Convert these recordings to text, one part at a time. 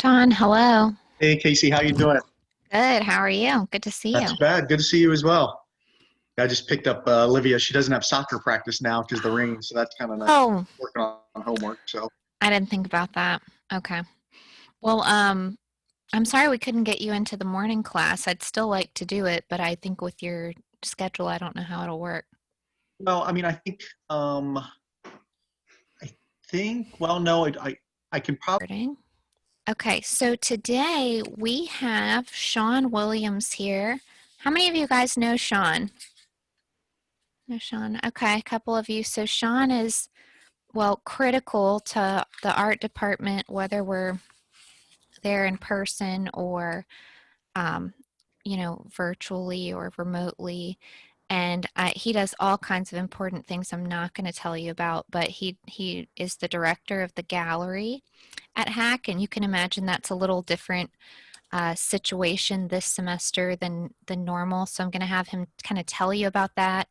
Sean, hello. Hey Casey, how you doing? Good. How are you? Good to see Not you. too bad. Good to see you as well. I just picked up Olivia. She doesn't have soccer practice now because the rain, so that's kind of nice. Oh, Working on homework. So I didn't think about that. Okay. Well, I'm sorry we couldn't get you into the morning class. I'd still like to do it, but I think with your schedule, I don't know how it'll work. well, I mean, I think well, no, I can probably. Recording. Okay, so today we have Sean Williams here. How many of you guys know Sean? Know Sean. Okay, a couple of you. So Sean is, well, critical to the art department, whether we're there in person or um, virtually or remotely. And he does all kinds of important things I'm not going to tell you about, but he is the director of the gallery at Hack, and you can imagine that's a little different situation this semester than normal. So I'm going to have him kind of tell you about that.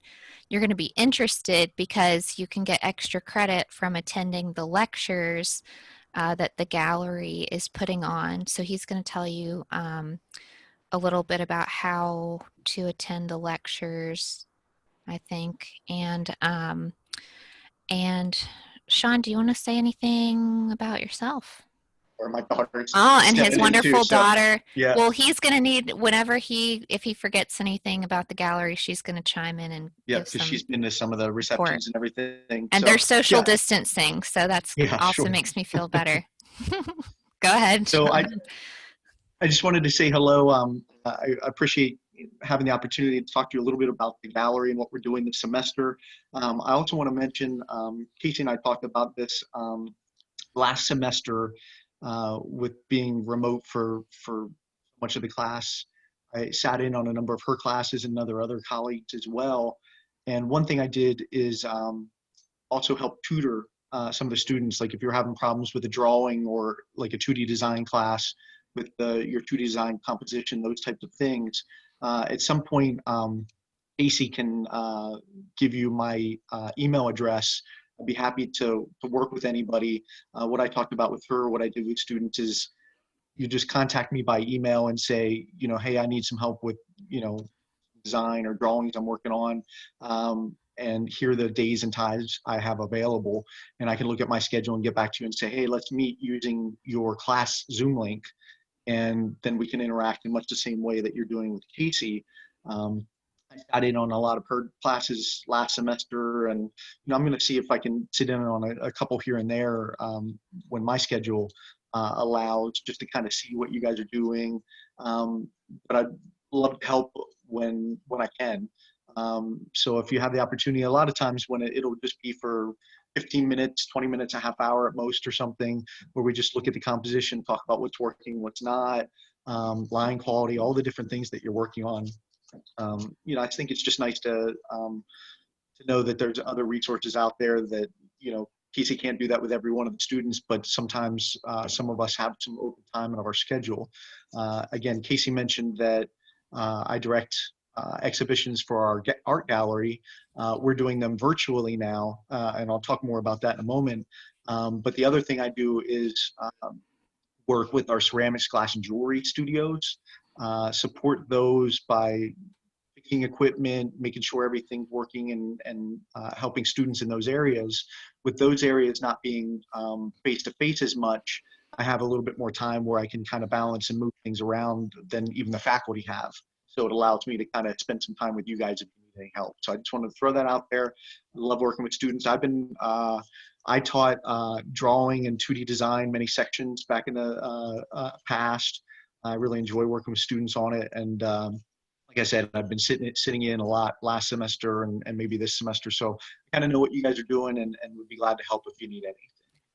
You're going to be interested because you can get extra credit from attending the lectures that the gallery is putting on. So he's going to tell you a little bit about how to attend the lectures, I think. And Sean, do you want to say anything about yourself? Or my daughter's Oh, and his stepping in too. wonderful So daughter. yeah, Well, he's going to need whenever if he forgets anything about the gallery, she's going to chime in and yeah, give because she's some been to some of the support. receptions and everything. And they're So social yeah, distancing, so that's yeah, also sure. makes me feel better. Go ahead, So Sean. I just wanted to say hello. I appreciate having the opportunity to talk to you a little bit about the gallery and what we're doing this semester. I also want to mention, Casey and I talked about this last semester with being remote for much of the class. I sat in on a number of her classes and other colleagues as well. And one thing I did is also help tutor some of the students. Like if you're having problems with a drawing or like a 2D design class with your 2D design composition, those types of things. At some point, Casey can give you my email address. I'd be happy to work with anybody. What I talked about with her, what I did with students is you just contact me by email and say, hey, I need some help with, design or drawings I'm working on. And here are the days and times I have available. And I can look at my schedule and get back to you and say, hey, let's meet using your class Zoom link. And then we can interact in much the same way that you're doing with Casey. Um, I got in on a lot of her classes last semester, and I'm going to see if I can sit in on a couple here and there when my schedule allows, just to kind of see what you guys are doing. But I'd love to help when I can. So if you have the opportunity, a lot of times when it'll just be for 15 minutes, 20 minutes, a half hour at most or something, where we just look at the composition, talk about what's working, what's not, line quality, all the different things that you're working on. I think it's just nice to know that there's other resources out there that, Casey can't do that with every one of the students, but sometimes some of us have some open time in our schedule. Again, Casey mentioned that I direct exhibitions for our art gallery. We're doing them virtually now, and I'll talk more about that in a moment. But the other thing I do is work with our ceramics, glass, and jewelry studios, support those by picking equipment, making sure everything's working, and helping students in those areas. With those areas not being face to face as much, I have a little bit more time where I can kind of balance and move things around than even the faculty have. So it allows me to kind of spend some time with you guys if you need any help. So I just wanted to throw that out there. I love working with students. I taught drawing and 2D design many sections back in the past. I really enjoy working with students on it, and like I said, I've been sitting in a lot last semester and maybe this semester. So I kind of know what you guys are doing, and would be glad to help if you need anything.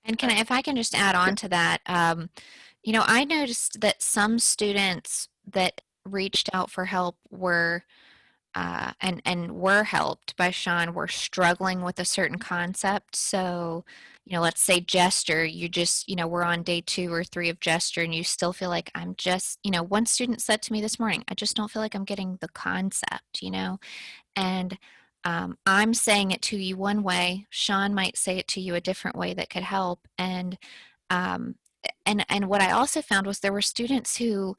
And Okay. if I can just add Yeah. on to that, I noticed that some students that reached out for help were and were helped by Sean were struggling with a certain concept. So, let's say gesture, you just, we're on day 2 or 3 of gesture and you still feel like I'm just, one student said to me this morning, I just don't feel like I'm getting the concept. And I'm saying it to you one way, Sean might say it to you a different way that could help. And and what I also found was there were students who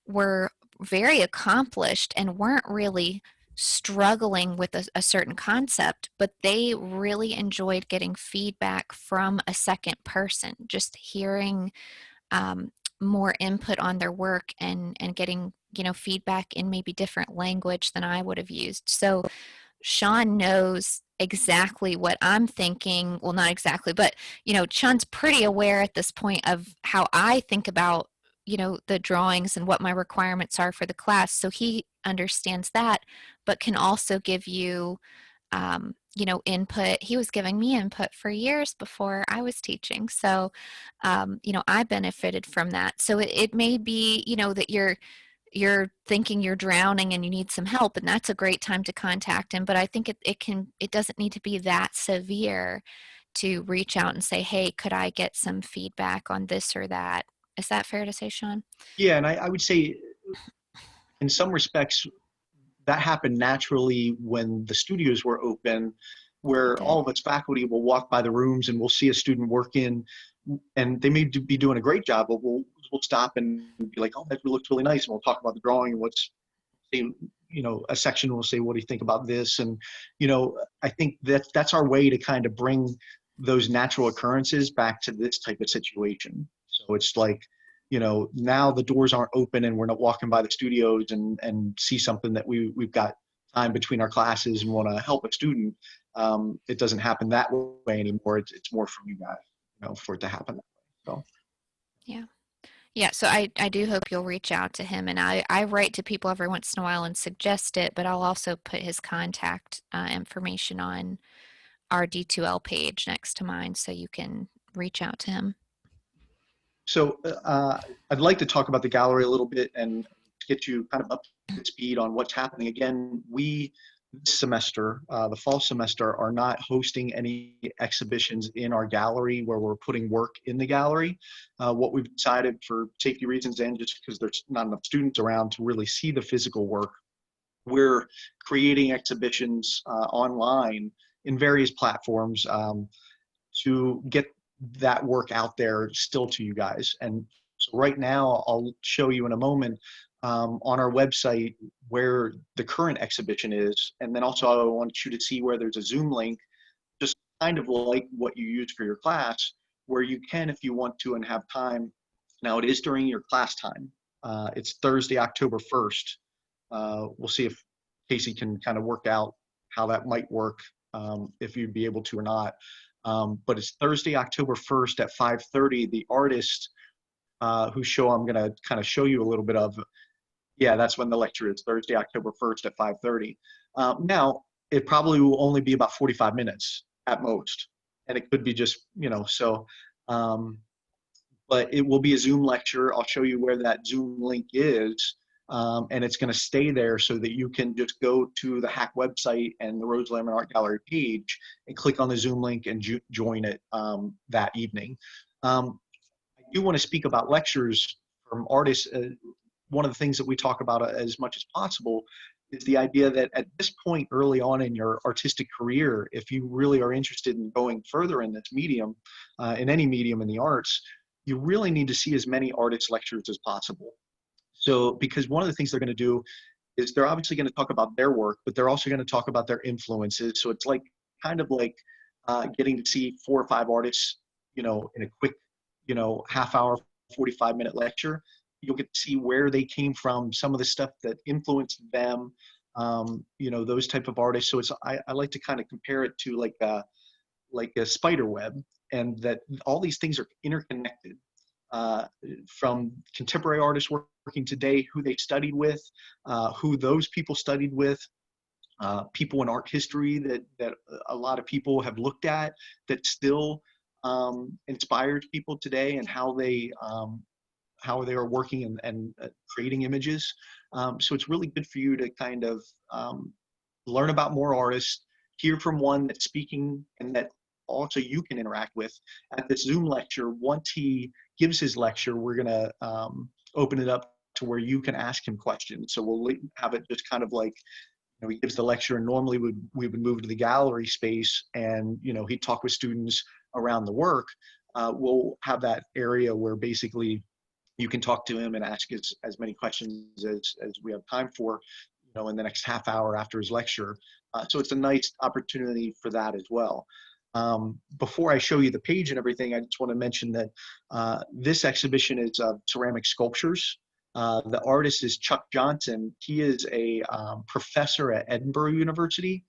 were very accomplished and weren't really struggling with a certain concept, but they really enjoyed getting feedback from a second person, just hearing um, more input on their work and getting feedback in maybe different language than I would have used. So Sean knows exactly what I'm thinking. Well, not exactly, but Sean's pretty aware at this point of how I think about, the drawings and what my requirements are for the class. So he understands that, but can also give you, input. He was giving me input for years before I was teaching. So, I benefited from that. So it may be, that you're thinking you're drowning and you need some help, and that's a great time to contact him. But I think it doesn't need to be that severe to reach out and say, hey, could I get some feedback on this or that? Is that fair to say, Sean? Yeah, and I would say in some respects that happened naturally when the studios were open, It where did. all of its faculty will walk by the rooms and we'll see a student work in, and they may be doing a great job, but we'll stop and be like, oh, that looks really nice, and we'll talk about the drawing and what's, a section will say, what do you think about this? And I think that's our way to kind of bring those natural occurrences back to this type of situation. So it's like, now the doors aren't open and we're not walking by the studios and see something that we've got time between our classes and want to help a student. It doesn't happen that way anymore. It's more from you guys, for it to happen that way. So. Yeah. Yeah, so I do hope you'll reach out to him. And I write to people every once in a while and suggest it, but I'll also put his contact information on our D2L page next to mine so you can reach out to him. So I'd like to talk about the gallery a little bit and get you kind of up to speed on what's happening. Again, we this semester, the fall semester, are not hosting any exhibitions in our gallery where we're putting work in the gallery. What we've decided for safety reasons and just because there's not enough students around to really see the physical work, we're creating exhibitions online in various platforms to get that work out there still to you guys. And so right now, I'll show you in a moment on our website where the current exhibition is. And then also I want you to see where there's a Zoom link, just kind of like what you use for your class, where you can, if you want to and have time. Now it is during your class time. It's Thursday, October 1st. We'll see if Casey can kind of work out how that might work, if you'd be able to or not. But it's Thursday, October 1st at 5:30. The artist whose show I'm going to kind of show you a little bit of, yeah, that's when the lecture is, Thursday, October 1st at 5:30. Now, it probably will only be about 45 minutes at most. And it could be just, so, but it will be a Zoom lecture. I'll show you where that Zoom link is. And it's going to stay there so that you can just go to the HACC website and the Rose Lerman Art Gallery page and click on the Zoom link and join it that evening. I do want to speak about lectures from artists. One of the things that we talk about as much as possible is the idea that at this point early on in your artistic career, if you really are interested in going further in this medium, in any medium in the arts, you really need to see as many artist lectures as possible. So, because one of the things they're going to do is they're obviously going to talk about their work, but they're also going to talk about their influences. So it's like kind of like getting to see 4 or 5 artists, in a quick, half hour, 45-minute lecture. You'll get to see where they came from, some of the stuff that influenced them, those type of artists. So I like to kind of compare it to like a spider web, and that all these things are interconnected. From contemporary artists working today, who they studied with, who those people studied with, people in art history that a lot of people have looked at that still inspires people today, and how they are working and creating images. So it's really good for you to kind of learn about more artists, hear from one that's speaking and that also you can interact with. At this Zoom lecture, once he gives his lecture, we're going to open it up to where you can ask him questions. So we'll have it just kind of like, he gives the lecture, and normally we would move to the gallery space and, he'd talk with students around the work. we'll have that area where basically you can talk to him and ask as many questions as we have time for, in the next half hour after his lecture. So it's a nice opportunity for that as well. Before I show you the page and everything, I just want to mention that this exhibition is ceramic sculptures. The artist is Chuck Johnson. He is a professor at Edinburgh University,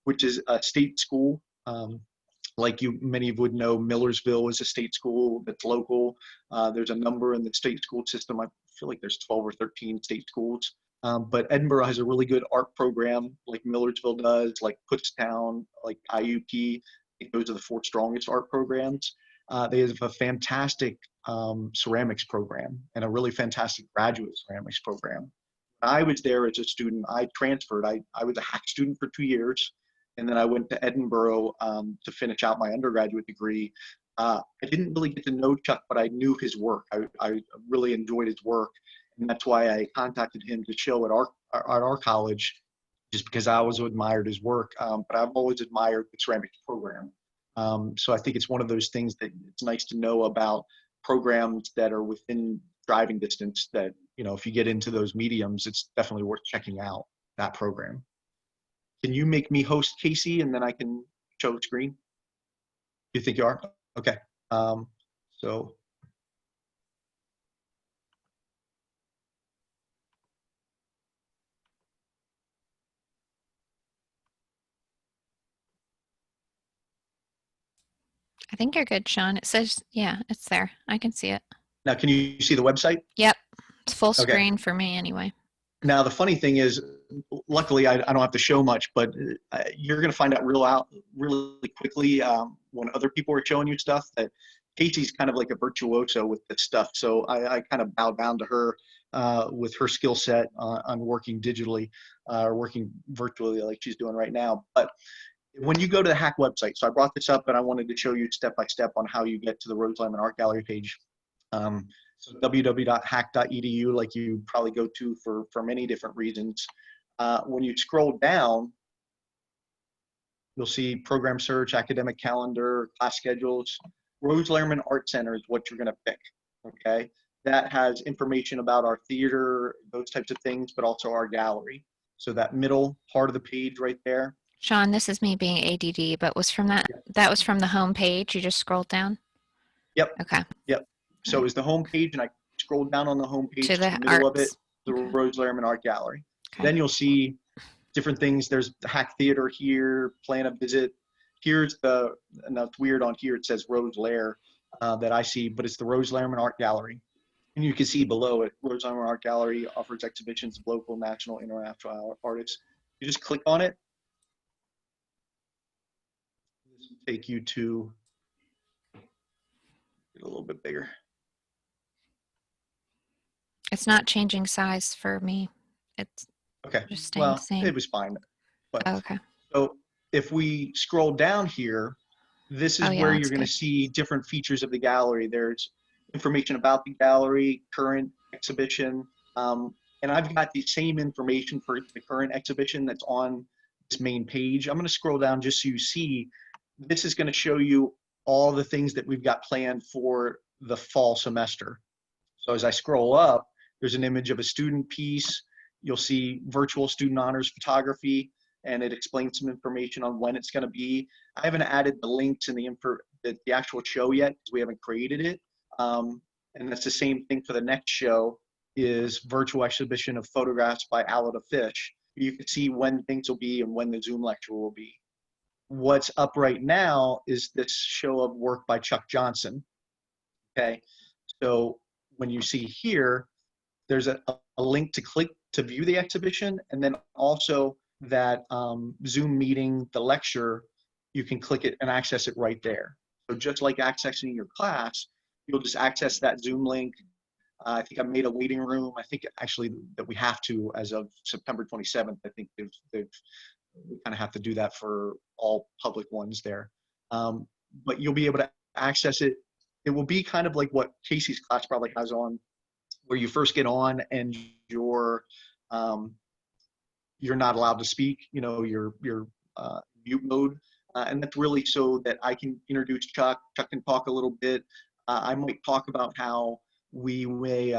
which is a state school. Like many of you would know, Millersville is a state school that's local. There's a number in the state school system. I feel like there's 12 or 13 state schools. But Edinburgh has a really good art program, like Millersville does, like Kutztown, like IUP. Those are the 4 strongest art programs. They have a fantastic ceramics program and a really fantastic graduate ceramics program. When I was there as a student, I transferred. I was a hack student for 2 years, and then I went to Edinburgh to finish out my undergraduate degree. I didn't really get to know Chuck, but I knew his work. I really enjoyed his work. And that's why I contacted him to show at our college, just because I always admired his work. But I've always admired the ceramics program. So I think it's one of those things that it's nice to know about programs that are within driving distance that, if you get into those mediums, it's definitely worth checking out that program. Can you make me host, Casey, and then I can show the screen? You think you are? Okay. So. I think you're good, Sean. It says, yeah, it's there. I can see it. Now, can you see the website? Yep. It's full Okay. screen for me anyway. Now, the funny thing is, luckily, I don't have to show much, but you're going to find out really quickly when other people are showing you stuff that Casey's kind of like a virtuoso with this stuff. So I kind of bow down to her with her skill set on working digitally or working virtually like she's doing right now. But when you go to the Hack website, so I brought this up and I wanted to show you step by step on how you get to the Rose Lemon Art Gallery page. So www.hack.edu, like you probably go to for many different reasons. When you scroll down, you'll see program search, academic calendar, class schedules. Rose Lerman Art Center is what you're going to pick. Okay, that has information about our theater, those types of things, but also our gallery. So that middle part of the page right there. Sean, this is me being ADD, but was from that was from the home page. You just scrolled down? Yep. Okay. Yep. So it was the home page, and I scrolled down on the home page to the middle arts. of it, the Rose Lerman Art Gallery. Okay. Then you'll see different things. There's the Hack Theater here, plan a visit. Here's and it's weird on here, it says Rose Lair that I see, but it's the Rose Lerman Art Gallery. And you can see below it, Rose Lerman Art Gallery offers exhibitions of local, national, international artists. You just click on it. This will take you to get a little bit bigger. It's not changing size for me. It's okay. Just staying the same. It was fine. But, okay. So if we scroll down here, this is where you're going to see different features of the gallery. There's information about the gallery, current exhibition, and I've got the same information for the current exhibition that's on this main page. I'm going to scroll down just so you see. This is going to show you all the things that we've got planned for the fall semester. So as I scroll up, there's an image of a student piece. You'll see virtual student honors photography, and it explains some information on when it's going to be. I haven't added the links and the actual show yet because we haven't created it. And that's the same thing for the next show, is virtual exhibition of photographs by Alida Fish. You can see when things will be and when the Zoom lecture will be. What's up right now is this show of work by Chuck Johnson. Okay, so when you see here, there's a link to click to view the exhibition, and then also that Zoom meeting, the lecture, you can click it and access it right there. So just like accessing your class, you'll just access that Zoom link. I think I made a waiting room. I think actually that we have to, as of September 27th, I think we kind of have to do that for all public ones there. But you'll be able to access it. It will be kind of like what Casey's class probably has on, where you first get on and you're not allowed to speak, your mute mode. And that's really so that I can introduce Chuck. Chuck can talk a little bit. I might talk about how we may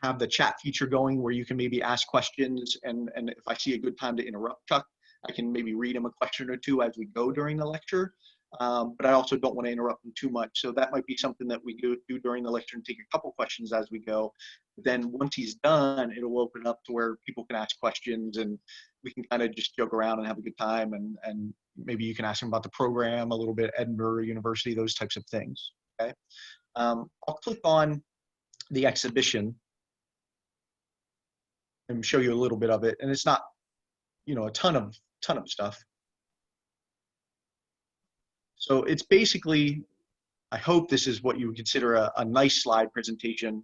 have the chat feature going where you can maybe ask questions. And if I see a good time to interrupt Chuck, I can maybe read him a question or two as we go during the lecture. But I also don't want to interrupt him too much. So that might be something that we do during the lecture and take a couple questions as we go. Then once he's done, it'll open up to where people can ask questions and we can kind of just joke around and have a good time. And maybe you can ask him about the program a little bit, Edinburgh University, those types of things. Okay. I'll click on the exhibition and show you a little bit of it. And it's not, a ton of stuff. So it's basically, I hope this is what you would consider a nice slide presentation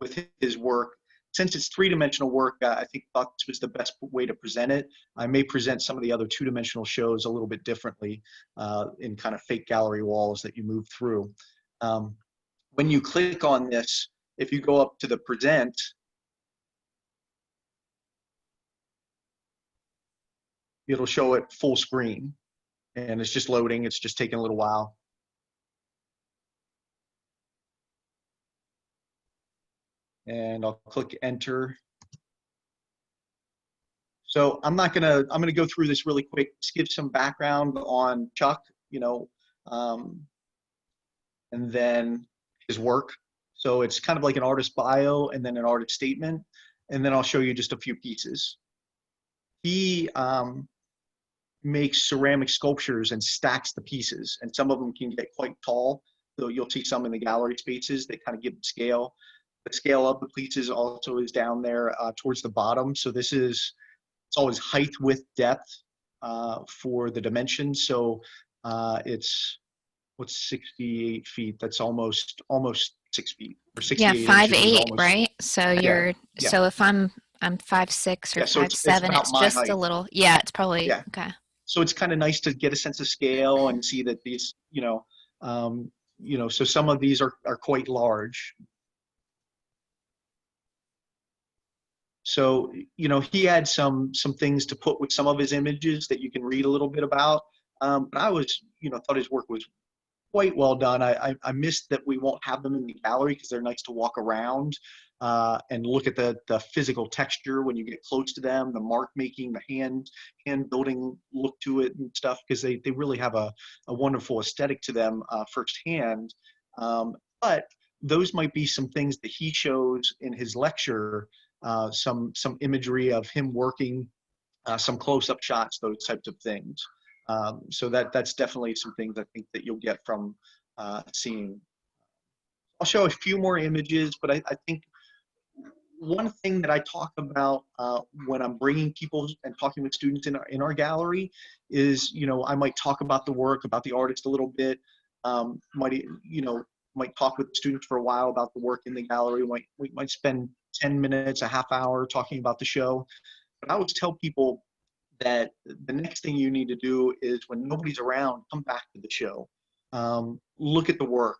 with his work. Since it's three-dimensional work, I thought this was the best way to present it. I may present some of the other two-dimensional shows a little bit differently in kind of fake gallery walls that you move through. When you click on this, if you go up to the present, it'll show it full screen. And it's just loading. It's just taking a little while. And I'll click enter. So I'm gonna go through this really quick, just give some background on Chuck, and then his work. So it's kind of like an artist bio and then an artist statement. And then I'll show you just a few pieces. He makes ceramic sculptures and stacks the pieces, and some of them can get quite tall. So you'll see some in the gallery spaces that kind of give the scale. The scale of the pieces also is down there towards the bottom. So it's always height, width, depth for the dimensions. So it's, what's 68 feet? That's almost 6 feet, or 68 Yeah, 5'8", inches is almost, right? So you're yeah. so if I'm 5'6" or Yeah, so it's 5'7", about it's my just height. a little. Yeah, it's probably Yeah. okay. So it's kind of nice to get a sense of scale and see that these, so some of these are quite large. So, he had some things to put with some of his images that you can read a little bit about. But I was, thought his work was quite well done. I missed that we won't have them in the gallery because they're nice to walk around and look at the physical texture when you get close to them, the mark making, the hand building look to it and stuff, because they really have a wonderful aesthetic to them firsthand. But those might be some things that he shows in his lecture, some imagery of him working, some close-up shots, those types of things. So that's definitely some things I think that you'll get from seeing. I'll show a few more images, but I think one thing that I talk about when I'm bringing people and talking with students in our gallery is, I might talk about the work, about the artist a little bit, might talk with students for a while about the work in the gallery. We might spend 10 minutes, a half hour talking about the show. But I always tell people that the next thing you need to do is, when nobody's around, come back to the show. Look at the work.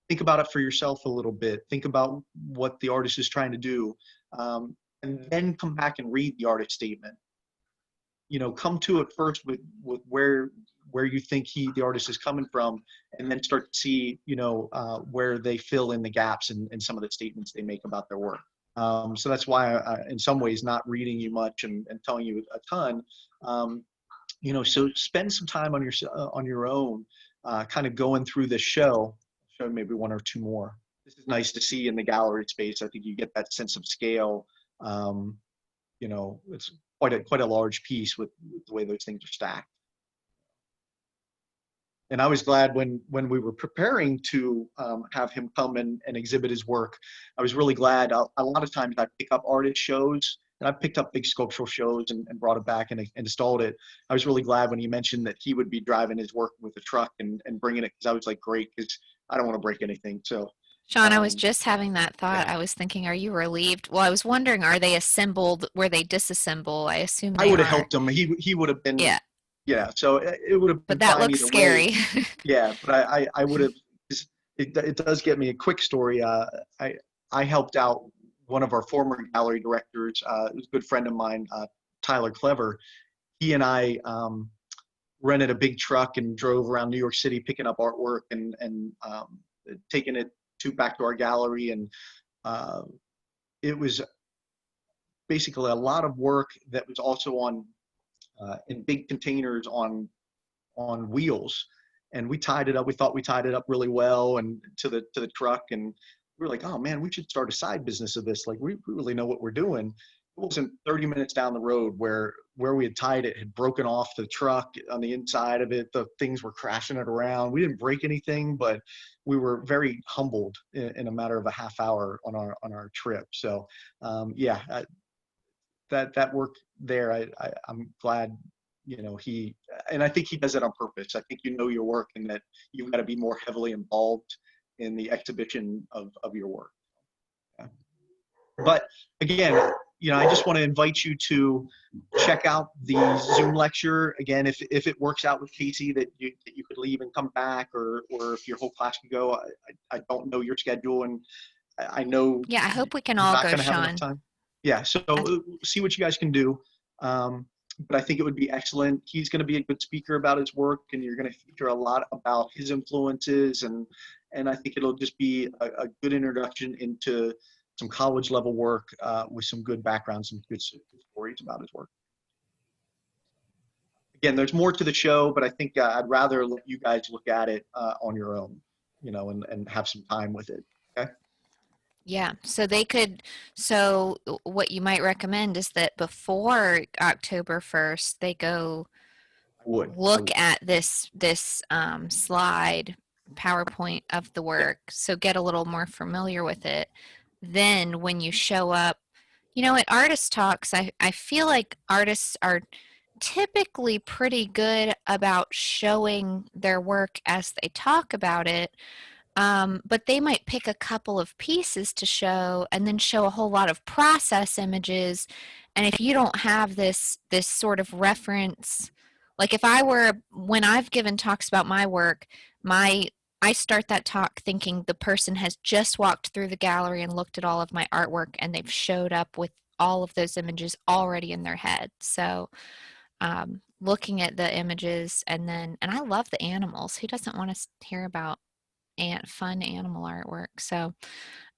Think about it for yourself a little bit. Think about what the artist is trying to do. And then come back and read the artist statement. Come to it first with where you think the artist is coming from, and then start to see, where they fill in the gaps in some of the statements they make about their work. So that's why I, in some ways, not reading you much and telling you a ton. So spend some time on your own, kind of going through the show. Show maybe one or two more. This is nice to see in the gallery space. I think you get that sense of scale. It's quite a large piece with the way those things are stacked. And I was glad when we were preparing to have him come and exhibit his work. I was really glad. A lot of times I pick up artist shows, and I picked up big sculptural shows and brought it back and installed it. I was really glad when he mentioned that he would be driving his work with a truck and bringing it, because I was like, great, because I don't want to break anything. So, Sean, I was just having that thought. yeah. I was thinking, are you relieved? Well, I was wondering, are they assembled where they disassemble? I assume I they would have are. helped him. He would have been. Yeah. Yeah. So it would have But been that fine looks either way. scary. Yeah, but I would have. It does get me a quick story. I helped out one of our former gallery directors. It was a good friend of mine, Tyler Clever. he and I rented a big truck and drove around New York City picking up artwork and taking it back to our gallery. And uh, it was basically a lot of work that was also on in big containers on wheels. And we tied it up. We thought we tied it up really well and to the truck. And we were like, oh man, we should start a side business of this. Like we really know what we're doing. It wasn't 30 minutes down the road where we had tied it had broken off the truck on the inside of it. The things were crashing it around. We didn't break anything, but we were very humbled in a matter of a half hour on our trip. So yeah, that work there, I'm glad, and I think he does it on purpose. I think your work and that you've got to be more heavily involved in the exhibition of your work. Yeah. But again, I just want to invite you to check out the Zoom lecture. Again, if it works out with Casey that you could leave and come back, or if your whole class can go, I don't know your schedule, and I know Yeah, I hope we can you're all not go, going to have enough Sean. time. Yeah, so see what you guys can do. But I think it would be excellent. He's going to be a good speaker about his work, and you're going to feature a lot about his influences, and I think it'll just be a good introduction into some college level work with some good background, some good stories about his work. Again, there's more to the show, but I think I'd rather let you guys look at it on your own, and have some time with it. Okay. Yeah, so what you might recommend is that before October 1st, they go look at this slide PowerPoint of the work, so get a little more familiar with it. Then when you show up, at Artist Talks, I feel like artists are typically pretty good about showing their work as they talk about it. But they might pick a couple of pieces to show and then show a whole lot of process images. And if you don't have this sort of reference, like when I've given talks about my work, I start that talk thinking the person has just walked through the gallery and looked at all of my artwork, and they've showed up with all of those images already in their head. So looking at the images, and I love the animals. Who doesn't want to hear about fun animal artwork? So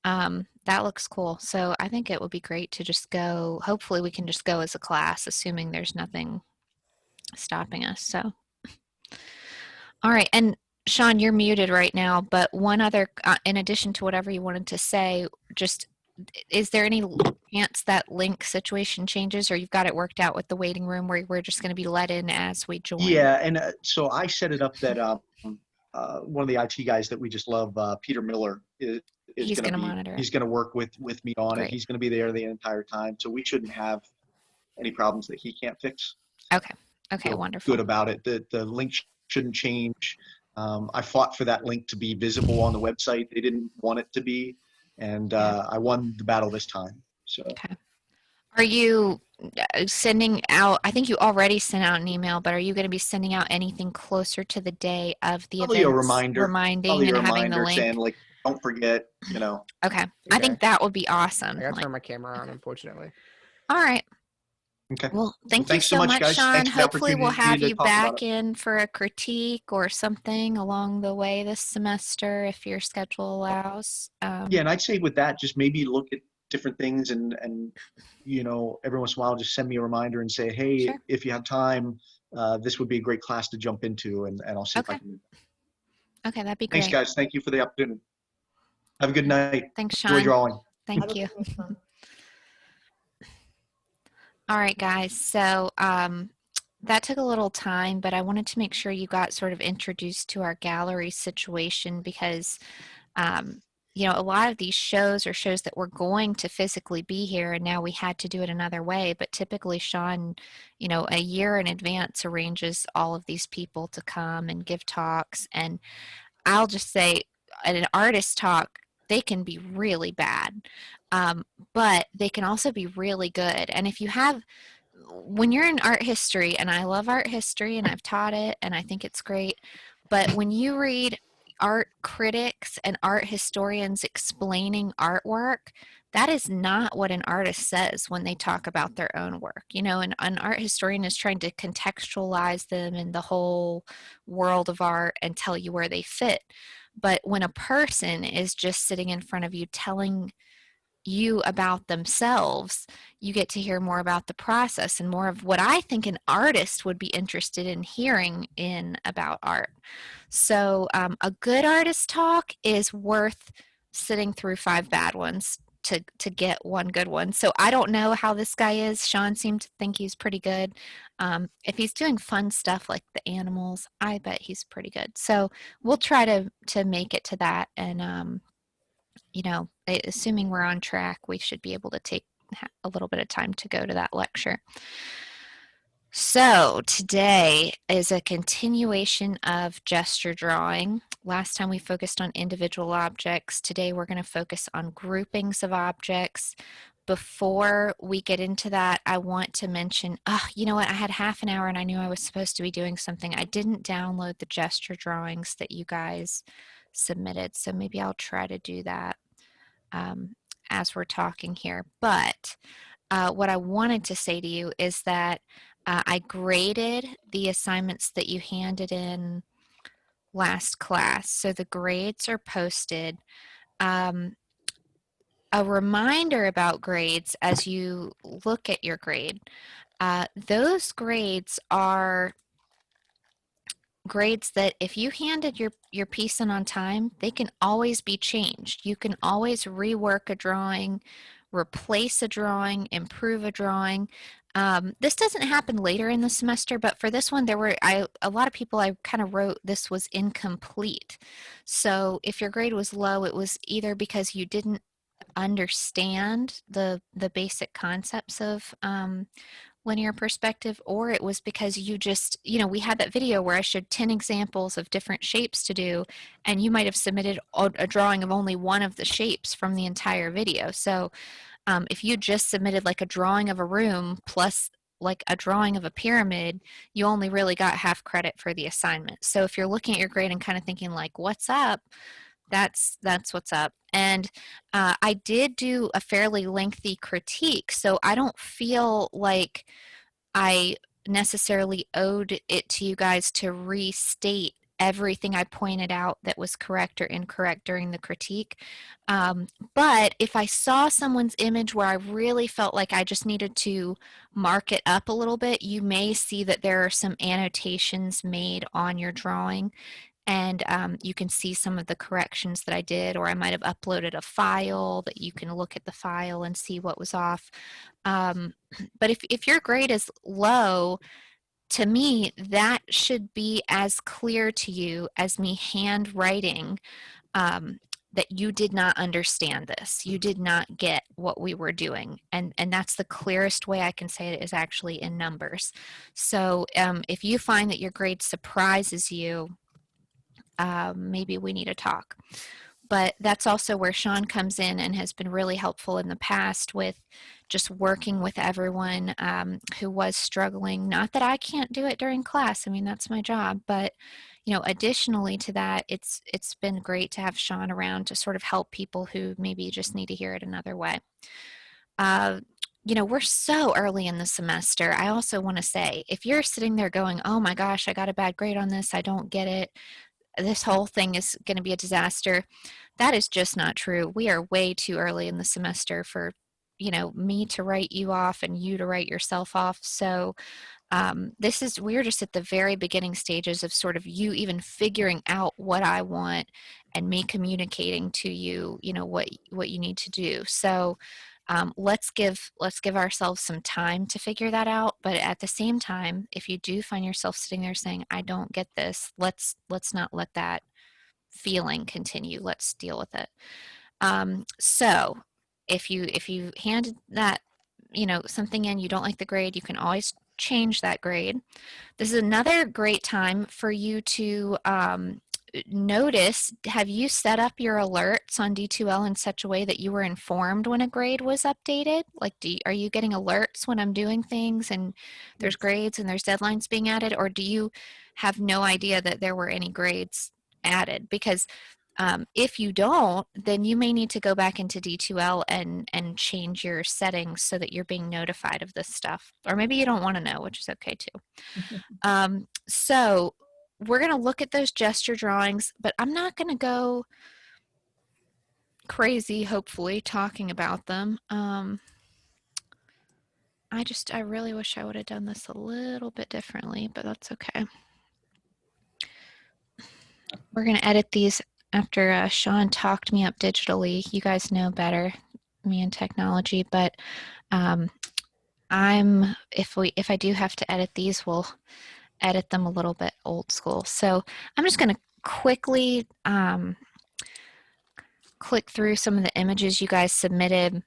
that looks cool. So I think it would be great to just go. Hopefully we can just go as a class, assuming there's nothing stopping us. So all right. And Sean, you're muted right now, but one other, in addition to whatever you wanted to say, just is there any chance that link situation changes, or you've got it worked out with the waiting room where we're just going to be let in as we join? Yeah, and so I set it up that one of the IT guys that we just love, Peter Miller, is He's going to monitor it. He's going to work with me on Great. it. He's going to be there the entire time, so we shouldn't have any problems that he can't fix. Okay. Feel Wonderful. good about it. The link shouldn't change. I fought for that link to be visible on the website. They didn't want it to be, and I won the battle this time. So. Okay. Are you sending out, I think you already sent out an email, but are you going to be sending out anything closer to the day of the Probably event? a reminder. Reminding and having the link? Saying, like, don't forget, Okay. I think that would be awesome. I got to turn my camera on, unfortunately. All right. Okay. Well, thank you so much, guys. Sean. Hopefully we'll have you back in for a critique or something along the way this semester if your schedule allows. Yeah, and I'd say with that, just maybe look at different things and every once in a while just send me a reminder and say, hey, sure. If you have time, this would be a great class to jump into, and I'll see if I can. Okay, that'd be great. Thanks, guys. Thank you for the opportunity. Have a good night. Thanks, Sean. Enjoy drawing. Thank you. All right, guys. So that took a little time, but I wanted to make sure you got sort of introduced to our gallery situation because a lot of these shows are shows that were going to physically be here, and now we had to do it another way. But typically Sean, a year in advance arranges all of these people to come and give talks. And I'll just say at an artist talk, they can be really bad, but they can also be really good. And when you're in art history, and I love art history and I've taught it and I think it's great, but when you read art critics and art historians explaining artwork, that is not what an artist says when they talk about their own work. You know, an art historian is trying to contextualize them in the whole world of art and tell you where they fit. But when a person is just sitting in front of you telling you about themselves, you get to hear more about the process and more of what I think an artist would be interested in hearing in about art. So a good artist talk is worth sitting through 5 bad ones to get one good one. So I don't know how this guy is. Sean seemed to think he's pretty good. If he's doing fun stuff like the animals, I bet he's pretty good. So we'll try to make it to that, and you know, assuming we're on track, we should be able to take a little bit of time to go to that lecture. So today is a continuation of gesture drawing. Last time we focused on individual objects. Today we're going to focus on groupings of objects. Before we get into that, I want to mention, you know what, I had half an hour and I knew I was supposed to be doing something. I didn't download the gesture drawings that you guys submitted, so maybe I'll try to do that as we're talking here. But what I wanted to say to you is that I graded the assignments that you handed in last class. So the grades are posted. A reminder about grades as you look at your grade. Those grades are grades that if you handed your piece in on time, they can always be changed. You can always rework a drawing, replace a drawing, improve a drawing. This doesn't happen later in the semester, but for this one, a lot of people I kind of wrote this was incomplete. So if your grade was low, it was either because you didn't understand the basic concepts of linear perspective, or it was because you just, you know, we had that video where I showed 10 examples of different shapes to do, and you might have submitted a drawing of only one of the shapes from the entire video. So if you just submitted like a drawing of a room plus like a drawing of a pyramid, you only really got half credit for the assignment. So if you're looking at your grade and kind of thinking like, what's up? That's what's up. And I did do a fairly lengthy critique, so I don't feel like I necessarily owed it to you guys to restate everything I pointed out that was correct or incorrect during the critique. But if I saw someone's image where I really felt like I just needed to mark it up a little bit, you may see that there are some annotations made on your drawing, and you can see some of the corrections that I did, or I might have uploaded a file that you can look at the file and see what was off. But if your grade is low, to me, that should be as clear to you as me handwriting that you did not understand this. You did not get what we were doing. And that's the clearest way I can say it is actually in numbers. So if you find that your grade surprises you, maybe we need to talk. But that's also where Sean comes in and has been really helpful in the past with just working with everyone who was struggling. Not that I can't do it during class. I mean, that's my job. But, you know, additionally to that, it's been great to have Sean around to sort of help people who maybe just need to hear it another way. You know, we're so early in the semester. I also want to say, if you're sitting there going, oh my gosh, I got a bad grade on this, I don't get it, this whole thing is going to be a disaster. That is just not true. We are way too early in the semester for, you know, me to write you off and you to write yourself off. So we're just at the very beginning stages of sort of you even figuring out what I want and me communicating to you, you know, what you need to do. So let's give ourselves some time to figure that out. But at the same time, if you do find yourself sitting there saying, I don't get this, let's not let that feeling continue. Let's deal with it. So if you handed that, you know, something in, you don't like the grade, you can always change that grade. This is another great time for you to notice, have you set up your alerts on D2L in such a way that you were informed when a grade was updated? Like, are you getting alerts when I'm doing things and there's grades and there's deadlines being added, or do you have no idea that there were any grades added, because if you don't, then you may need to go back into D2L and change your settings so that you're being notified of this stuff. Or maybe you don't want to know, which is okay too. So we're going to look at those gesture drawings, but I'm not going to go crazy, hopefully, talking about them. I really wish I would have done this a little bit differently, but that's okay. We're going to edit these after Sean talked me up digitally. You guys know better, me and technology, but if I do have to edit these, we'll edit them a little bit old school. So I'm just going to quickly click through some of the images you guys submitted.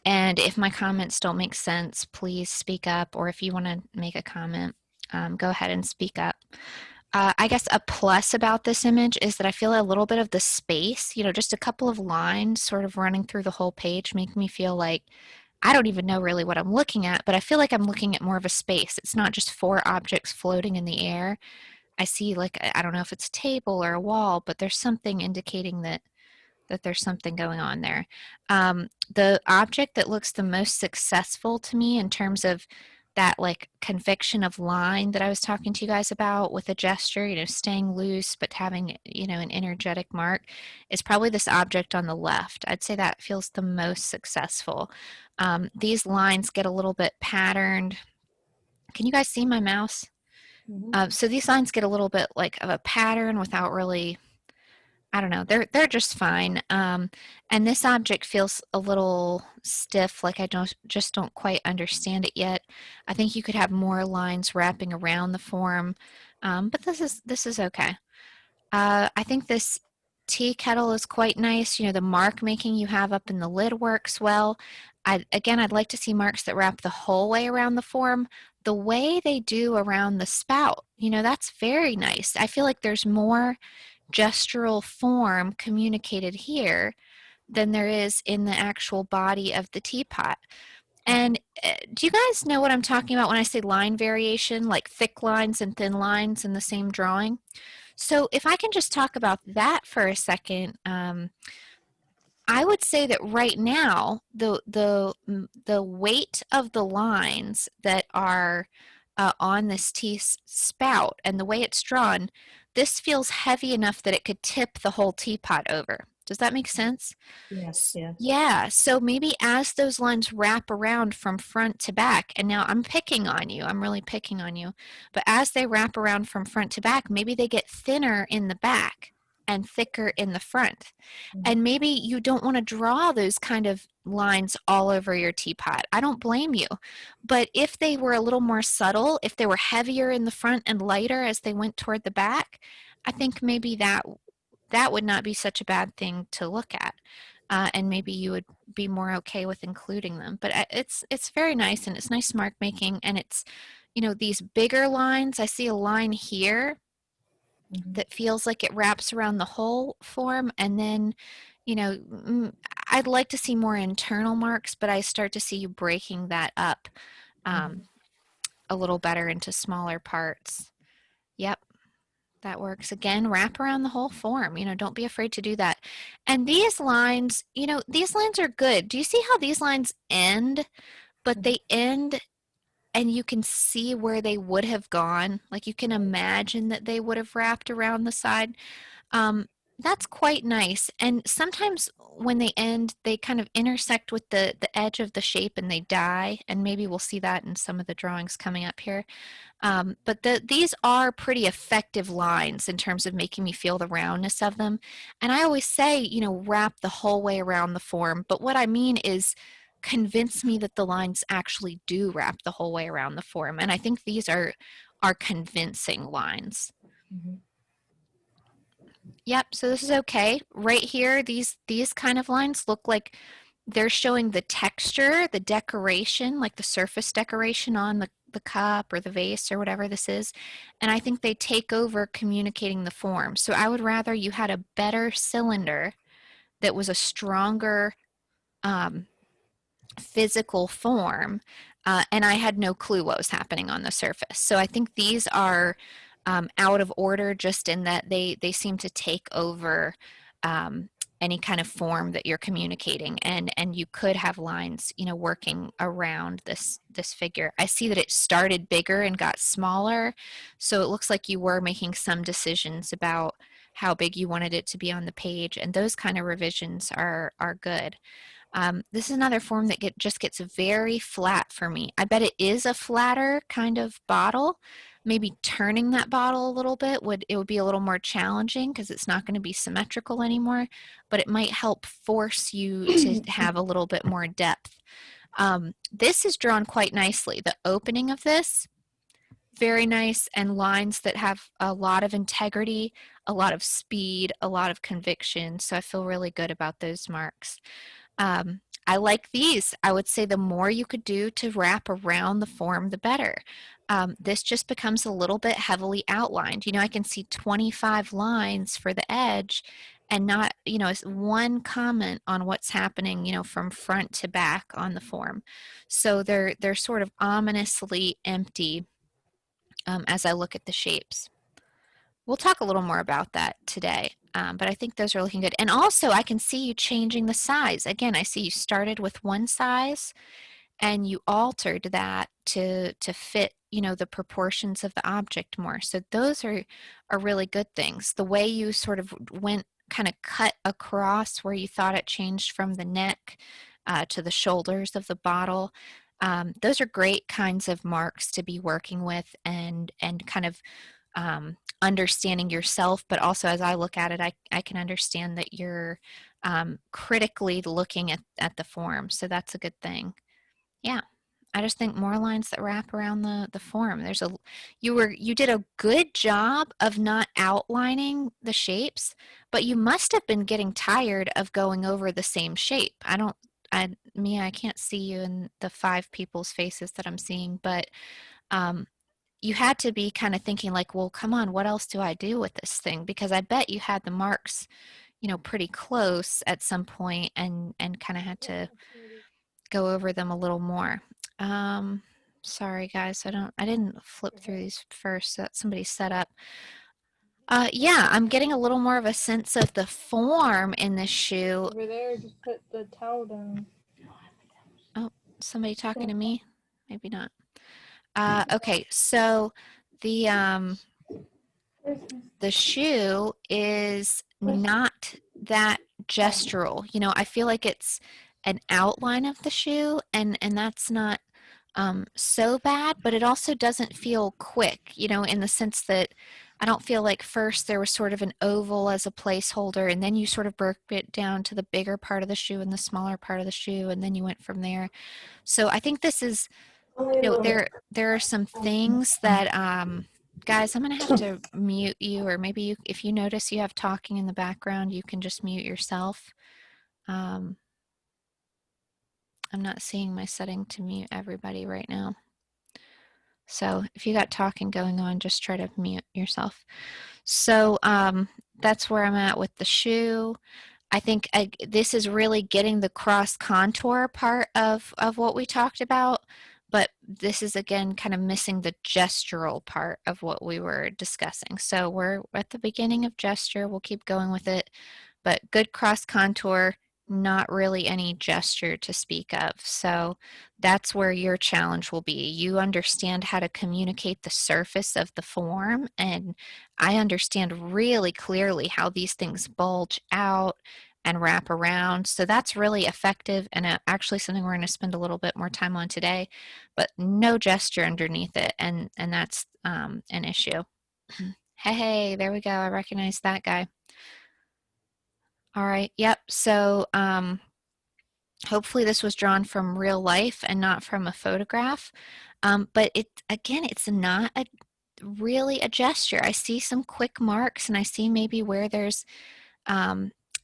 And if my comments don't make sense, please speak up. Or if you want to make a comment, go ahead and speak up. I guess a plus about this image is that I feel a little bit of the space, just a couple of lines sort of running through the whole page make me feel like I don't even know really what I'm looking at, but I feel like I'm looking at more of a space. It's not just four objects floating in the air. I see, like, I don't know if it's a table or a wall, but there's something indicating that there's something going on there. The object that looks the most successful to me in terms of that, like, conviction of line that I was talking to you guys about with a gesture, staying loose but having, an energetic mark, is probably this object on the left. I'd say that feels the most successful. These lines get a little bit patterned. Can you guys see my mouse? So these lines get a little bit like of a pattern without really, I don't know, they're just fine. And this object feels a little stiff, like I don't quite understand it yet. I think you could have more lines wrapping around the form, but this is okay. I think this tea kettle is quite nice. The mark making you have up in the lid works well. I'd like to see marks that wrap the whole way around the form. The way they do around the spout, that's very nice. I feel like there's more gestural form communicated here than there is in the actual body of the teapot. And do you guys know what I'm talking about when I say line variation, like thick lines and thin lines in the same drawing? So if I can just talk about that for a second, I would say that right now the weight of the lines that are on this tea spout and the way it's drawn, this feels heavy enough that it could tip the whole teapot over. Does that make sense? Yes, yes. Yeah, so maybe as those lines wrap around from front to back, and now I'm picking on you, I'm really picking on you, but as they wrap around from front to back, maybe they get thinner in the back and thicker in the front. And maybe you don't want to draw those kind of lines all over your teapot. I don't blame you. But if they were a little more subtle, if they were heavier in the front and lighter as they went toward the back, I think maybe that would not be such a bad thing to look at. And maybe you would be more okay with including them. But it's very nice, and it's nice mark making, and it's, these bigger lines. I see a line here that feels like it wraps around the whole form, and then, I'd like to see more internal marks, but I start to see you breaking that up a little better into smaller parts. Yep. That works. Again, wrap around the whole form. Don't be afraid to do that. And these lines, these lines are good. Do you see how these lines end? But they end and you can see where they would have gone. Like you can imagine that they would have wrapped around the side. That's quite nice. And sometimes when they end, they kind of intersect with the edge of the shape and they die. And maybe we'll see that in some of the drawings coming up here. But these are pretty effective lines in terms of making me feel the roundness of them. And I always say, wrap the whole way around the form. But what I mean is convince me that the lines actually do wrap the whole way around the form. And I think these are convincing lines. Yep, so this is okay. Right here, these kind of lines look like they're showing the texture, the decoration, like the surface decoration on the cup or the vase or whatever this is. And I think they take over communicating the form. So I would rather you had a better cylinder that was a stronger physical form, and I had no clue what was happening on the surface. So I think these are out of order, just in that they seem to take over any kind of form that you're communicating, and you could have lines, you know, working around this figure. I see that it started bigger and got smaller, so it looks like you were making some decisions about how big you wanted it to be on the page, and those kind of revisions are good. This is another form that just gets very flat for me. I bet it is a flatter kind of bottle. Maybe turning that bottle a little bit would be a little more challenging because it's not going to be symmetrical anymore, but it might help force you to have a little bit more depth. This is drawn quite nicely. The opening of this, very nice, and lines that have a lot of integrity, a lot of speed, a lot of conviction. So I feel really good about those marks. I like these. I would say the more you could do to wrap around the form, the better. This just becomes a little bit heavily outlined. You know, I can see 25 lines for the edge and not, you know, it's one comment on what's happening, you know, from front to back on the form. So they're sort of ominously empty as I look at the shapes. We'll talk a little more about that today, but I think those are looking good. And also, I can see you changing the size. Again, I see you started with one size and you altered that to fit, you know, the proportions of the object more. So those are really good things. The way you sort of went, kind of cut across where you thought it changed from the neck to the shoulders of the bottle. Those are great kinds of marks to be working with, and kind of understanding yourself, but also as I look at it, I can understand that you're critically looking at the form. So that's a good thing. Yeah. I just think more lines that wrap around the form. You did a good job of not outlining the shapes, but you must have been getting tired of going over the same shape. Mia, I can't see you in the 5 people's faces that I'm seeing, but you had to be kind of thinking like, well, come on, what else do I do with this thing? Because I bet you had the marks, you know, pretty close at some point, and kind of had to go over them a little more. Sorry guys, I didn't flip through these first, so that somebody set up. Yeah, I'm getting a little more of a sense of the form in this shoe. Over there, just put the towel down. Oh, somebody talking to me? Maybe not. Okay, so the shoe is not that gestural. You know, I feel like it's an outline of the shoe, and that's not so bad, but it also doesn't feel quick, you know, in the sense that I don't feel like first there was sort of an oval as a placeholder, and then you sort of broke it down to the bigger part of the shoe and the smaller part of the shoe, and then you went from there. So I think this is, you know, there are some things that guys, I'm gonna have to mute you, or maybe you, if you notice you have talking in the background, you can just mute yourself. I'm not seeing my setting to mute everybody right now. So if you got talking going on, just try to mute yourself. So that's where I'm at with the shoe. I think this is really getting the cross contour part of what we talked about, but this is again kind of missing the gestural part of what we were discussing. So we're at the beginning of gesture. We'll keep going with it, but good cross contour, not really any gesture to speak of. So that's where your challenge will be. You understand how to communicate the surface of the form, and I understand really clearly how these things bulge out and wrap around. So that's really effective, and actually something we're going to spend a little bit more time on today, but no gesture underneath it, and that's an issue. Hey, there we go. I recognize that guy. All right, yep. So hopefully this was drawn from real life and not from a photograph. But it's not really a gesture. I see some quick marks, and I see maybe where there's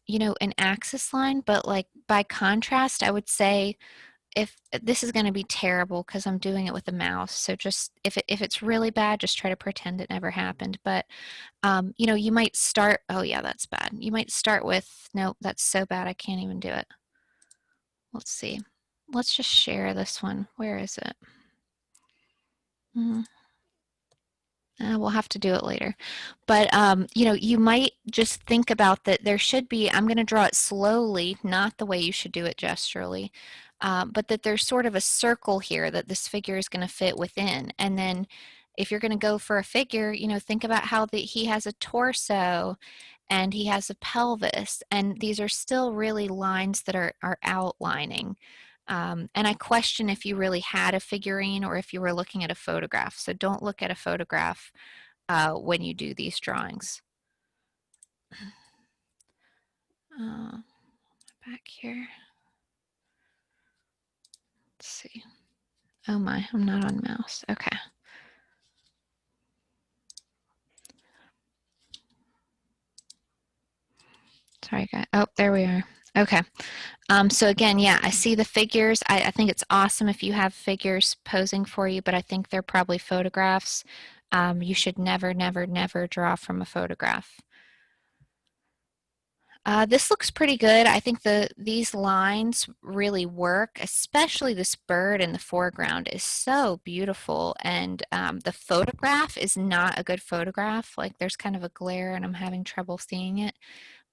you know, an axis line, but like by contrast, I would say, if this is going to be terrible because I'm doing it with a mouse, so just if it's really bad, just try to pretend it never happened. But you know, you might start, oh yeah, that's bad. You might start with, no, that's so bad I can't even do it. Let's see. Let's just share this one. Where is it? We'll have to do it later. But, you know, you might just think about that there should be, I'm going to draw it slowly, not the way you should do it gesturally, but that there's sort of a circle here that this figure is going to fit within. And then if you're going to go for a figure, you know, think about how he has a torso and he has a pelvis, and these are still really lines that are outlining. And I question if you really had a figurine or if you were looking at a photograph. So don't look at a photograph when you do these drawings. Back here. Let's see. Oh my, I'm not on mouse. Okay. Sorry, guys. Oh, there we are. Okay. So again, yeah, I see the figures. I think it's awesome if you have figures posing for you, but I think they're probably photographs. You should never, never, never draw from a photograph. This looks pretty good. I think these lines really work, especially this bird in the foreground is so beautiful. And the photograph is not a good photograph. Like there's kind of a glare and I'm having trouble seeing it.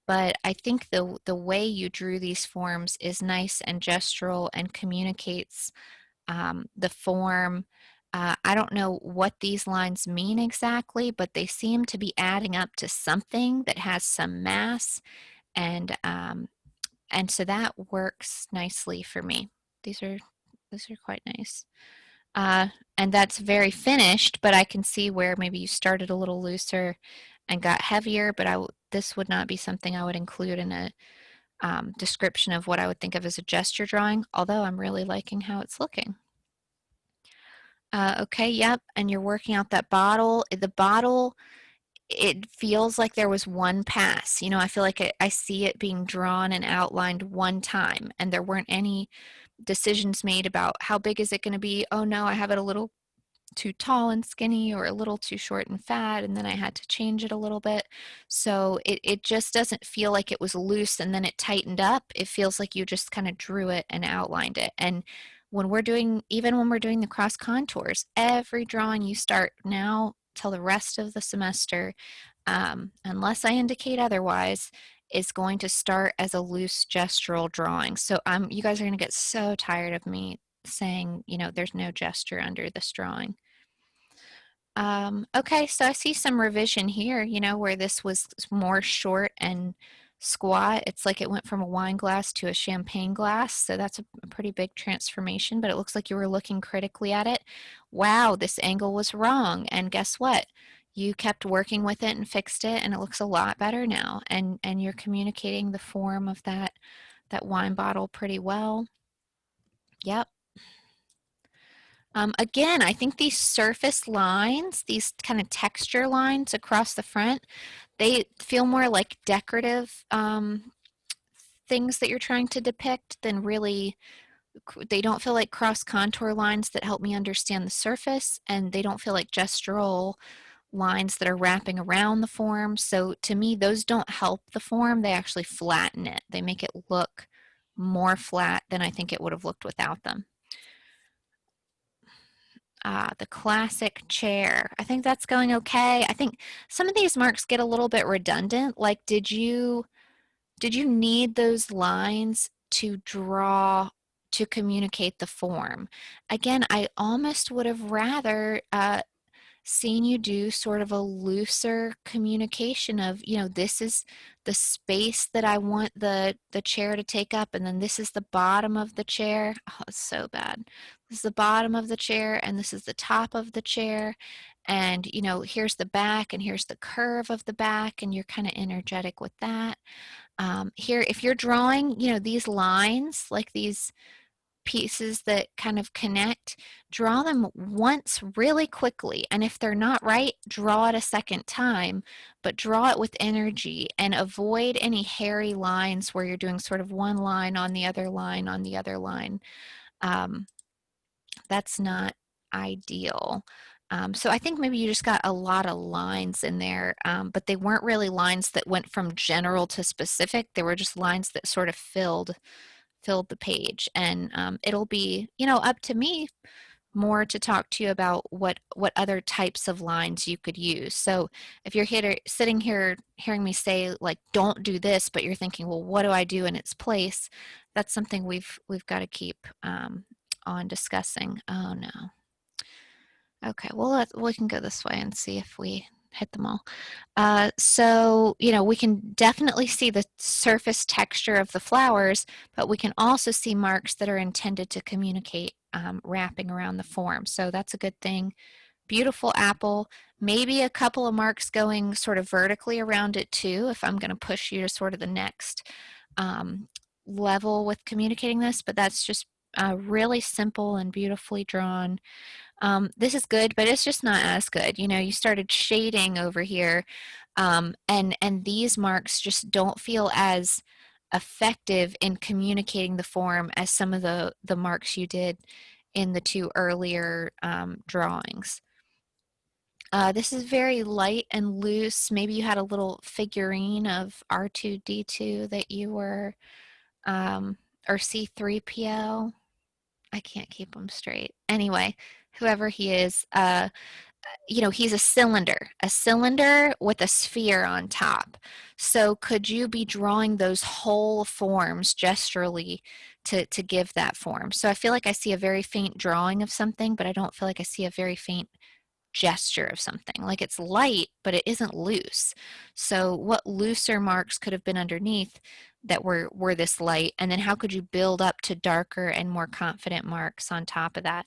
But I think the way you drew these forms is nice and gestural and communicates the form. I don't know what these lines mean exactly, but they seem to be adding up to something that has some mass, and so that works nicely for me. These are quite nice. And that's very finished, but I can see where maybe you started a little looser and got heavier, but this would not be something I would include in a description of what I would think of as a gesture drawing, although I'm really liking how it's looking. Okay, yep, and you're working out that bottle. The bottle, it feels like there was one pass. You know, I feel like I see it being drawn and outlined one time, and there weren't any decisions made about how big is it going to be. Oh no, I have it a little too tall and skinny or a little too short and fat, and then I had to change it a little bit. So it just doesn't feel like it was loose and then it tightened up. It feels like you just kind of drew it and outlined it. And even when we're doing the cross contours, every drawing you start now till the rest of the semester, unless I indicate otherwise, is going to start as a loose gestural drawing. So you guys are going to get so tired of me saying, you know, there's no gesture under this drawing. Okay, so I see some revision here, you know, where this was more short and squat. It's like it went from a wine glass to a champagne glass. So that's a pretty big transformation, but it looks like you were looking critically at it. Wow, this angle was wrong. And guess what? You kept working with it and fixed it, and it looks a lot better now. And you're communicating the form of that wine bottle pretty well. Yep. Again, I think these surface lines, these kind of texture lines across the front, they feel more like decorative things that you're trying to depict than really, they don't feel like cross contour lines that help me understand the surface, and they don't feel like gestural lines that are wrapping around the form. So to me, those don't help the form. They actually flatten it. They make it look more flat than I think it would have looked without them. The classic chair. I think that's going okay. I think some of these marks get a little bit redundant. Like, did you need those lines to draw to communicate the form? Again, I almost would have rather seen you do sort of a looser communication of, you know, this is the space that I want the chair to take up, and then this is the bottom of the chair. Oh, it's so bad. This is the bottom of the chair, and this is the top of the chair, and you know, here's the back, and here's the curve of the back, and you're kind of energetic with that. Here, if you're drawing, you know, these lines, like these pieces that kind of connect, draw them once really quickly. And if they're not right, draw it a second time, but draw it with energy and avoid any hairy lines where you're doing sort of one line on the other line on the other line. That's not ideal. So I think maybe you just got a lot of lines in there, but they weren't really lines that went from general to specific. They were just lines that sort of filled the page, and it'll be, you know, up to me more to talk to you about what other types of lines you could use. So if you're sitting here hearing me say like don't do this, but you're thinking, well, what do I do in its place? That's something we've got to keep on discussing. Oh no. Okay, well we can go this way and see if we hit them all. So, you know, we can definitely see the surface texture of the flowers, but we can also see marks that are intended to communicate wrapping around the form. So that's a good thing. Beautiful apple, maybe a couple of marks going sort of vertically around it too, if I'm going to push you to sort of the next level with communicating this, but that's just really simple and beautifully drawn. This is good, but it's just not as good. You know, you started shading over here, and these marks just don't feel as effective in communicating the form as some of the marks you did in the two earlier drawings. This is very light and loose. Maybe you had a little figurine of R2-D2 that you were, or C3PO. I can't keep them straight. Anyway, whoever he is, you know, he's a cylinder with a sphere on top. So could you be drawing those whole forms gesturally to give that form? So I feel like I see a very faint drawing of something, but I don't feel like I see a very faint gesture of something. Like it's light, but it isn't loose. So what looser marks could have been underneath that were this light, and then how could you build up to darker and more confident marks on top of that?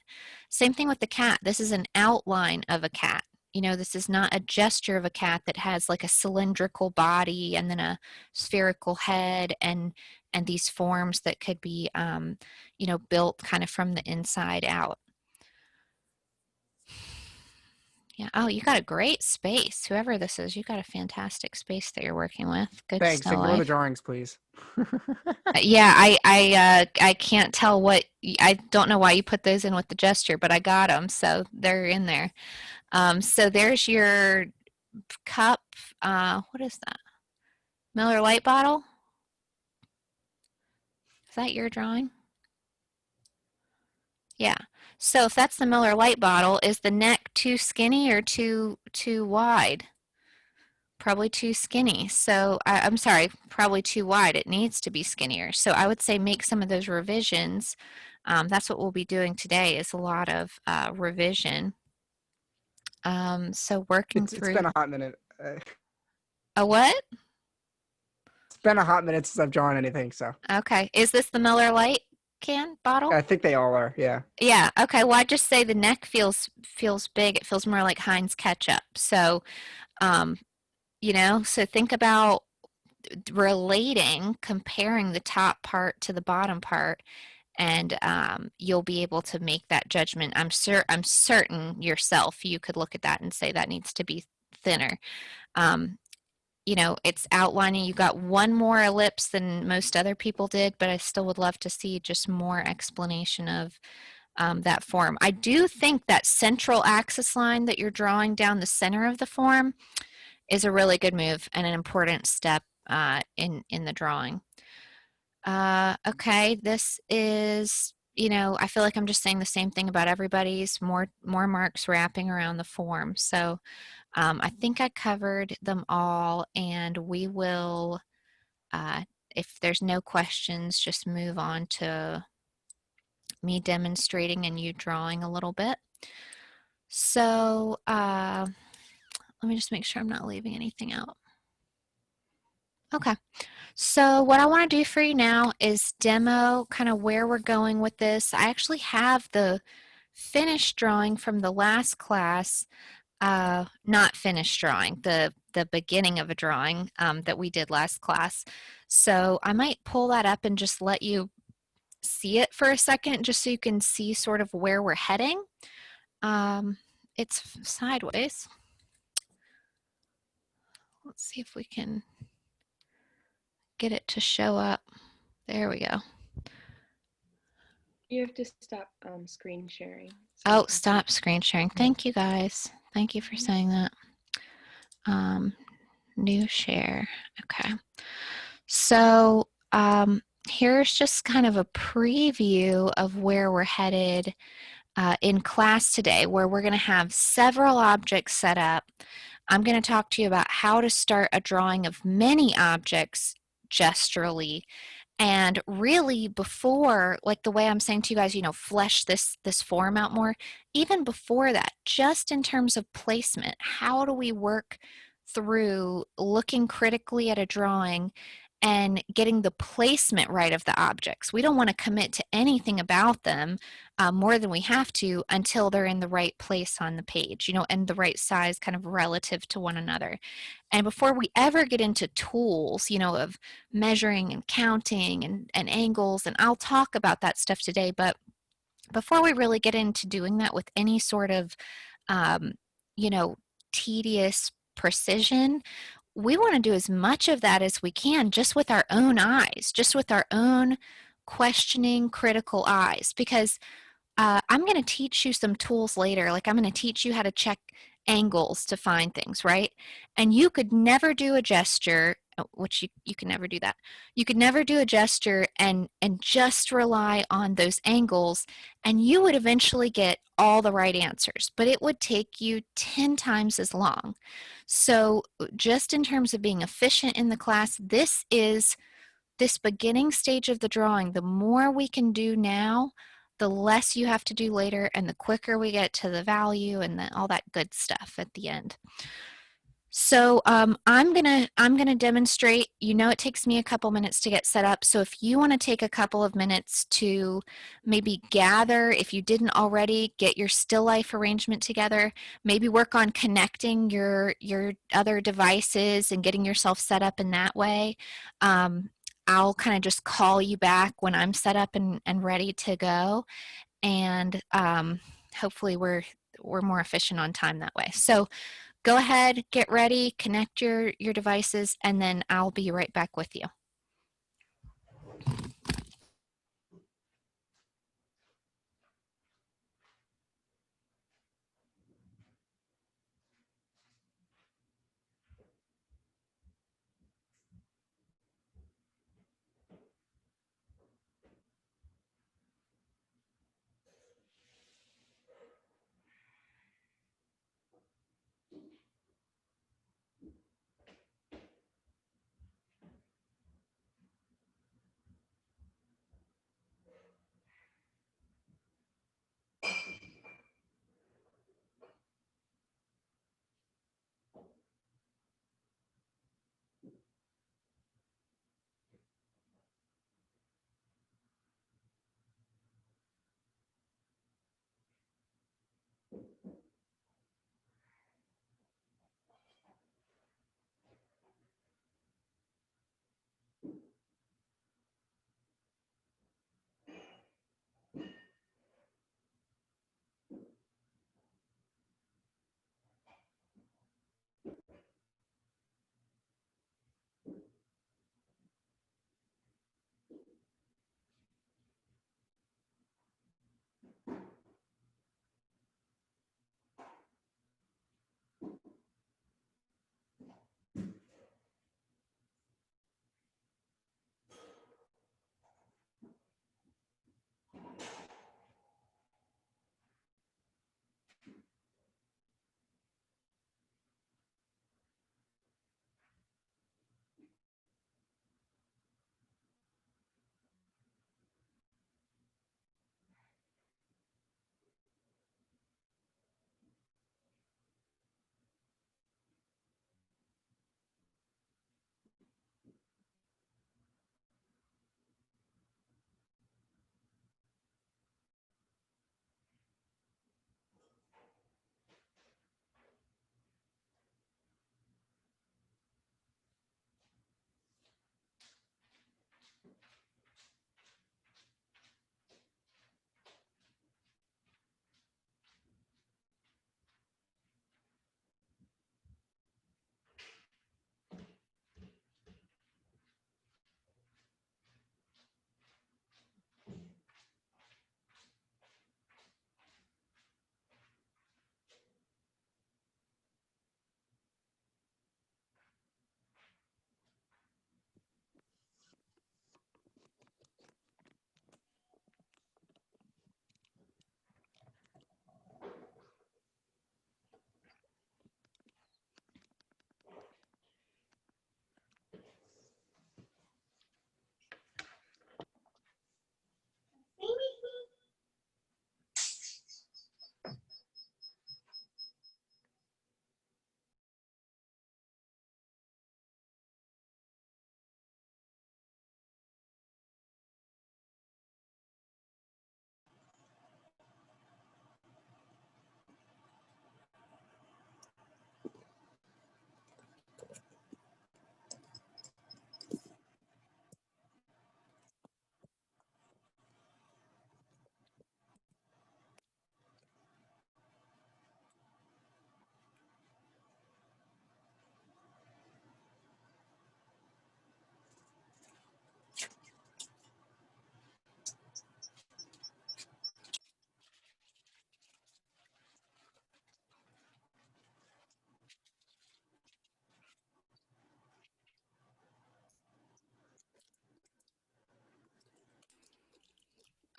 Same thing with the cat. This is an outline of a cat. You know, this is not a gesture of a cat that has like a cylindrical body and then a spherical head and these forms that could be you know, built kind of from the inside out. Yeah. Oh, you got a great space. Whoever this is, you got a fantastic space that you're working with. Good Thanks. still Ignore the life. drawings, please. Yeah, I can't tell what I don't know why you put those in with the gesture, but I got them, so they're in there. So there's your cup. What is that? Miller Lite bottle? Is that your drawing? Yeah. So if that's the Miller Lite bottle, is the neck too skinny or too wide? Probably too skinny. So I'm sorry, probably too wide. It needs to be skinnier. So I would say make some of those revisions. That's what we'll be doing today is a lot of revision. So working It's through been a hot minute. a what? It's been a hot minute since I've drawn anything, so Okay. Is this the Miller Lite can bottle? I think they all are. Yeah. Yeah. Okay. Well, I just say the neck feels big. It feels more like Heinz ketchup. So, you know, so think about comparing the top part to the bottom part, and you'll be able to make that judgment. I'm certain yourself you could look at that and say that needs to be thinner. You know, it's outlining. You got one more ellipse than most other people did, but I still would love to see just more explanation of that form. I do think that central axis line that you're drawing down the center of the form is a really good move and an important step in the drawing. Okay, this is, you know, I feel like I'm just saying the same thing about everybody's, more marks wrapping around the form. So I think I covered them all, and we will, if there's no questions, just move on to me demonstrating and you drawing a little bit. So let me just make sure I'm not leaving anything out. Okay, so what I want to do for you now is demo kind of where we're going with this. I actually have the finished drawing from the last class, not finished drawing, the beginning of a drawing that we did last class. So I might pull that up and just let you see it for a second, just so you can see sort of where we're heading. It's sideways. Let's see if we can get it to show up. There we go. You have to stop screen sharing. so Oh, you can see. stop screen sharing. Thank you guys. Thank you for saying that. New share. Okay. So here's just kind of a preview of where we're headed in class today where we're going to have several objects set up. I'm going to talk to you about how to start a drawing of many objects gesturally. And really before, like the way I'm saying to you guys, flesh this form out more, even before that, just in terms of placement, how do we work through looking critically at a drawing and getting the placement right of the objects? We don't want to commit to anything about them more than we have to until they're in the right place on the page, and the right size kind of relative to one another. And before we ever get into tools, of measuring and counting and angles, and I'll talk about that stuff today, but before we really get into doing that with any sort of, um, you know, tedious precision, we want to do as much of that as we can just with our own eyes, just with our own questioning, critical eyes, because I'm going to teach you some tools later. Like I'm going to teach you how to check angles to find things, right? And you could never do a gesture, which you can never do that. You could never do a gesture and just rely on those angles, and you would eventually get all the right answers, but it would take you 10 times as long. So just in terms of being efficient in the class, this beginning stage of the drawing. The more we can do now, the less you have to do later, and the quicker we get to the value and all that good stuff at the end. So I'm gonna demonstrate. It takes me a couple minutes to get set up. So if you want to take a couple of minutes to maybe gather, if you didn't already, get your still life arrangement together. Maybe work on connecting your other devices and getting yourself set up in that way. I'll kind of just call you back when I'm set up and ready to go, and hopefully we're more efficient on time that way. So go ahead, get ready, connect your devices, and then I'll be right back with you.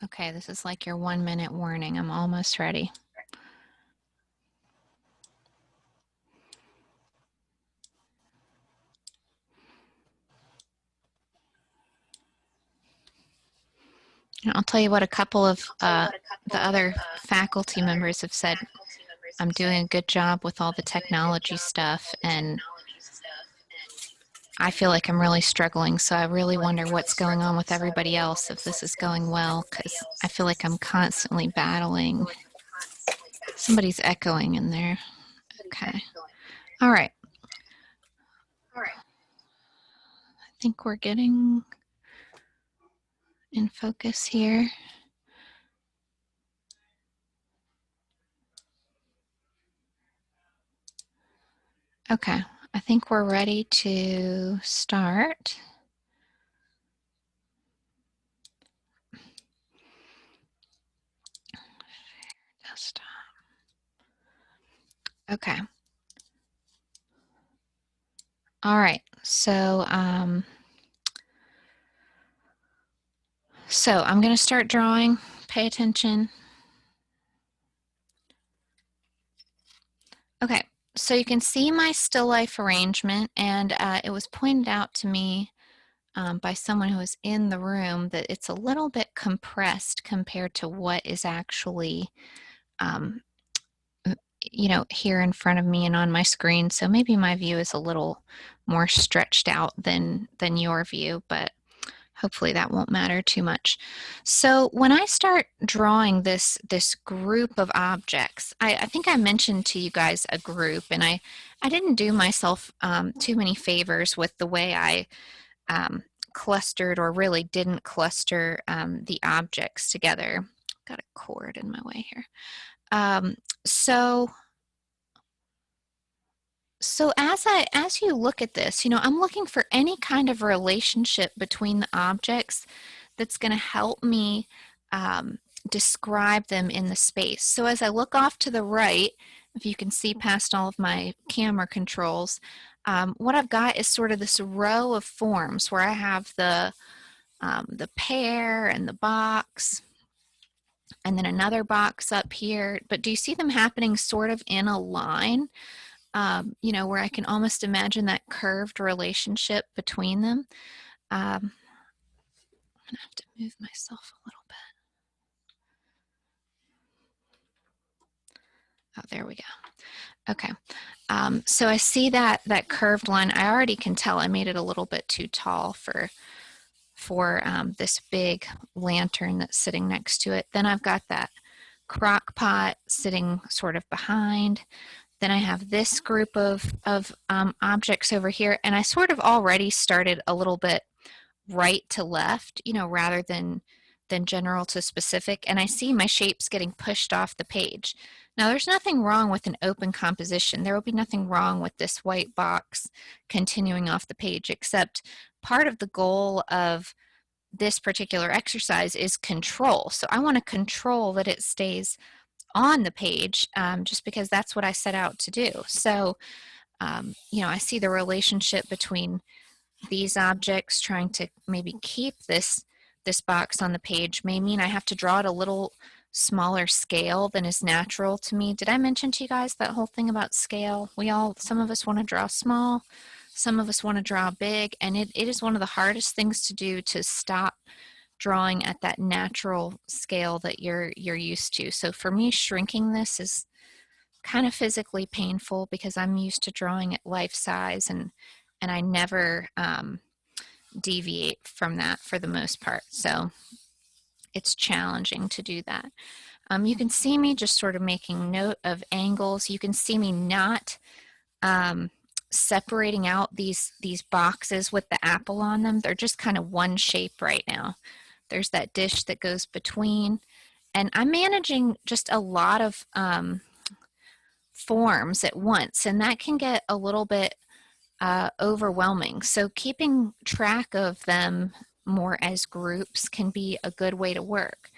Okay, this is like your 1-minute warning. I'm almost ready. And I'll tell you what a couple of the other faculty members have said. I'm doing a good job with all the technology stuff, and I feel like I'm really struggling, so I really wonder what's going on with everybody else, if this is going well, because I feel like I'm constantly battling. Somebody's echoing in there. Okay. All right. I think we're getting in focus here. Okay, I think we're ready to start. Desktop. Okay. All right, so I'm going to start drawing. Pay attention. Okay, so you can see my still life arrangement, and it was pointed out to me by someone who was in the room that it's a little bit compressed compared to what is actually, here in front of me and on my screen. So maybe my view is a little more stretched out than your view, but hopefully that won't matter too much. So when I start drawing this group of objects, I think I mentioned to you guys a group, and I didn't do myself too many favors with the way I clustered, or really didn't cluster, the objects together. Got a cord in my way here. So as you look at this, I'm looking for any kind of relationship between the objects that's going to help me describe them in the space. So as I look off to the right, if you can see past all of my camera controls, what I've got is sort of this row of forms where I have the pear and the box, and then another box up here. But do you see them happening sort of in a line? Where I can almost imagine that curved relationship between them. I'm gonna have to move myself a little bit. Oh, there we go. Okay. So I see that curved line. I already can tell I made it a little bit too tall for this big lantern that's sitting next to it. Then I've got that crock pot sitting sort of behind. Then I have this group of objects over here, and I sort of already started a little bit right to left, rather than general to specific, and I see my shapes getting pushed off the page. Now, there's nothing wrong with an open composition. There will be nothing wrong with this white box continuing off the page, except part of the goal of this particular exercise is control. So I want to control that it stays on the page, just because that's what I set out to do. So, I see the relationship between these objects trying to maybe keep this box on the page may mean I have to draw it a little smaller scale than is natural to me. Did I mention to you guys that whole thing about scale? Some of us want to draw small, some of us want to draw big, and it is one of the hardest things to do, to stop drawing at that natural scale that you're used to. So for me, shrinking this is kind of physically painful because I'm used to drawing at life size, and I never deviate from that for the most part. So it's challenging to do that. You can see me just sort of making note of angles. You can see me not separating out these boxes with the apple on them. They're just kind of one shape right now. There's that dish that goes between, and I'm managing just a lot of forms at once, and that can get a little bit overwhelming. So keeping track of them more as groups can be a good way to work.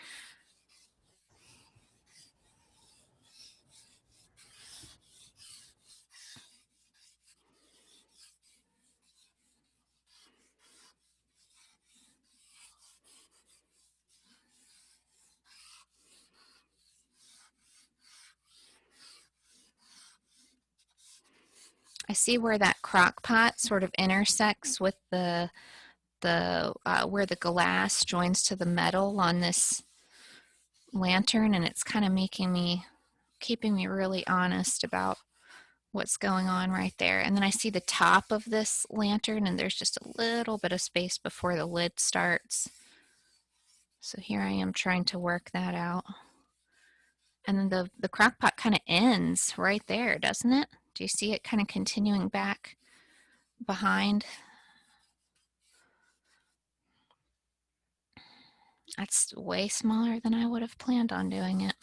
I see where that crock pot sort of intersects with where the glass joins to the metal on this lantern, and it's kind of keeping me really honest about what's going on right there. And then I see the top of this lantern, and there's just a little bit of space before the lid starts. So here I am trying to work that out. And then the crock pot kind of ends right there, doesn't it? Do you see it kind of continuing back behind? That's way smaller than I would have planned on doing it.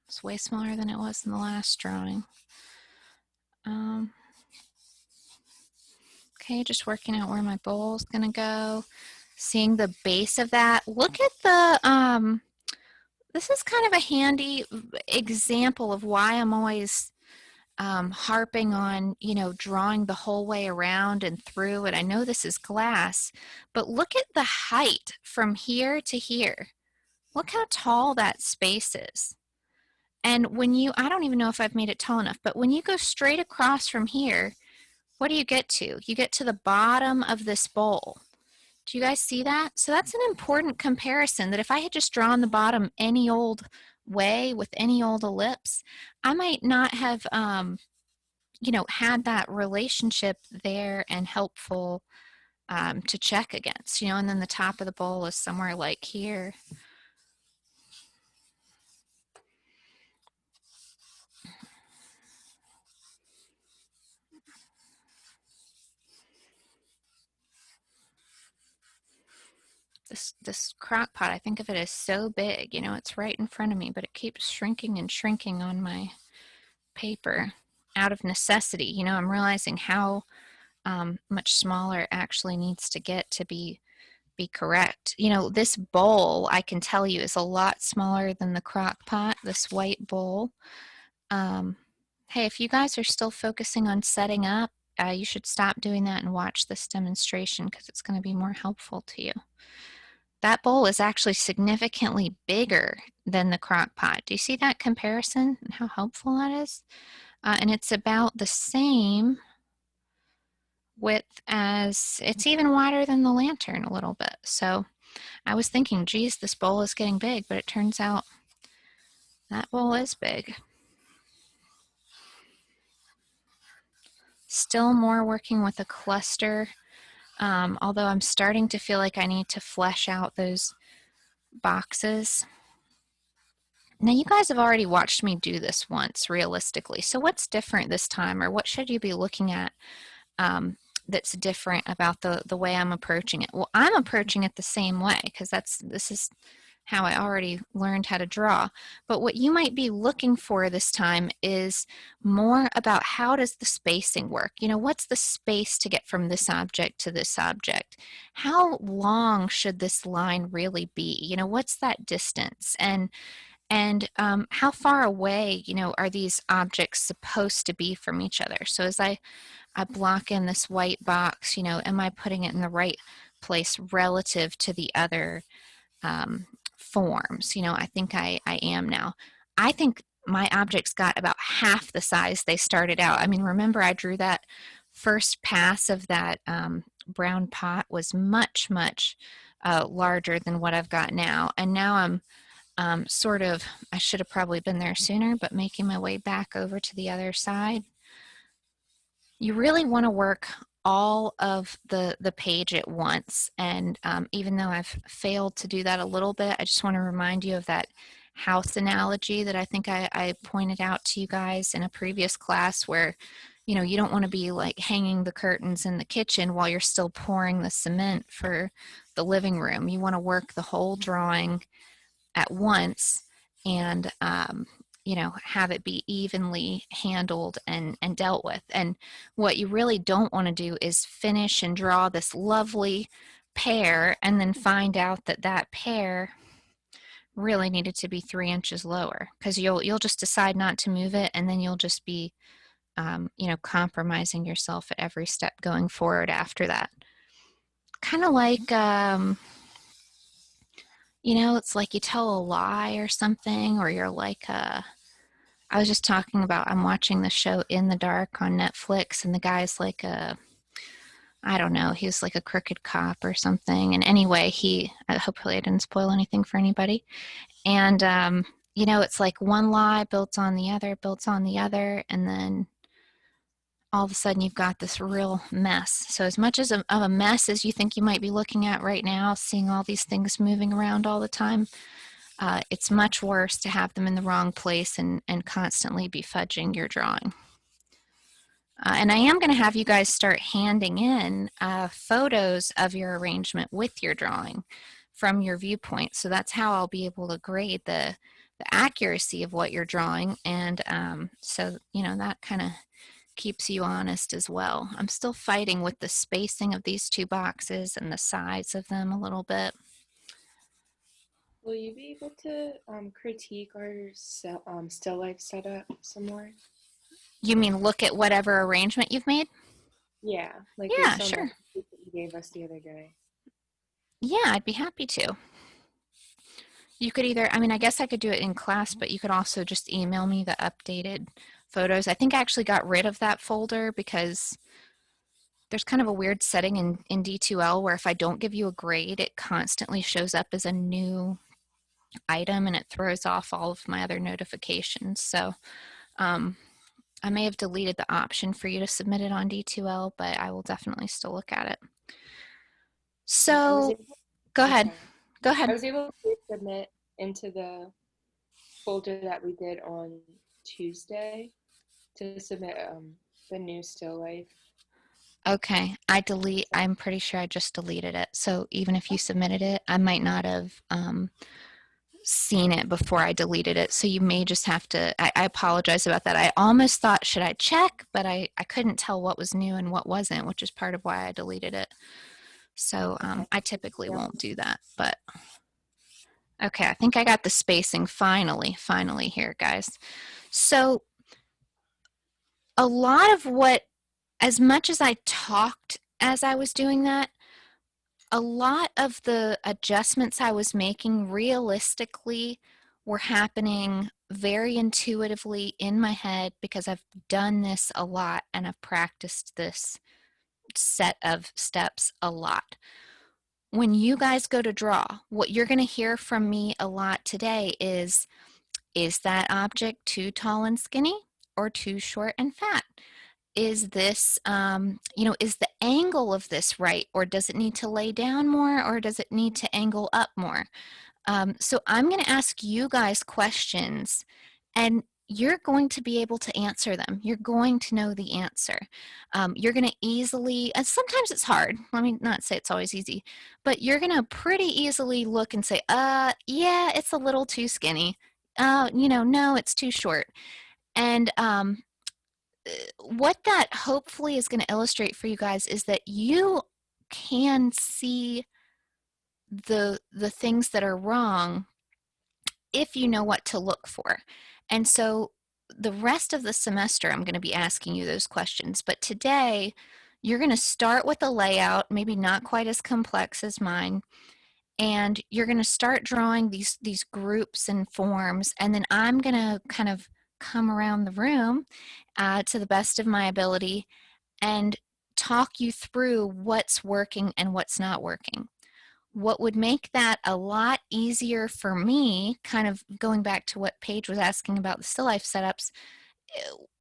It's way smaller than it was in the last drawing. Okay, just working out where my bowl is gonna go. Seeing the base of that. Look at the, this is kind of a handy example of why I'm always harping on, drawing the whole way around and through it. I know this is glass, but look at the height from here to here. Look how tall that space is. And I don't even know if I've made it tall enough, but when you go straight across from here, what do you get to? You get to the bottom of this bowl. Do you guys see that? So that's an important comparison, that if I had just drawn the bottom any old way with any old ellipse, I might not have, had that relationship there and helpful to check against, and then the top of the bowl is somewhere like here. This crock pot, I think of it as so big, it's right in front of me, but it keeps shrinking and shrinking on my paper out of necessity. I'm realizing how much smaller it actually needs to get to be correct. This bowl, I can tell you, is a lot smaller than the crock pot, this white bowl. Hey, if you guys are still focusing on setting up, you should stop doing that and watch this demonstration, because it's going to be more helpful to you. That bowl is actually significantly bigger than the crock pot. Do you see that comparison and how helpful that is? And it's about the same width as, it's even wider than the lantern a little bit. So I was thinking, geez, this bowl is getting big, but it turns out that bowl is big. Still more working with a cluster, although I'm starting to feel like I need to flesh out those boxes. Now, you guys have already watched me do this once realistically. So what's different this time, or what should you be looking at that's different about the way I'm approaching it? Well, I'm approaching it the same way, because this is how I already learned how to draw. But what you might be looking for this time is more about, how does the spacing work? What's the space to get from this object to this object? How long should this line really be? What's that distance? And how far away, are these objects supposed to be from each other? So as I block in this white box, am I putting it in the right place relative to the other forms? I think I am now. I think my objects got about half the size they started out. I mean, remember, I drew that first pass of that brown pot was much, much larger than what I've got now. And now I'm I should have probably been there sooner, but making my way back over to the other side. You really want to work all of the page at once. And even though I've failed to do that a little bit, I just want to remind you of that house analogy that I think I pointed out to you guys in a previous class, where you don't want to be like hanging the curtains in the kitchen while you're still pouring the cement for the living room. You want to work the whole drawing at once, and have it be evenly handled and dealt with. And what you really don't want to do is finish and draw this lovely pear and then find out that that pear really needed to be 3 inches lower, because you'll just decide not to move it, and then you'll just be compromising yourself at every step going forward after that. Kind of like it's like you tell a lie or something, or you're like I was just talking about, I'm watching the show In the Dark on Netflix, and the guy's like I don't know, he's like a crooked cop or something. And anyway, hopefully I didn't spoil anything for anybody. And, it's like one lie built on the other, built on the other, and then all of a sudden you've got this real mess. So as much of a mess as you think you might be looking at right now, seeing all these things moving around all the time, it's much worse to have them in the wrong place and constantly be fudging your drawing. And I am going to have you guys start handing in photos of your arrangement with your drawing from your viewpoint. So that's how I'll be able to grade the accuracy of what you're drawing. And so, that kind of keeps you honest as well. I'm still fighting with the spacing of these two boxes and the size of them a little bit. Will you be able to critique our still life setup some more? You mean look at whatever arrangement you've made? Yeah, like Yeah, based on sure. that that you gave us the other day. Yeah, I'd be happy to. You could either, I guess I could do it in class, but you could also just email me the updated photos. I think I actually got rid of that folder because there's kind of a weird setting in D2L where if I don't give you a grade, it constantly shows up as a new item and it throws off all of my other notifications. So I may have deleted the option for you to submit it on D2L, but I will definitely still look at it. So go ahead. Sorry. Go ahead. I was able to submit into the folder that we did on Tuesday to submit the new still life. Okay, I'm pretty sure I just deleted it. So even if you submitted it, I might not have seen it before I deleted it. So you may just have to, I apologize about that. I almost thought, should I check? But I couldn't tell what was new and what wasn't, which is part of why I deleted it. So I typically won't do that, but okay, I think I got the spacing finally here, guys. So a lot of as much as I talked as I was doing that, a lot of the adjustments I was making realistically were happening very intuitively in my head because I've done this a lot and I've practiced this set of steps a lot. When you guys go to draw, what you're going to hear from me a lot today is that object too tall and skinny or too short and fat? Is this, is the angle of this right? Or does it need to lay down more or does it need to angle up more? So I'm going to ask you guys questions and you're going to be able to answer them. You're going to know the answer. You're going to easily, and sometimes it's hard. Let me not say it's always easy, but you're going to pretty easily look and say, yeah, it's a little too skinny. No, it's too short. And what that hopefully is going to illustrate for you guys is that you can see the things that are wrong if you know what to look for. And so the rest of the semester, I'm going to be asking you those questions. But today, you're going to start with a layout, maybe not quite as complex as mine, and you're going to start drawing these groups and forms. And then I'm going to kind of come around the room to the best of my ability and talk you through what's working and what's not working. What would make that a lot easier for me, kind of going back to what Paige was asking about the still life setups,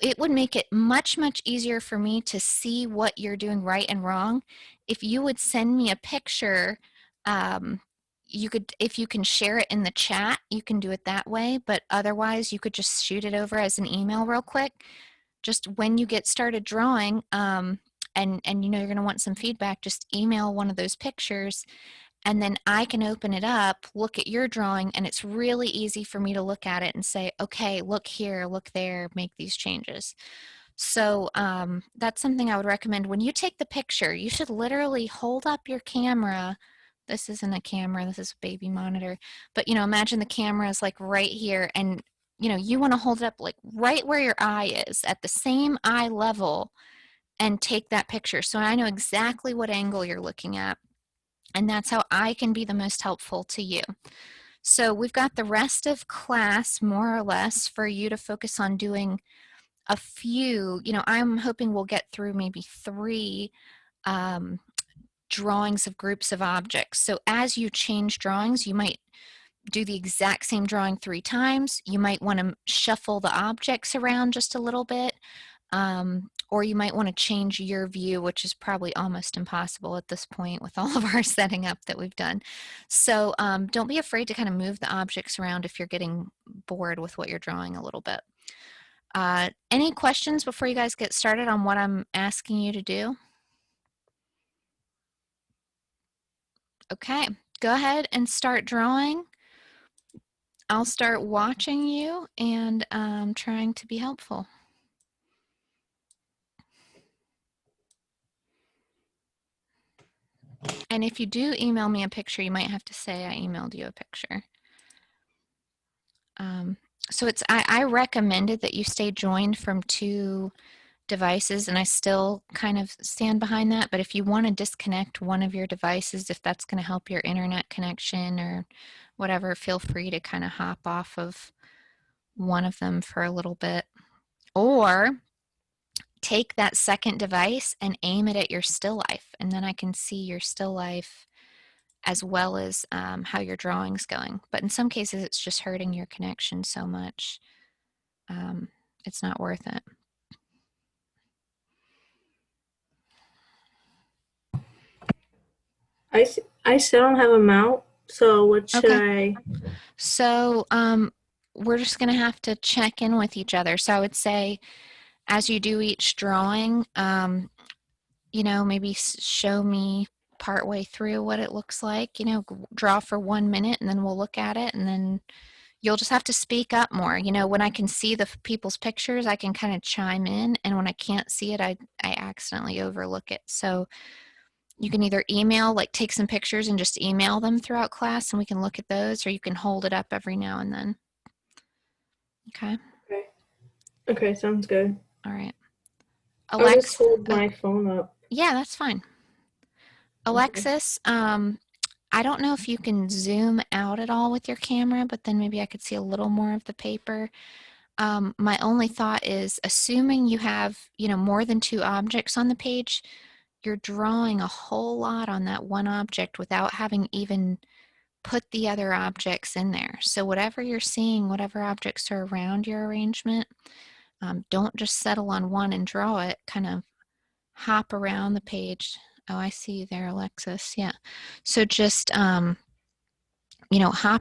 it would make it much, much easier for me to see what you're doing right and wrong. If you would send me a picture, if you can share it in the chat, you can do it that way, but otherwise you could just shoot it over as an email real quick. Just when you get started drawing, and you're going to want some feedback, just email one of those pictures and then I can open it up, look at your drawing, and it's really easy for me to look at it and say, okay, look here, look there, make these changes. So that's something I would recommend. When you take the picture, you should literally hold up your camera. This isn't a camera, this is a baby monitor. But, imagine the camera is like right here and, you want to hold it up like right where your eye is at the same eye level and take that picture. So I know exactly what angle you're looking at. And that's how I can be the most helpful to you. So we've got the rest of class, more or less, for you to focus on doing a few. I'm hoping we'll get through maybe 3 um, drawings of groups of objects. So as you change drawings, you might do the exact same drawing 3 times. You might want to shuffle the objects around just a little bit. Or you might want to change your view, which is probably almost impossible at this point with all of our setting up that we've done. So don't be afraid to kind of move the objects around if you're getting bored with what you're drawing a little bit. Any questions before you guys get started on what I'm asking you to do? Okay, go ahead and start drawing. I'll start watching you and trying to be helpful. And if you do email me a picture, you might have to say I emailed you a picture. So I recommended that you stay joined from 2 devices, and I still kind of stand behind that. But if you want to disconnect one of your devices, if that's going to help your internet connection or whatever, feel free to kind of hop off of one of them for a little bit. Or take that second device and aim it at your still life, and then I can see your still life as well as how your drawing's going. But in some cases, it's just hurting your connection so much. It's not worth it. I still don't have a mount, so what should I? So we're just going to have to check in with each other. So I would say as you do each drawing, maybe show me partway through what it looks like, draw for 1 minute and then we'll look at it, and then you'll just have to speak up more. When I can see the people's pictures, I can kind of chime in, and when I can't see it, I accidentally overlook it. So you can either email, like take some pictures and just email them throughout class and we can look at those, or you can hold it up every now and then. Okay. Okay, sounds good. All right. I'll Alex, just hold my phone up. yeah, that's fine. Alexis, I don't know if you can zoom out at all with your camera, but then maybe I could see a little more of the paper. My only thought is, assuming you have, more than 2 objects on the page, you're drawing a whole lot on that one object without having even put the other objects in there. So whatever you're seeing, whatever objects are around your arrangement, don't just settle on one and draw it. Kind of hop around the page. Oh, I see you there, Alexis. Yeah. So just, hop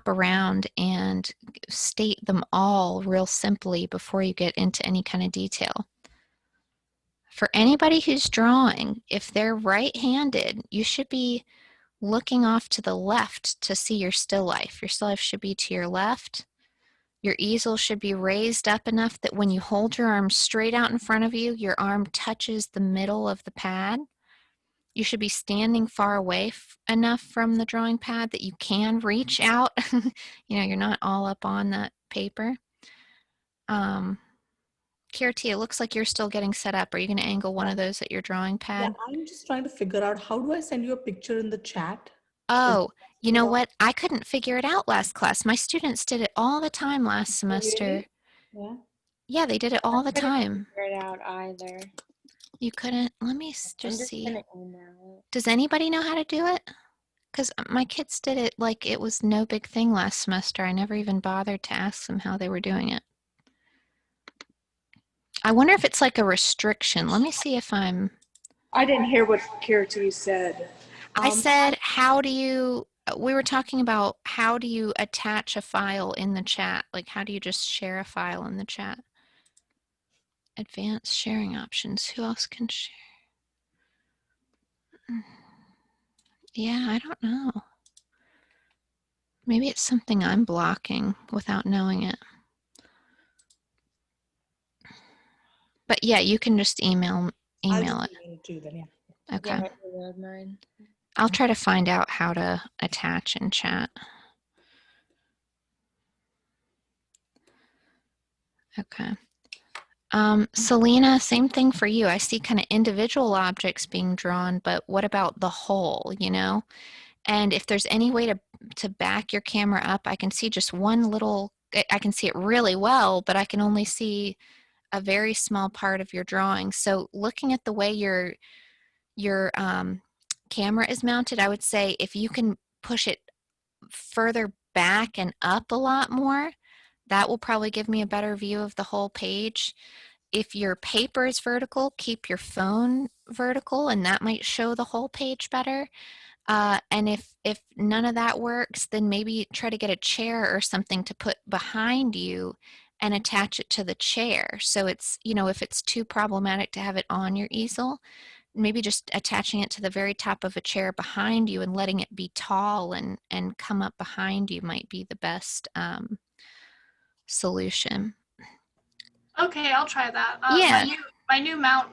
around and state them all real simply before you get into any kind of detail. For anybody who's drawing, if they're right-handed, you should be looking off to the left to see your still life. Your still life should be to your left. Your easel should be raised up enough that when you hold your arm straight out in front of you, your arm touches the middle of the pad. You should be standing far away enough from the drawing pad that you can reach out. You're not all up on that paper. Kirti, it looks like you're still getting set up. Are you going to angle one of those at your drawing pad? Yeah, I'm just trying to figure out, how do I send you a picture in the chat? Oh, you know what? I couldn't figure it out last class. My students did it all the time last semester. Really? Yeah. Yeah, they did it all the I couldn't time. figure it out either. You couldn't? Let me I'm just see. gonna email it. Does anybody know how to do it? Because my kids did it like it was no big thing last semester. I never even bothered to ask them how they were doing it. I wonder if it's like a restriction. Let me see if I'm... I didn't hear what Kirti said. I said, we were talking about how do you attach a file in the chat? Like, how do you just share a file in the chat? Advanced sharing options. Who else can share? Yeah, I don't know. Maybe it's something I'm blocking without knowing it. But yeah, you can just email it. Email it to you then, yeah. Okay. Yeah, I emailed mine. I'll try to find out how to attach in chat. Okay. Selena, same thing for you. I see kind of individual objects being drawn, but what about the whole, And if there's any way to back your camera up, I can see just one little, I can see it really well, but I can only see a very small part of your drawing. So looking at the way your camera is mounted, I would say if you can push it further back and up a lot more, that will probably give me a better view of the whole page. If your paper is vertical, keep your phone vertical, and that might show the whole page better. And if none of that works, then maybe try to get a chair or something to put behind you and attach it to the chair. So it's, if it's too problematic to have it on your easel, maybe just attaching it to the very top of a chair behind you and letting it be tall and come up behind you might be the best solution. Okay, I'll try that. Yeah. My new mount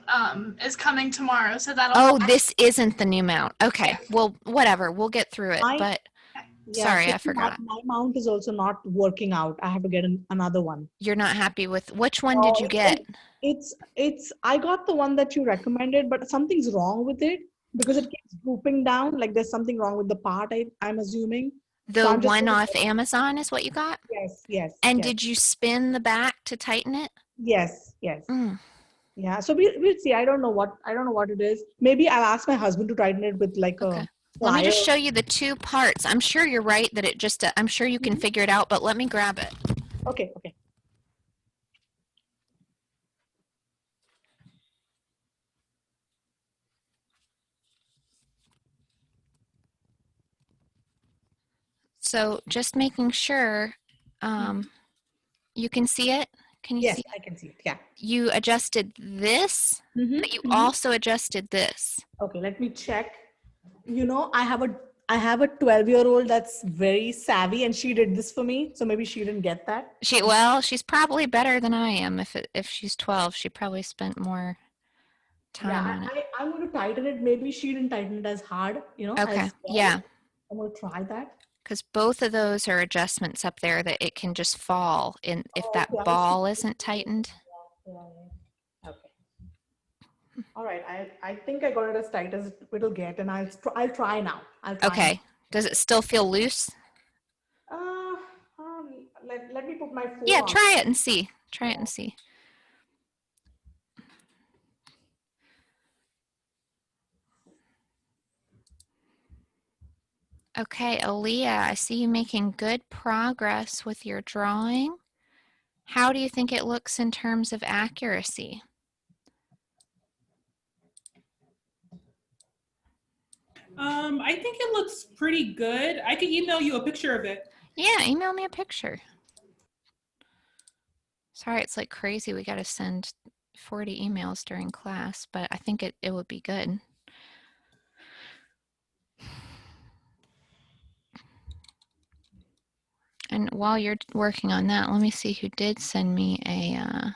is coming tomorrow, so that'll Oh, help. this isn't the new mount. Okay, well, whatever. We'll get through it. But sorry, I forgot. My mount is also not working out. I have to get another one. You're not happy with which one did you get? I got the one that you recommended, but something's wrong with it because it keeps drooping down. Like there's something wrong with the part, I'm assuming. The So I'm just one gonna off Amazon is what you got? Yes. And yes. did you spin the back to tighten it? Yes. Mm. Yeah. So we'll see. I don't know what it is. Maybe I'll ask my husband to tighten it with like Okay. a Let me just plier. show you the two parts. I'm sure you're right that it just, I'm sure you can figure it out, but let me grab it. Okay. So just making sure you can see it. Can you Yes, see? I can see it. Yeah. You adjusted this, but you also adjusted this. Okay, let me check. I have a 12-year-old that's very savvy, and she did this for me. So maybe she didn't get that. She's probably better than I am. If she's 12, she probably spent more time on it. I'm going to tighten it. Maybe she didn't tighten it as hard, Okay. as well. Yeah. I'm going to try that. Because both of those are adjustments up there that it can just fall in if that Okay, I ball see. isn't tightened. Okay. All right. I think I got it as tight as it'll get, and I'll try now. Okay. Does it still feel loose? Let me put my phone Yeah, on. try it and see. Try it and see. Okay, Aaliyah, I see you making good progress with your drawing. How do you think it looks in terms of accuracy? I think it looks pretty good. I could email you a picture of it. Yeah, email me a picture. Sorry, it's like crazy. We got to send 40 emails during class, but I think it would be good. And while you're working on that, let me see who did send me a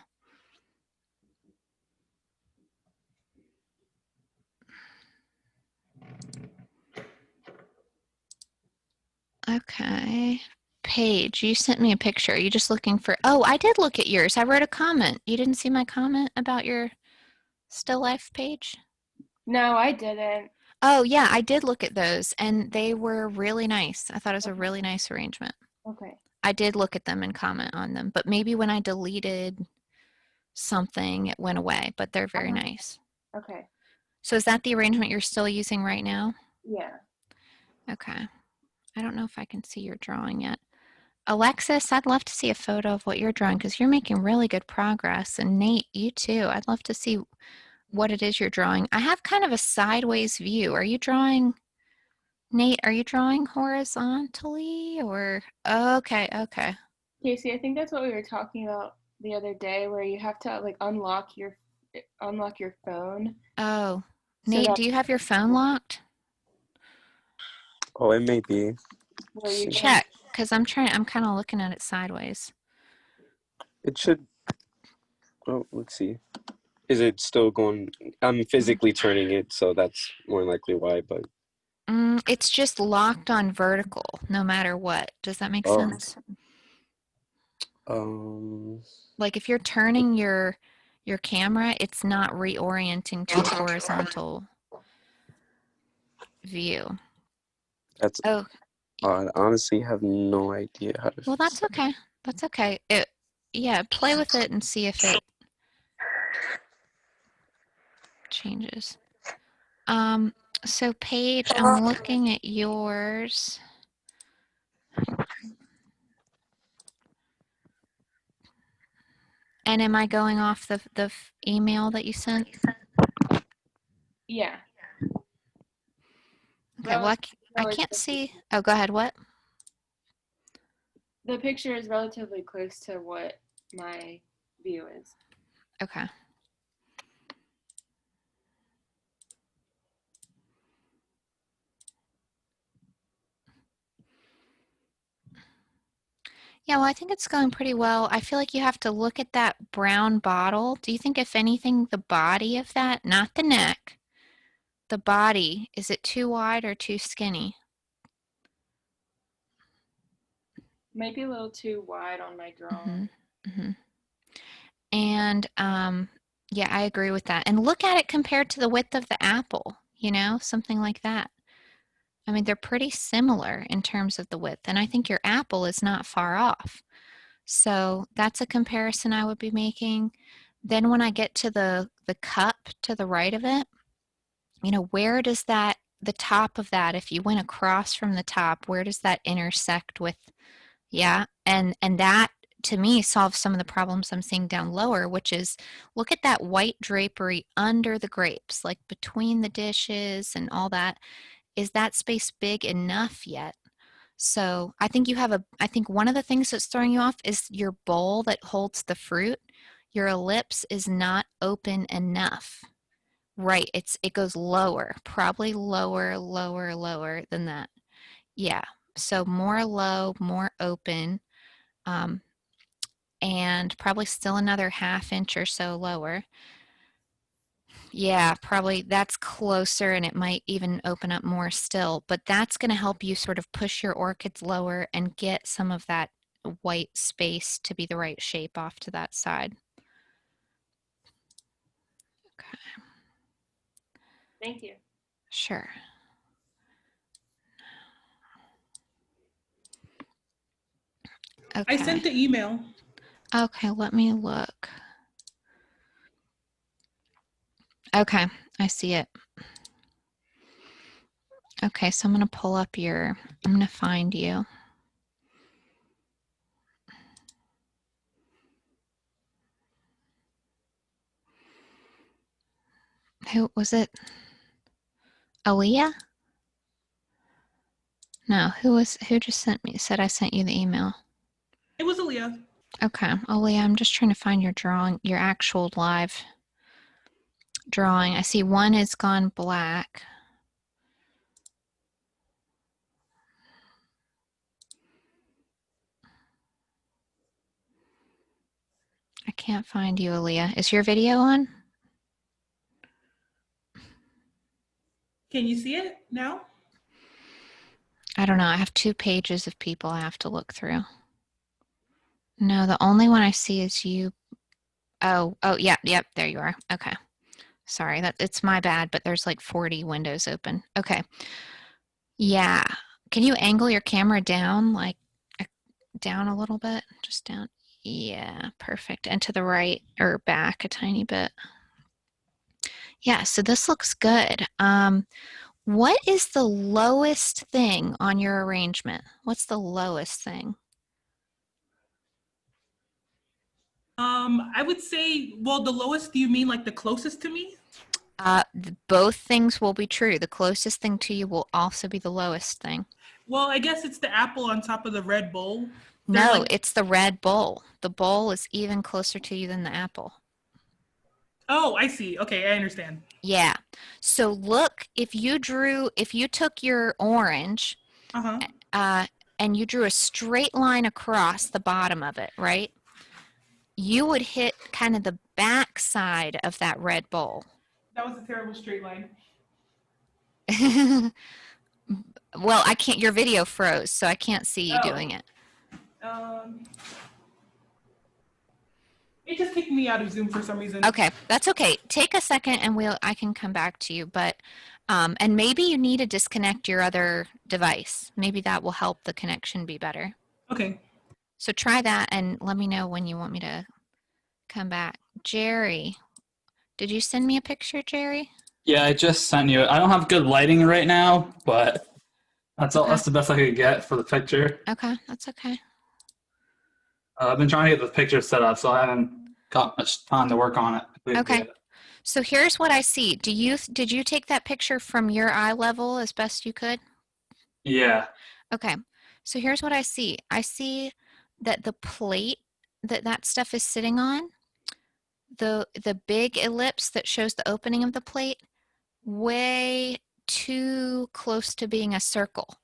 okay. Paige, you sent me a picture. Are you just looking for, oh, I did look at yours. I wrote a comment. You didn't see my comment about your still life page? No, I didn't. Oh, yeah, I did look at those and they were really nice. I thought it was a really nice arrangement. Okay. I did look at them and comment on them, but maybe when I deleted something, it went away, but they're very nice. Okay. So is that the arrangement you're still using right now? Yeah. Okay. I don't know if I can see your drawing yet. Alexis, I'd love to see a photo of what you're drawing because you're making really good progress. And Nate, you too. I'd love to see what it is you're drawing. I have kind of a sideways view. Are you drawing, Nate, are you drawing horizontally or? Okay. Casey, I think that's what we were talking about the other day, where you have to like unlock your phone. Oh, So Nate, that- do you have your phone locked? Oh, it may be. where you can- Check, because I'm kind of looking at it sideways. It should. Oh, let's see. Is it still going? I'm physically turning it, so that's more likely why. But It's just locked on vertical, no matter what. Does that make sense? Like if you're turning your camera, it's not reorienting to a horizontal view. That's Oh, I honestly have no idea how to well, fix that's okay. That's okay. Yeah, play with it and see if it changes. So Paige, I'm looking at yours. And am I going off the email that you sent? Yeah. Okay, well, I can't see. Oh, go ahead. What? The picture is relatively close to what my view is. Okay. Yeah, well, I think it's going pretty well. I feel like you have to look at that brown bottle. Do you think, if anything, the body of that, not the neck, the body, is it too wide or too skinny? Maybe a little too wide on my drawing. Mm-hmm. And yeah, I agree with that. And look at it compared to the width of the apple, something like that. I mean, they're pretty similar in terms of the width, and I think your apple is not far off. So that's a comparison I would be making. Then when I get to the cup to the right of it, where does the top of that, if you went across from the top, where does that intersect with, yeah, and that to me solves some of the problems I'm seeing down lower, which is, look at that white drapery under the grapes, like between the dishes and all that. Is that space big enough yet? So I think I think one of the things that's throwing you off is your bowl that holds the fruit. Your ellipse is not open enough. Right, it goes lower, probably lower, lower, lower than that. Yeah, so more low, more open, and probably still another 1/2 inch or so lower. Yeah, probably that's closer, and it might even open up more still, but that's going to help you sort of push your orchids lower and get some of that white space to be the right shape off to that side. Okay. Thank you. Sure. Okay. I sent the email. Okay, let me look. Okay, I see it. Okay, so I'm going to pull up I'm going to find you. Who was it? Aaliyah? No, who just said I sent you the email? It was Aaliyah. Okay, Aaliyah, I'm just trying to find your drawing, your actual live drawing. I see one is gone black. I can't find you, Aaliyah. Is your video on? Can you see it now? I don't know. I have 2 pages of people I have to look through. No, the only one I see is you. Oh, yeah, yep, there you are. Okay. Sorry, it's my bad, but there's like 40 windows open. Okay. Yeah. Can you angle your camera down, like down a little bit? Just down. Yeah, perfect. And to the right or back a tiny bit. Yeah, so this looks good. What is the lowest thing on your arrangement? What's the lowest thing? I would say, well, the lowest, do you mean like the closest to me? Both things will be true. The closest thing to you will also be the lowest thing. Well, I guess it's the apple on top of the red bowl. No, it's the red bowl. The bowl is even closer to you than the apple. Oh, I see. Okay, I understand. Yeah. So look, if you took your orange, and you drew a straight line across the bottom of it, right? You would hit kind of the back side of that red bowl. That was a terrible straight line. Well, I can't, your video froze, so I can't see you doing it. It just kicked me out of Zoom for some reason. Okay, that's okay. Take a second and I can come back to you. But And maybe you need to disconnect your other device. Maybe that will help the connection be better. Okay. So try that and let me know when you want me to come back. Jerry, did you send me a picture, Jerry? Yeah, I just sent you it. I don't have good lighting right now, but that's all. Okay. That's the best I could get for the picture. Okay, that's okay. I've been trying to get the picture set up, so I haven't got much time to work on it. Okay. So here's what I see. Did you take that picture from your eye level as best you could? Yeah. Okay. So here's what I see. I see that the plate that stuff is sitting on, the big ellipse that shows the opening of the plate, way too close to being a circle.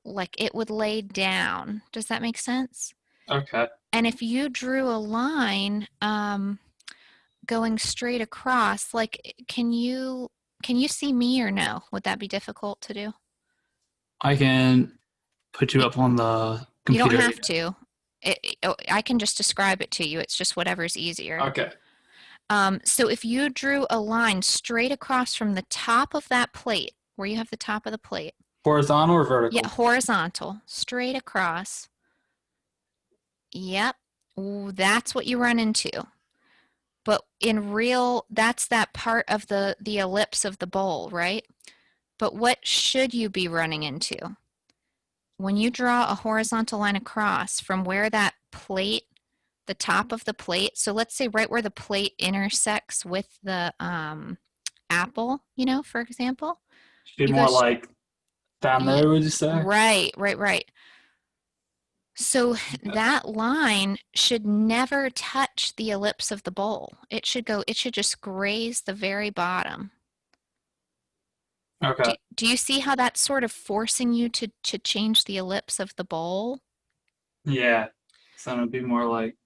Like it would lay down. Does that make sense? Okay. And if you drew a line going straight across, like can you see me or no? Would that be difficult to do? I can put you up on the You computer. don't have to. I can just describe it to you. It's just whatever's easier. Okay. So if you drew a line straight across from the top of that plate, where you have the top of the plate. Horizontal or vertical? Yeah, horizontal, straight across. Yep, ooh, that's what you run into. But in real, that's that part of the ellipse of the bowl, right? But what should you be running into? When you draw a horizontal line across from where that plate, the top of the plate, so let's say right where the plate intersects with the apple, you know, for example. Should be more like down there, would you say? Right. So that line should never touch the ellipse of the bowl. It should just graze the very bottom. Okay. Do you see how that's sort of forcing you to change the ellipse of the bowl? Yeah. So it'd be more like.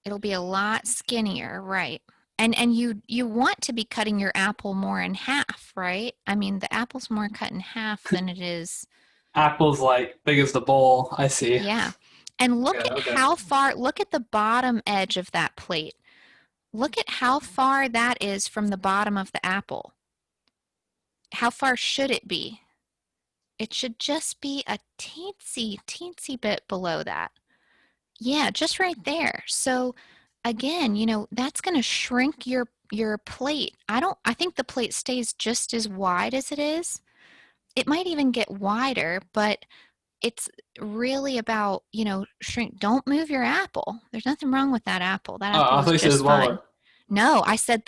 It'll be a lot skinnier, right? And you want to be cutting your apple more in half, right? I mean, the apple's more cut in half than it is. Apple's like big as the bowl. I see. Yeah. And look Yeah, at okay. how far, look at the bottom edge of that plate. Look at how far that is from the bottom of the apple. How far should it be? It should just be a teensy bit below that. Yeah, just right there. So again, you know, that's going to shrink your plate. I think the plate stays just as wide as it is. It might even get wider, but it's really about, you know, shrink. Don't move your apple. There's nothing wrong with that apple. That Oh, I apple thought you is said just it's fine. lower. No, I said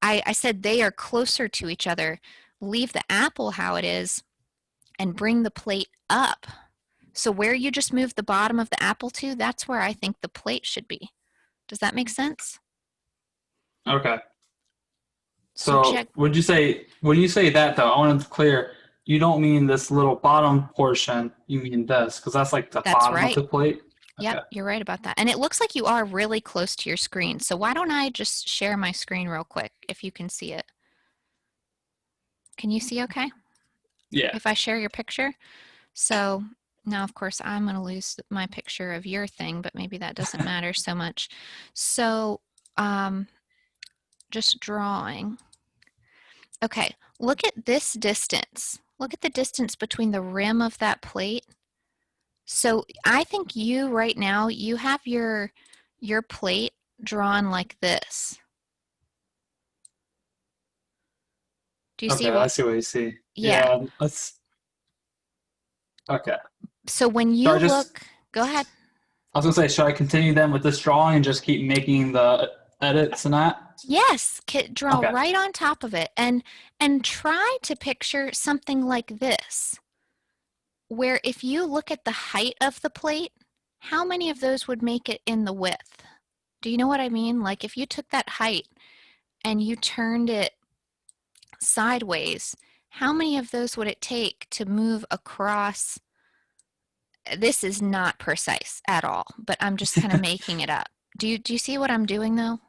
I said they are closer to each other. Leave the apple how it is and bring the plate up. So where you just moved the bottom of the apple to, that's where I think the plate should be. Does that make sense? Okay. So So check. would you say when you say that though, I want to be clear, you don't mean this little bottom portion, you mean this, because that's like the That's bottom right. of the plate. Yep, Okay. you're right about that. And it looks like you are really close to your screen. So why don't I just share my screen real quick if you can see it? Can you see okay? Yeah. If I share your picture? So now, of course, I'm going to lose my picture of your thing, but maybe that doesn't matter so much. So just drawing. Okay, look at this distance. Look at the distance between the rim of that plate. So I think you right now, you have your plate drawn like this. Do you see Okay, I what? see what you see. Yeah. Let's. Okay. So when you So I just- look, go ahead. I was gonna say, should I continue then with this drawing and just keep making the edits and that? Yes, draw Okay. right on top of it and try to picture something like this, where if you look at the height of the plate, how many of those would make it in the width? Do you know what I mean? Like if you took that height and you turned it sideways, how many of those would it take to move across? This is not precise at all, but I'm just kind of making it up. Do you see what I'm doing though?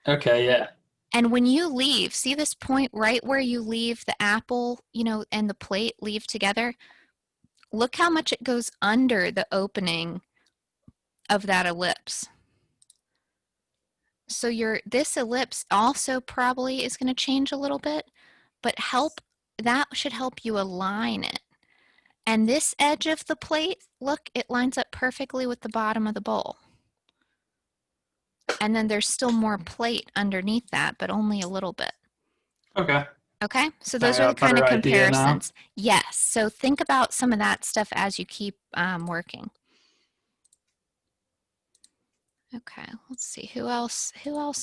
Okay, yeah. And when you leave, see this point right where you leave the apple, you know, and the plate leave together? Look how much it goes under the opening of that ellipse. So this ellipse also probably is going to change a little bit, but that should help you align it. And this edge of the plate, look, it lines up perfectly with the bottom of the bowl. And then there's still more plate underneath that, but only a little bit. Okay. Okay, so I those are got the a kind of better idea now. comparisons. Yes, so think about some of that stuff as you keep working. Okay, let's see, who else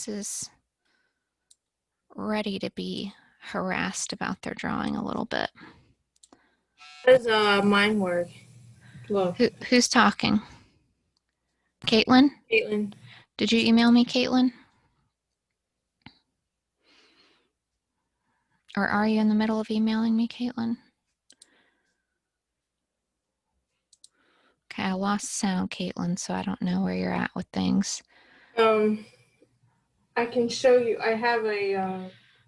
is ready to be harassed about their drawing a little bit? How does mine work? Look, Who's talking? Caitlin? Caitlin. Did you email me, Caitlin? Or are you in the middle of emailing me, Caitlin? Okay, I lost sound, Caitlin, so I don't know where you're at with things. I can show you. I have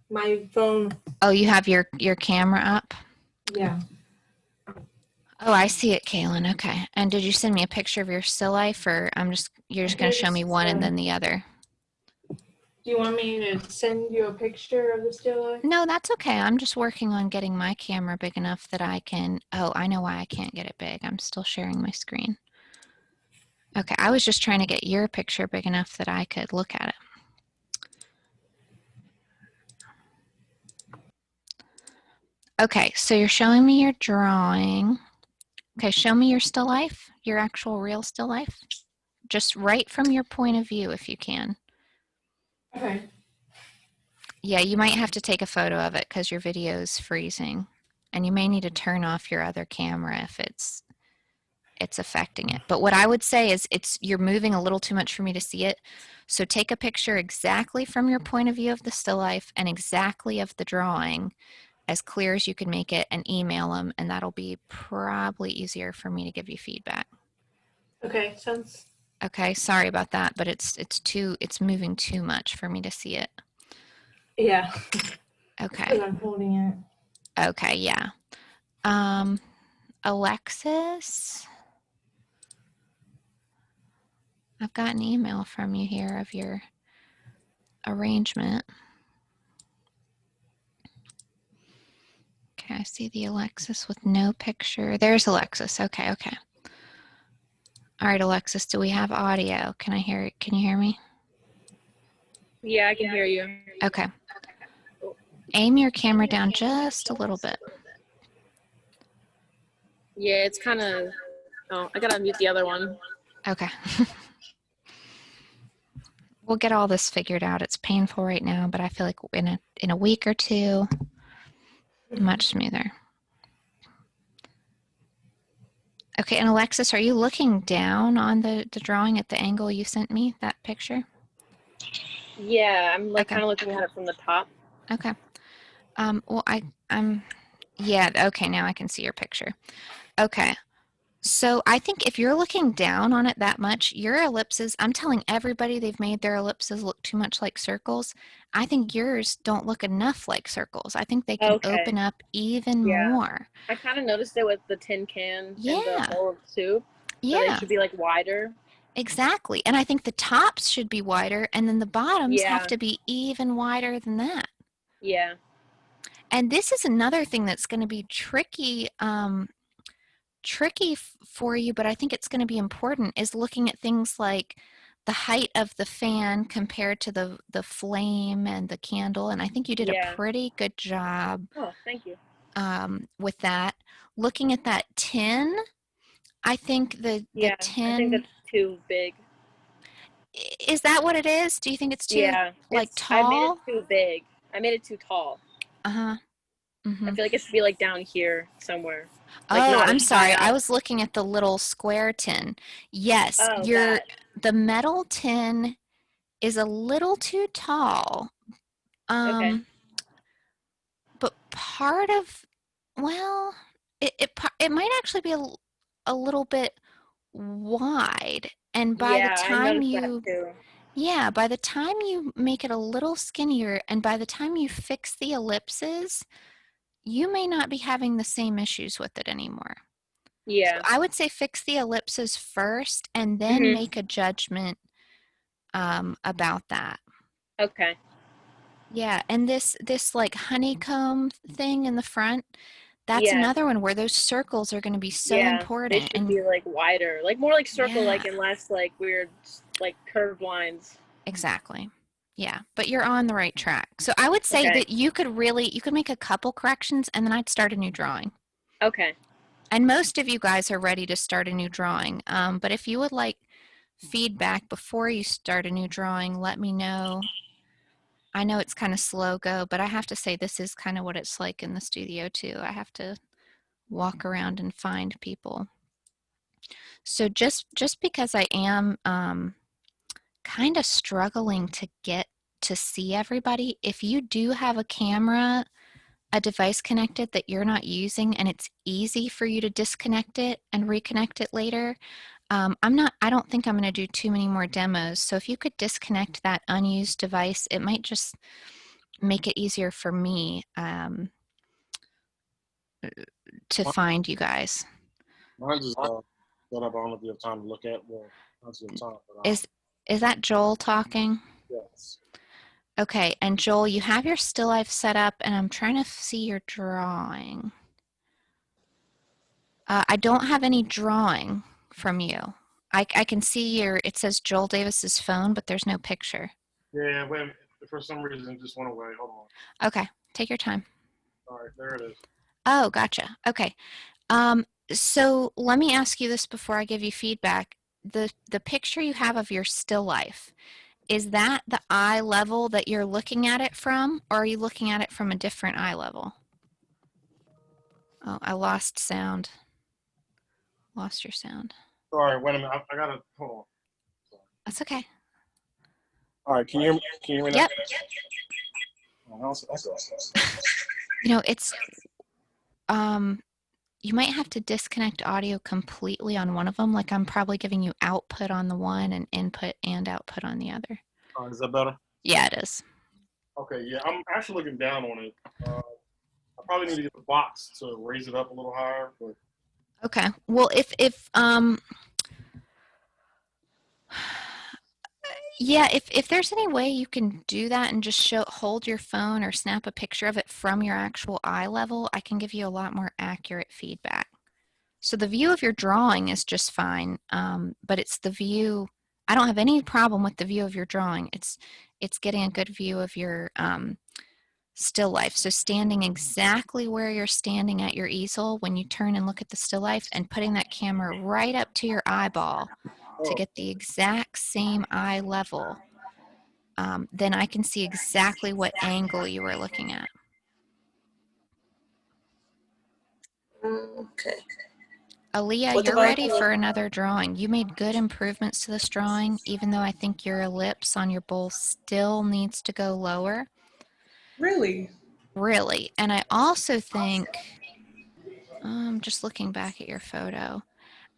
my phone. Oh, you have your camera up? Yeah. Oh, I see it, Kaylin. Okay. And did you send me a picture of your still life, or you're just going to show me one and then the other? Do you want me to send you a picture of the still life? No, that's okay. I'm just working on getting my camera big enough that I can. Oh, I know why I can't get it big. I'm still sharing my screen. Okay. I was just trying to get your picture big enough that I could look at it. Okay. So you're showing me your drawing. Okay. Show me your still life, your actual real still life. Just right from your point of view, if you can. Okay. Yeah, you might have to take a photo of it because your video is freezing, and you may need to turn off your other camera if it's affecting it. But what I would say is you're moving a little too much for me to see it. So take a picture exactly from your point of view of the still life and exactly of the drawing, as clear as you can make it, and email them, and that'll be probably easier for me to give you feedback. Okay, sounds. Okay, sorry about that, but it's moving too much for me to see it. Yeah. Okay. Because I'm holding it. Okay, yeah. Alexis, I've got an email from you here of your arrangement. Okay, I see the Alexis with no picture. There's Alexis. Okay, okay. All right, Alexis, do we have audio? Can you hear me? Yeah, I can hear you. Okay. Aim your camera down just a little bit. Yeah, it's kind of. Oh, I gotta mute the other one. Okay. We'll get all this figured out. It's painful right now, but I feel like in a week or two, much smoother. Okay, and Alexis, are you looking down on the drawing at the angle you sent me, that picture? Yeah, I'm like Okay. kind of looking at it from the top. Okay. Well, yeah, okay, now I can see your picture. Okay. So I think if you're looking down on it that much, your ellipses, I'm telling everybody they've made their ellipses look too much like circles. I think yours don't look enough like circles. I think they can open up even more. I kind of noticed it with the tin can and the whole of the soup. Yeah. So they should be like wider. Exactly. And I think the tops should be wider, and then the bottoms have to be even wider than that. Yeah. And this is another thing that's going to be tricky for you, but I think it's going to be important, is looking at things like the height of the fan compared to the flame and the candle. And I think you did a pretty good job. Oh, thank you. With that. Looking at that tin, I think the tin. I think that's too big. Is that what it is? Do you think it's too tall? I made it too big. I made it too tall. Uh-huh. Mm-hmm. I feel like it should be like down here somewhere. Like I'm sorry. I was looking at the little square tin. Yes, the metal tin is a little too tall. Okay. But part of, well, it might actually be a little bit wide, and by the time by the time you make it a little skinnier, and by the time you fix the ellipses, you may not be having the same issues with it anymore. Yeah. So I would say fix the ellipses first and then make a judgment about that. Okay. Yeah, and this like honeycomb thing in the front, that's Yeah. another one where those circles are going to be so Yeah. They important. should And be like wider, like more like circle, like yeah, and less like weird, like curved lines. exactly. Yeah, but you're on the right track. So I would say Okay. that you could make a couple corrections and then I'd start a new drawing. Okay. And most of you guys are ready to start a new drawing. But if you would like feedback before you start a new drawing, let me know. I know it's kind of slow go, but I have to say this is kind of what it's like in the studio too. I have to walk around and find people. So just because I am kind of struggling to get to see everybody, if you do have a camera, a device connected that you're not using and it's easy for you to disconnect it and reconnect it later, I don't think I'm going to do too many more demos. So if you could disconnect that unused device, it might just make it easier for me to find you guys. Mine just set up. I don't know if you have time to look at. Well, not your time. But, Is that Joel talking? yes. Okay, and Joel, you have your still life set up, and I'm trying to see your drawing. I don't have any drawing from you. I can see it says Joel Davis's phone, but there's no picture. Yeah, wait. For some reason, it just went away. Hold on. Okay, take your time. All right, there it is. Oh, gotcha. Okay. So let me ask you this before I give you feedback. The picture you have of your still life, is that the eye level that you're looking at it from, or are you looking at it from a different eye level? Oh, I lost sound. Lost your sound. Sorry, wait a minute. I gotta hold on. That's okay. All right, can you hear me? Can you hear me now? Yep. Oh, that's You know, it's you might have to disconnect audio completely on one of them. Like I'm probably giving you output on the one and input and output on the other. Is that better? Yeah, it is. Okay, yeah, I'm actually looking down on it. I probably need to get the box to raise it up a little higher, but Okay. Well, if yeah, if there's any way you can do that and just hold your phone or snap a picture of it from your actual eye level, I can give you a lot more accurate feedback. So the view of your drawing is just fine, but it's the view. I don't have any problem with the view of your drawing. It's getting a good view of your still life. So standing exactly where you're standing at your easel when you turn and look at the still life and putting that camera right up to your eyeball to get the exact same eye level, then I can see exactly what angle you were looking at. Okay. Aaliyah, you're ready for another drawing. You made good improvements to this drawing, even though I think your ellipse on your bowl still needs to go lower. Really? Really. And I also think, just looking back at your photo,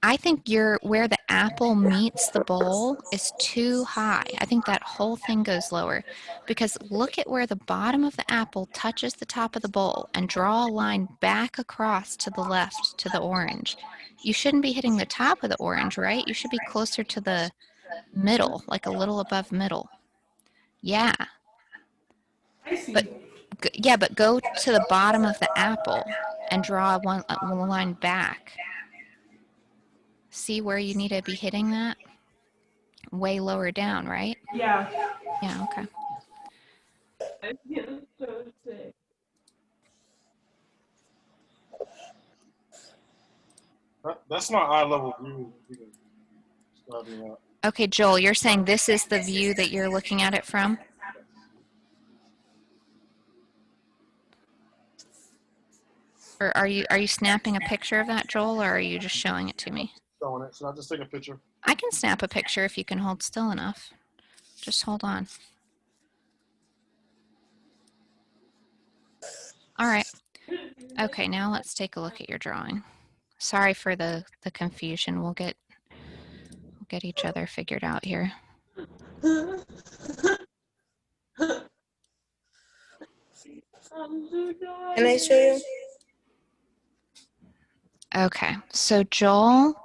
I think where the apple meets the bowl is too high. I think that whole thing goes lower because look at where the bottom of the apple touches the top of the bowl and draw a line back across to the left to the orange. You shouldn't be hitting the top of the orange, right? You should be closer to the middle, like a little above middle. Yeah. I see. But go to the bottom of the apple and draw one line back. See where you need to be hitting that? Way lower down, right? Yeah. Yeah, okay. that's not eye level view. You can describe me that. Okay, Joel, you're saying this is the view that you're looking at it from? Or are you snapping a picture of that, Joel, or are you just showing it to me? Showing it. Should I just take a picture? I can snap a picture if you can hold still enough. Just hold on. All right. Okay, now let's take a look at your drawing. Sorry for the confusion. We'll get each other figured out here. Can I show you? Okay, so Joel,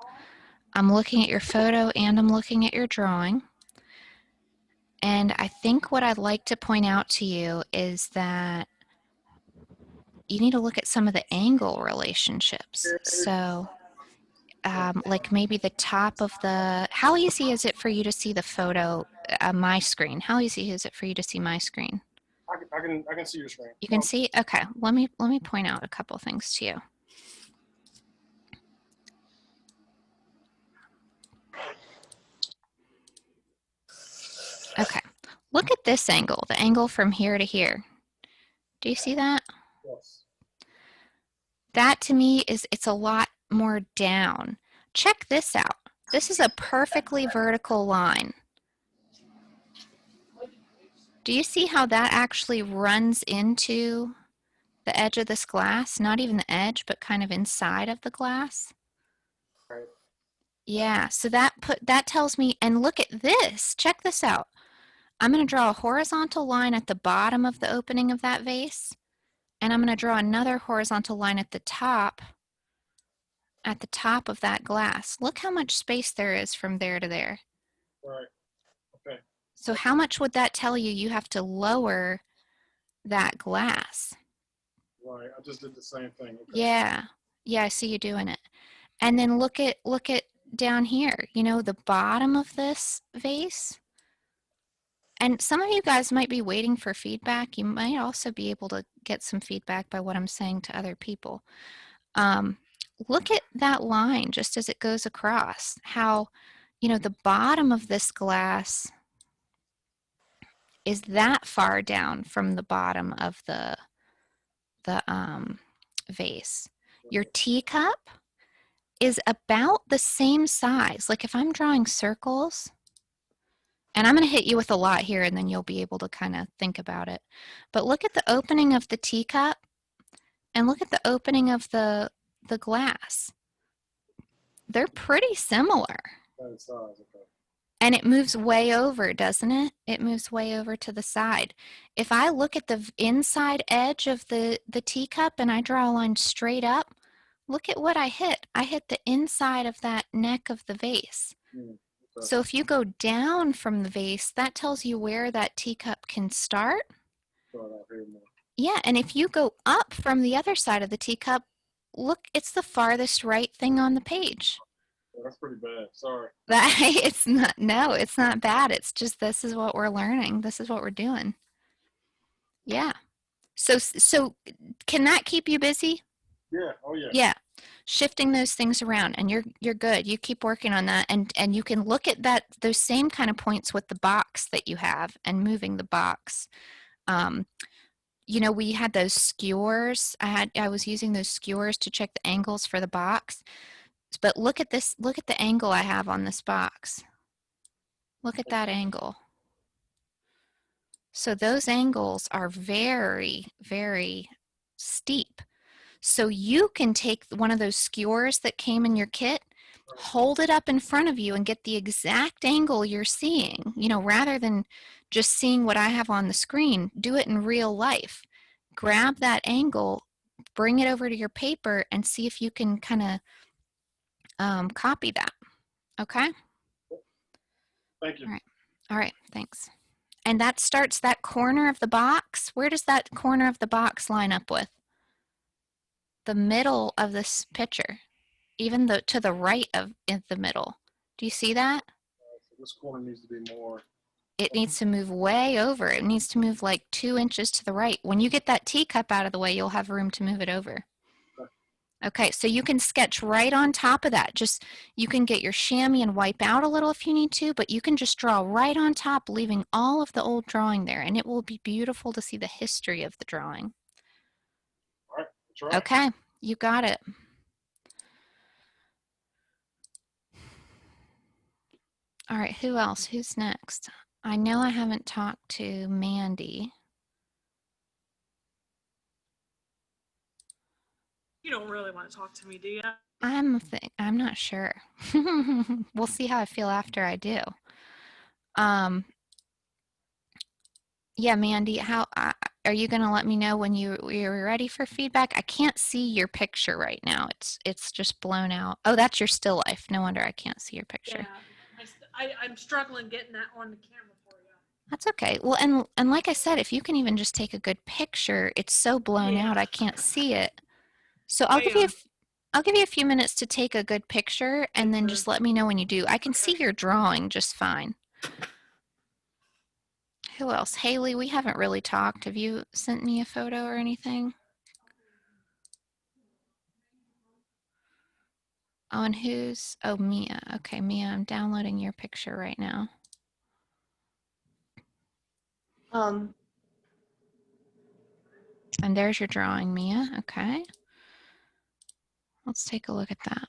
I'm looking at your photo and I'm looking at your drawing. And I think what I'd like to point out to you is that you need to look at some of the angle relationships. So like maybe the top of the, how easy is it for you to see the photo, my screen? How easy is it for you to see my screen? I can see your screen. You can see? Okay, let me point out a couple things to you. Okay, look at this angle, the angle from here to here. Do you see that? Yes. That to me is, it's a lot more down. Check this out. This is a perfectly vertical line. Do you see how that actually runs into the edge of this glass? Not even the edge, but kind of inside of the glass. Right. Yeah, so that tells me, and look at this. Check this out. I'm going to draw a horizontal line at the bottom of the opening of that vase, and I'm going to draw another horizontal line at the top of that glass. Look how much space there is from there to there. Right. Okay. So how much would that tell you you have to lower that glass? Right. I just did the same thing. Okay. Yeah. Yeah, I see you doing it. And then look at down here, you know, the bottom of this vase. And some of you guys might be waiting for feedback. You might also be able to get some feedback by what I'm saying to other people. Look at that line just as it goes across, how, you know, the bottom of this glass is that far down from the bottom of the vase. Your teacup is about the same size. Like if I'm drawing circles, and I'm going to hit you with a lot here and then you'll be able to kind of think about it. But look at the opening of the teacup and look at the opening of the glass. They're pretty similar. Same size, okay. And it moves way over, doesn't it? It moves way over to the side. If I look at the inside edge of the teacup and I draw a line straight up, look at what I hit. I hit the inside of that neck of the vase. Okay. So if you go down from the vase, that tells you where that teacup can start. Start out here more. Yeah, and if you go up from the other side of the teacup, look, it's the farthest right thing on the page. Yeah, that's pretty bad. Sorry. It's not, no, it's not bad. It's just, this is what we're learning. This is what we're doing. Yeah. So can that keep you busy? Yeah. Oh yeah. Yeah. Shifting those things around, and you're good. You keep working on that, and you can look at those same kind of points with the box that you have and moving the box. You know, we had those skewers. I was using those skewers to check the angles for the box. But look at this, look at the angle I have on this box. Look at that angle. So those angles are very, very steep. So you can take one of those skewers that came in your kit, hold it up in front of you and get the exact angle you're seeing, you know, rather than just seeing what I have on the screen. Do it in real life. Grab that angle, bring it over to your paper, and see if you can kind of copy that. Okay? Thank you. All right. All right, thanks. And that starts that corner of the box. Where does that corner of the box line up with? The middle of this picture, even to the right of the middle. Do you see that? So this corner needs to be more. It needs to move way over. It needs to move like 2 inches to the right. When you get that teacup out of the way, you'll have room to move it over. Okay, so you can sketch right on top of that. Just, you can get your chamois and wipe out a little if you need to, but you can just draw right on top, leaving all of the old drawing there, and it will be beautiful to see the history of the drawing. All right. That's right. Okay, you got it. All right, who else? Who's next? I know I haven't talked to Mandy. You don't really want to talk to me, do you? I'm not sure. We'll see how I feel after I do. Yeah, Mandy, how are you going to let me know when you're ready for feedback? I can't see your picture right now. It's just blown out. Oh, that's your still life. No wonder I can't see your picture. Yeah, I'm struggling getting that on the camera for That's okay. Well, and like I said, if you can even just take a good picture, it's so blown out I can't see it. So I'll give you I'll give you a few minutes to take a good picture and then just let me know when you do. I can see your drawing just fine. Who else? Haley, we haven't really talked. Have you sent me a photo or anything? Oh, and who's, oh, Mia. Okay, Mia, I'm downloading your picture right now. And there's your drawing, Mia. Okay. Let's take a look at that.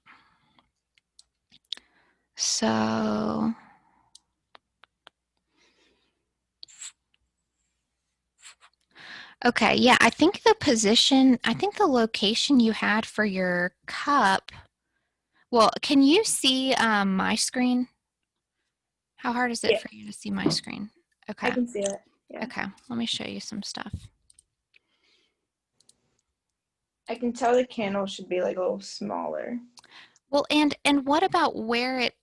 So, okay, yeah, I think the location you had for your cup, well, can you see my screen? How hard is it for you to see my screen? Okay. I can see it. Yeah. Okay, let me show you some stuff. I can tell the candle should be like a little smaller. Well, and what about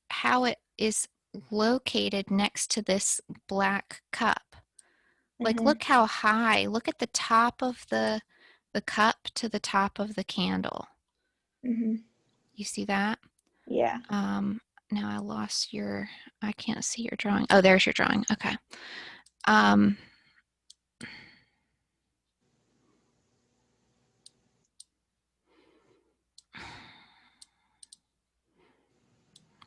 how it is located next to this black cup? Like, look how high, look at the top of the cup to the top of the candle. You see that? Yeah. Now I lost I can't see your drawing. Oh, there's your drawing. Okay.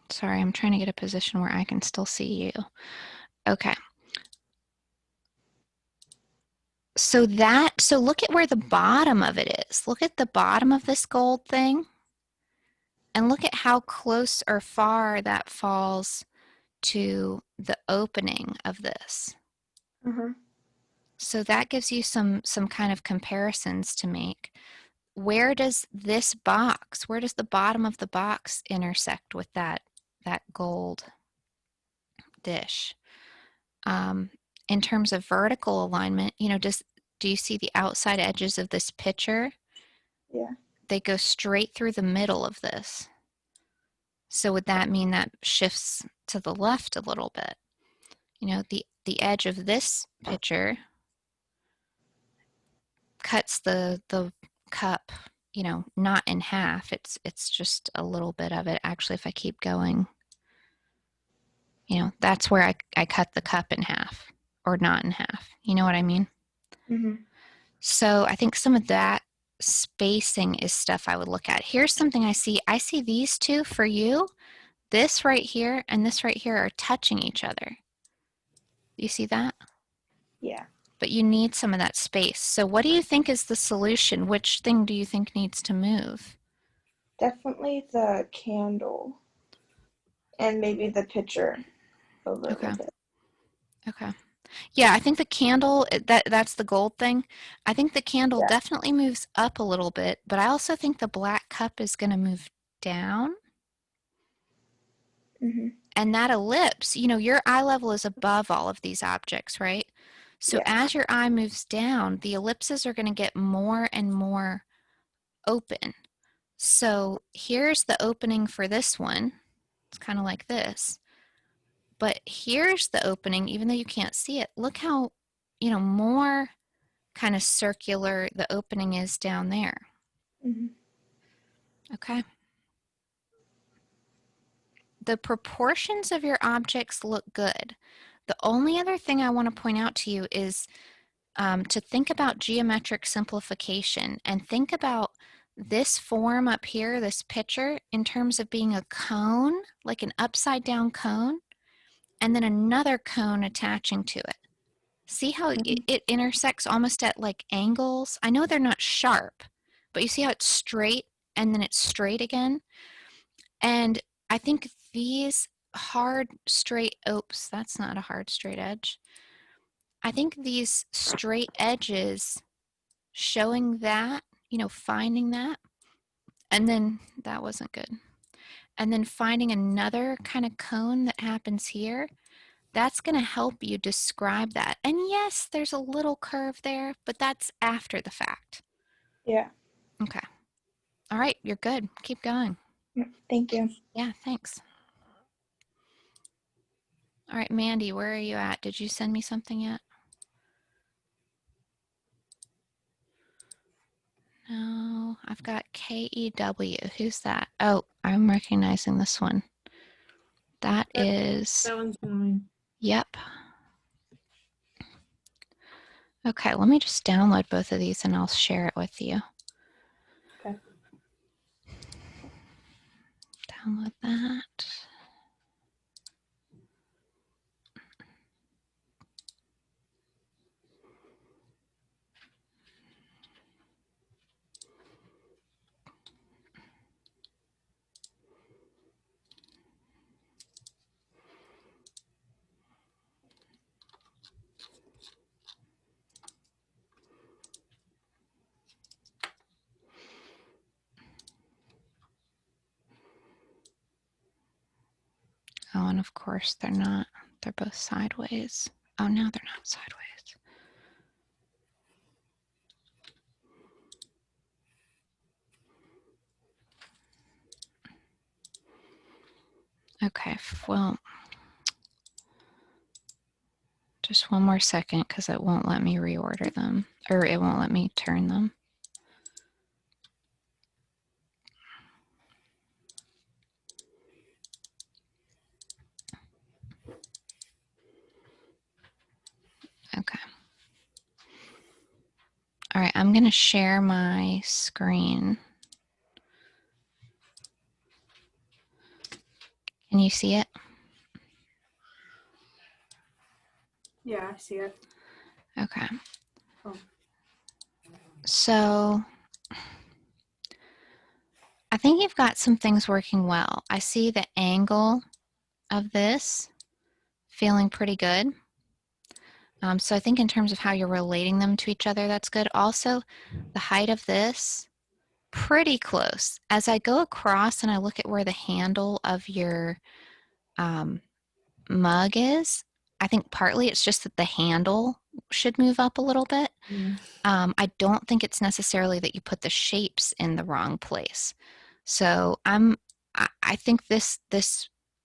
Sorry, I'm trying to get a position where I can still see you. Okay. So look at where the bottom of it is. Look at the bottom of this gold thing. And look at how close or far that falls to the opening of this. So that gives you some kind of comparisons to make. Where does the bottom of the box intersect with that gold dish? In terms of vertical alignment, do you see the outside edges of this pitcher? Yeah. They go straight through the middle of this. So would that mean that shifts to the left a little bit? The edge of this pitcher cuts the cup, not in half. It's just a little bit of it. Actually, if I keep going, that's where I cut the cup in half, or not in half. You know what I mean? So I think some of that spacing is stuff I would look at. Here's something I see. I see these two for you. This right here and this right here are touching each other. You see that? Yeah. But you need some of that space. So what do you think is the solution? Which thing do you think needs to move? Definitely the candle. And maybe the pitcher a little bit. Okay. Yeah, I think the candle, that's the gold thing. I think the candle definitely moves up a little bit, but I also think the black cup is going to move down. And that ellipse, your eye level is above all of these objects, right? So as your eye moves down, the ellipses are going to get more and more open. So here's the opening for this one. It's kind of like this. But here's the opening, even though you can't see it. Look how, more kind of circular the opening is down there. Okay. The proportions of your objects look good. The only other thing I want to point out to you is to think about geometric simplification and think about this form up here, this picture, in terms of being a cone, like an upside down cone, and then another cone attaching to it. See how it intersects almost at like angles? I know they're not sharp, but you see how it's straight and then it's straight again? And I think these hard straight, oops, that's not a hard straight edge. I think these straight edges showing that, finding that, and then that wasn't good. And then finding another kind of cone that happens here, that's going to help you describe that. And yes, there's a little curve there, but that's after the fact. Yeah. Okay. All right, you're good. Keep going. Thank you. Yeah, thanks. All right, Mandy, where are you at? Did you send me something yet? No, I've got KEW. Who's that? Oh, I'm recognizing this one. That is, That one's mine. yep. Okay, let me just download both of these and I'll share it with you. Okay. Download that. Oh, and of course they're not. They're both sideways. Oh, no, they're not sideways. Okay, well, just one more second because it won't let me reorder them, or it won't let me turn them. Okay. All right, I'm going to share my screen. Can you see it? Yeah, I see it. Okay. Oh. So I think you've got some things working well. I see the angle of this feeling pretty good. So I think in terms of how you're relating them to each other, that's good. Also, the height of this, pretty close. As I go across and I look at where the handle of your mug is, I think partly it's just that the handle should move up a little bit. I don't think it's necessarily that you put the shapes in the wrong place. So I think this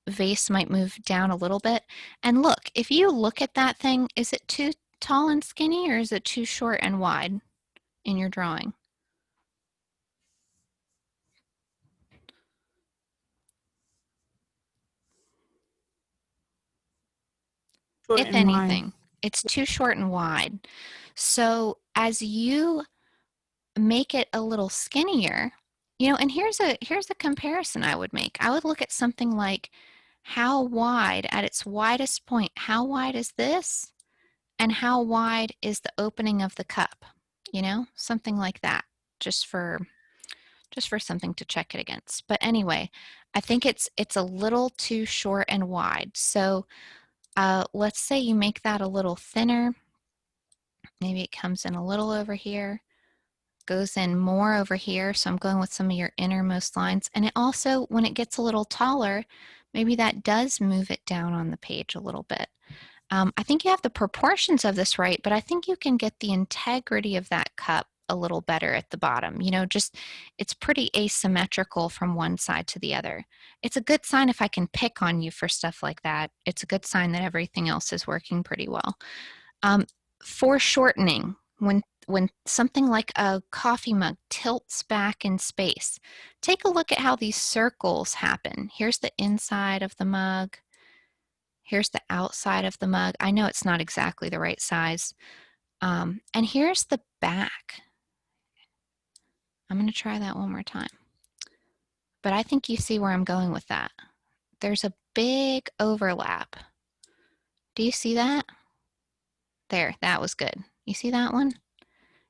vase might move down a little bit. And look, if you look at that thing, is it too tall and skinny or is it too short and wide in your drawing? Short If and anything, wide. it's too short and wide. So as you make it a little skinnier, you know, and here's a comparison I would make. I would look at something like how wide at its widest point, how wide is this? And how wide is the opening of the cup? You know, something like that, just for something to check it against. But anyway, I think it's a little too short and wide. So let's say you make that a little thinner. Maybe it comes in a little over here, goes in more over here. So I'm going with some of your innermost lines. And it also, when it gets a little taller, maybe that does move it down on the page a little bit. I think you have the proportions of this right, but I think you can get the integrity of that cup a little better at the bottom. You know, just it's pretty asymmetrical from one side to the other. It's a good sign if I can pick on you for stuff like that. It's a good sign that everything else is working pretty well. Foreshortening, when something like a coffee mug tilts back in space, take a look at how these circles happen. Here's the inside of the mug. Here's the outside of the mug. I know it's not exactly the right size. And here's the back. I'm going to try that one more time. But I think you see where I'm going with that. There's a big overlap. Do you see that? There, that was good. You see that one?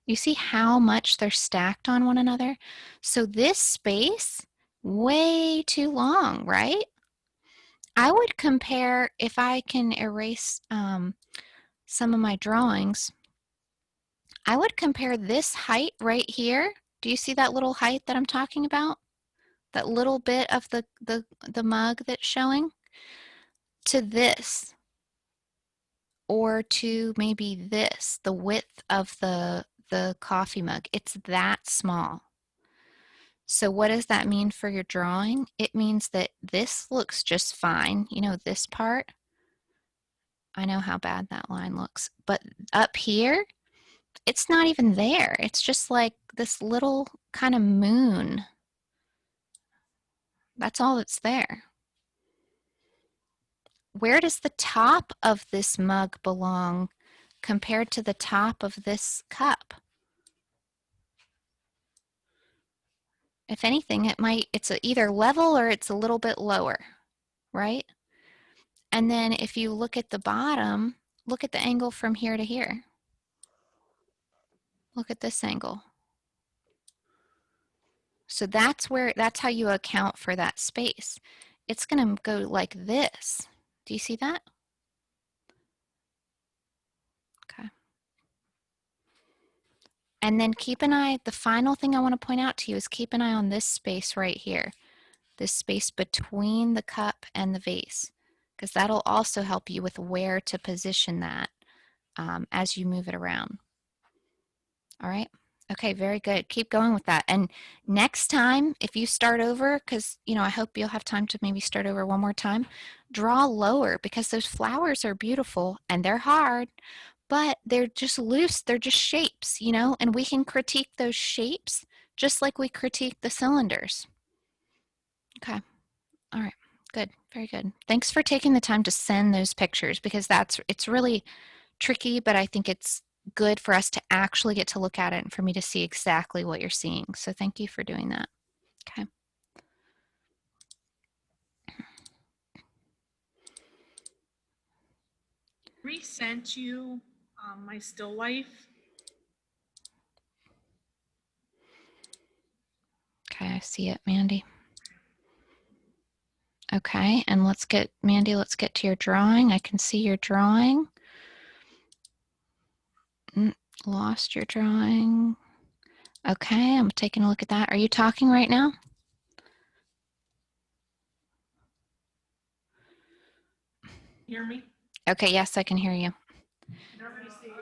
You see how much they're stacked on one another? So this space, way too long, right? I would compare, if I can erase some of my drawings, I would compare this height right here. Do you see that little height that I'm talking about? That little bit of the mug that's showing? To this. Or to maybe this, the width of the coffee mug. It's that small. So what does that mean for your drawing? It means that this looks just fine, you know, this part, I know how bad that line looks. But up here, it's not even there. It's just like this little kind of moon. That's all that's there. Where does the top of this mug belong compared to the top of this cup? If anything, it's either level or it's a little bit lower, right? And then if you look at the bottom, look at the angle from here to here. Look at this angle. So that's how you account for that space. It's going to go like this. Do you see that? Okay. And then keep an eye, the final thing I want to point out to you is keep an eye on this space right here. This space between the cup and the vase, because that'll also help you with where to position that as you move it around. All right. Okay, very good. Keep going with that. And next time, if you start over, because I hope you'll have time to maybe start over one more time, draw lower, because those flowers are beautiful and they're hard, but they're just loose. They're just shapes, and we can critique those shapes just like we critique the cylinders. Okay. All right. Good. Very good. Thanks for taking the time to send those pictures, because it's really tricky, but I think it's good for us to actually get to look at it and for me to see exactly what you're seeing. So thank you for doing that. Okay. Resent you my still life. Okay, I see it, Mandy. Okay, and Mandy, let's get to your drawing. I can see your drawing. Lost your drawing. Okay, I'm taking a look at that. Are you talking right now? Hear me? Okay, yes, I can hear you. Everybody see,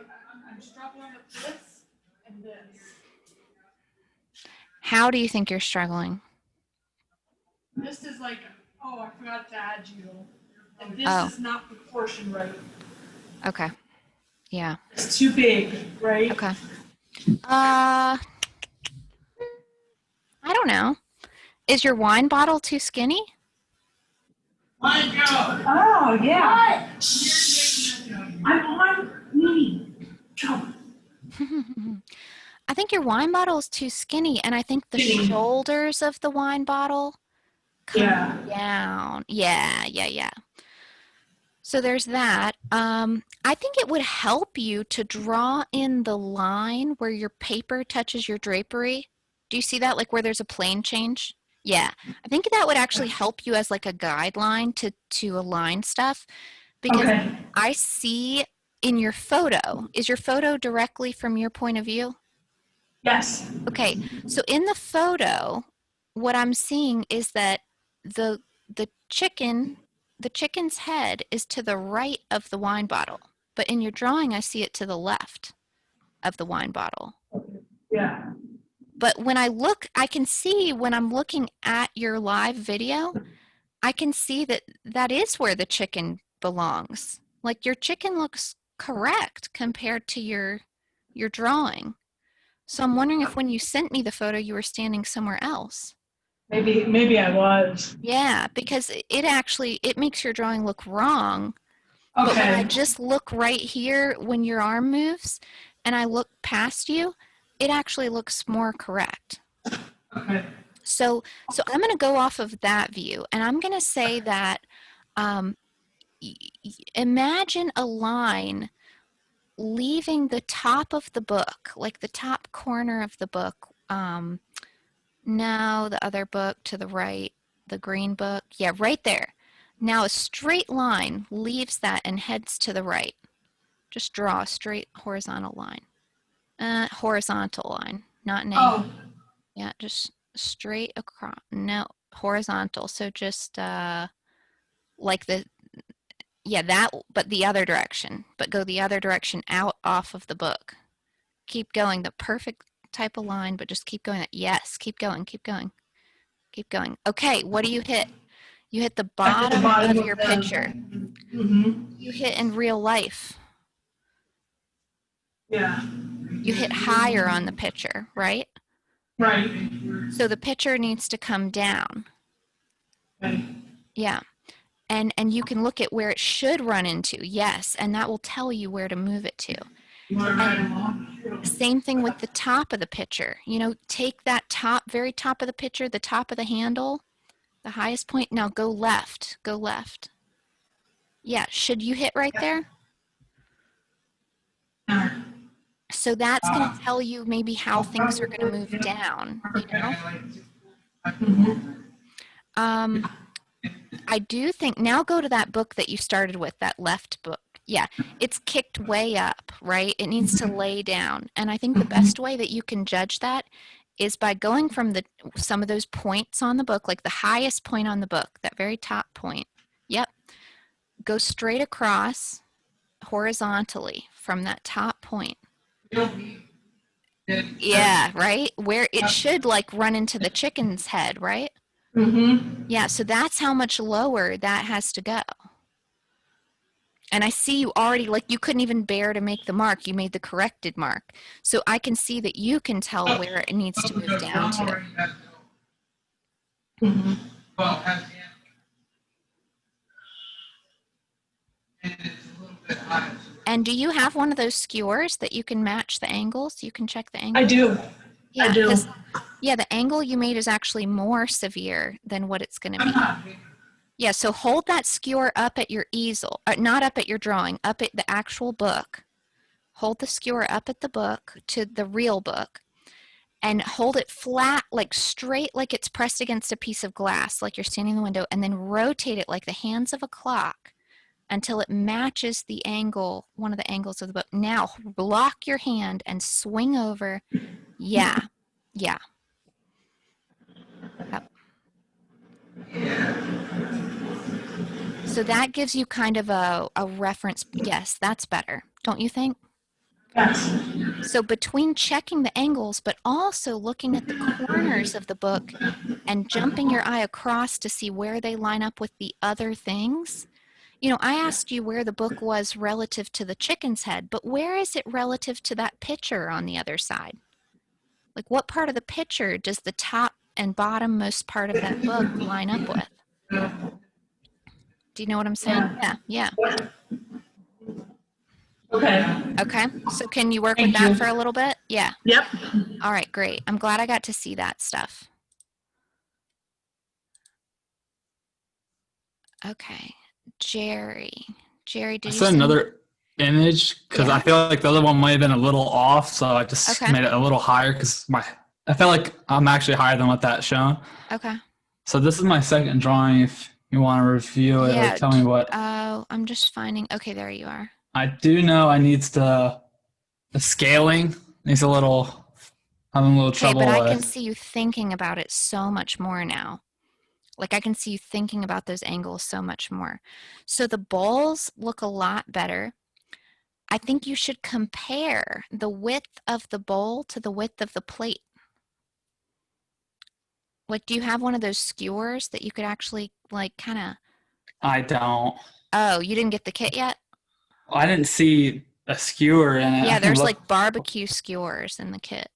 I'm struggling with this and this. How do you think you're struggling? This is like, oh, I forgot to add you. And this Oh. is not proportioned right. Okay. Yeah. It's too big, right? Okay. I don't know. Is your wine bottle too skinny? My God. Oh, yeah. I'm on me. I think your wine bottle is too skinny, and I think the shoulders of the wine bottle come down. Yeah. So there's that. I think it would help you to draw in the line where your paper touches your drapery. Do you see that? Like where there's a plane change? Yeah. I think that would actually help you as like a guideline to align stuff, because I see in your photo, is your photo directly from your point of view? Yes. Okay. So in the photo, what I'm seeing is that the chicken's head is to the right of the wine bottle, but in your drawing, I see it to the left of the wine bottle. Yeah. But when I can see when I'm looking at your live video, I can see that is where the chicken belongs. Like your chicken looks correct compared to your drawing. So I'm wondering if when you sent me the photo, you were standing somewhere else. Maybe I was. Yeah, because it makes your drawing look wrong. Okay. But when I just look right here when your arm moves and I look past you, it actually looks more correct. Okay. So I'm going to go off of that view, and I'm going to say that imagine a line leaving the top of the book, like the top corner of the book. No, the other book to the right, the green book. Yeah, right there. Now a straight line leaves that and heads to the right. Just draw a straight horizontal line. Horizontal line, not an angle. Yeah, just straight across. No, horizontal. So just like but the other direction. But go the other direction out off of the book. Keep going. The perfect type of line, but just keep going. Yes, keep going, keep going, keep going. Okay, what do you hit? You hit the bottom of your picture. Mm-hmm. You hit in real life. Yeah. You hit higher on the picture, right? Right. So the picture needs to come down. Right. Yeah. And you can look at where it should run into, yes, and that will tell you where to move it to. And same thing with the top of the picture. You know, take that very top of the picture, the top of the handle, the highest point. Now go left, go left. Yeah, should you hit right there? So that's going to tell you maybe how things are going to move down, you know? I do think, now go to that book that you started with, that left book. Yeah, it's kicked way up, right? It needs to lay down. And I think the best way that you can judge that is by going from some of those points on the book, like the highest point on the book, that very top point. Yep. Go straight across horizontally from that top point. Yeah, right? Where it should like run into the chicken's head, right? Mm-hmm. Yeah, so that's how much lower that has to go. And I see you already, like you couldn't even bear to make the mark. You made the corrected mark. So I can see that you can tell where it needs to move down to. Mm-hmm. And do you have one of those skewers that you can match the angles? You can check the angles? I do. Yeah, I do. 'cause, yeah, the angle you made is actually more severe than what it's going to be. Yeah, so hold that skewer up at your easel, not up at your drawing, up at the actual book. Hold the skewer up at the book to the real book and hold it flat, like straight, like it's pressed against a piece of glass, like you're standing in the window, and then rotate it like the hands of a clock until it matches the angle, one of the angles of the book. Now, block your hand and swing over. Yeah, yeah. Yep. So that gives you kind of a reference. Yes, that's better, don't you think? Yes. So between checking the angles, but also looking at the corners of the book and jumping your eye across to see where they line up with the other things. You know, I asked you where the book was relative to the chicken's head, but where is it relative to that picture on the other side? Like what part of the picture does the top and bottom most part of that book line up with? Do you know what I'm saying? Yeah, yeah. Okay. Okay, so can you work with Thank that you. for a little bit? Yeah. Yep. All right, great. I'm glad I got to see that stuff. Okay, Jerry. Jerry, I did you sent send? another image because I Yeah. feel like the other one might have been a little off, so I just Okay. made it a little higher because I felt like I'm actually higher than what that's shown. Okay. So this is my second drawing. If you want to review it Yeah. or tell me what Oh, I'm just finding. Okay, there you are. I do know, the scaling needs a little. Having a little Okay, trouble but I can with. see you thinking about it so much more now. Like I can see you thinking about those angles so much more. So the bowls look a lot better. I think you should compare the width of the bowl to the width of the plate. Like, do you have one of those skewers that you could actually like kind of? I don't. Oh, you didn't get the kit yet? I didn't see a skewer in it. Yeah, I can there's look. like barbecue skewers in the kit.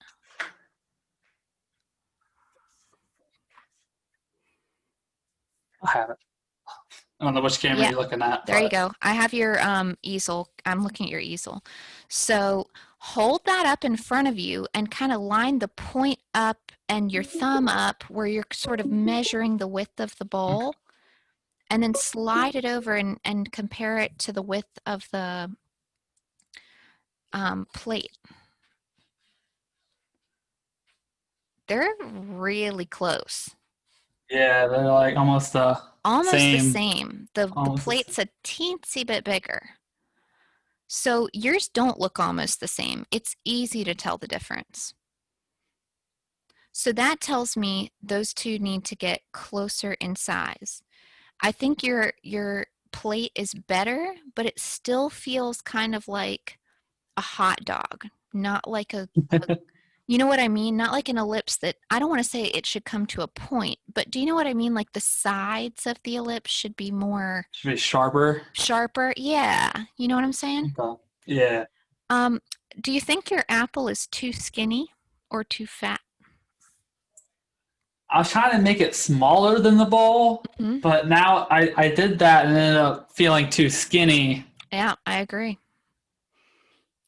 I have it. I don't know which camera Yeah, you're looking at. there you but- go. I have your easel. I'm looking at your easel. So hold that up in front of you and kind of line the point up and your thumb up where you're sort of measuring the width of the bowl. And then slide it over and compare it to the width of the plate. They're really close. Yeah, they're like almost the Almost same. the same. The Almost the plate's a teensy bit bigger. So yours don't look almost the same. It's easy to tell the difference. So that tells me those two need to get closer in size. I think your plate is better, but it still feels kind of like a hot dog, not like a You know what I mean? Not like an ellipse that, I don't want to say it should come to a point, but do you know what I mean? Like the sides of the ellipse should be more Should be sharper. sharper. Yeah. You know what I'm saying? Okay. Yeah. Do you think your apple is too skinny or too fat? I was trying to make it smaller than the bowl, Mhm. but now I did that and ended up feeling too skinny. Yeah, I agree.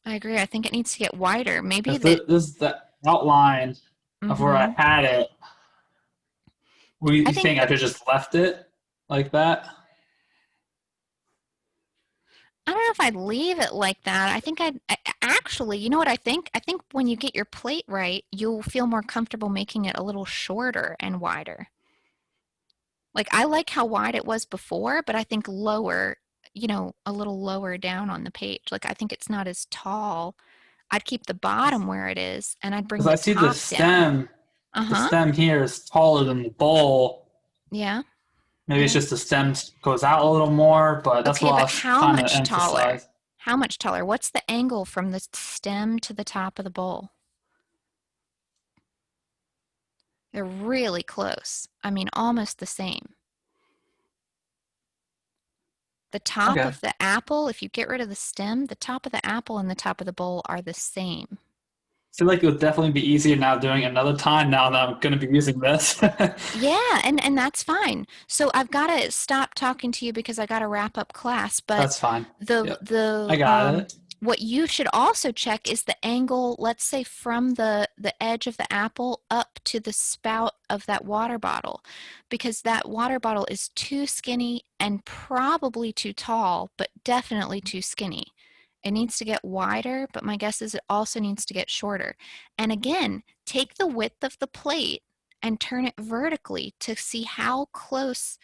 I agree. I think it needs to get wider. Maybe This that. is the outline of where I Mhm. had it. What do you I think think? I could just left it like that? I don't know if I'd leave it like that. I think actually, you know what I think? I think when you get your plate right, you'll feel more comfortable making it a little shorter and wider. Like I like how wide it was before, but I think lower, a little lower down on the page. Like I think it's not as tall. I'd keep the bottom where it is and I'd bring Because the I see the top down. stem. The Uh-huh. stem here is taller than the bowl. Yeah. Maybe it's just the stem goes out a little more, but that's Okay, what I but was how trying to much taller? emphasize. How much taller? What's the angle from the stem to the top of the bowl? They're really close. I mean, almost the same. The top Okay. of the apple, if you get rid of the stem, the top of the apple and the top of the bowl are the same. I feel like it would definitely be easier now doing it another time now that I'm going to be using this. Yeah, and that's fine. So I've got to stop talking to you because I got to wrap up class. But That's fine. the Yep. the I got it. what you should also check is the angle, let's say from the edge of the apple up to the spout of that water bottle, because that water bottle is too skinny and probably too tall, but definitely too skinny. It needs to get wider, but my guess is it also needs to get shorter. And again, take the width of the plate and turn it vertically to see how close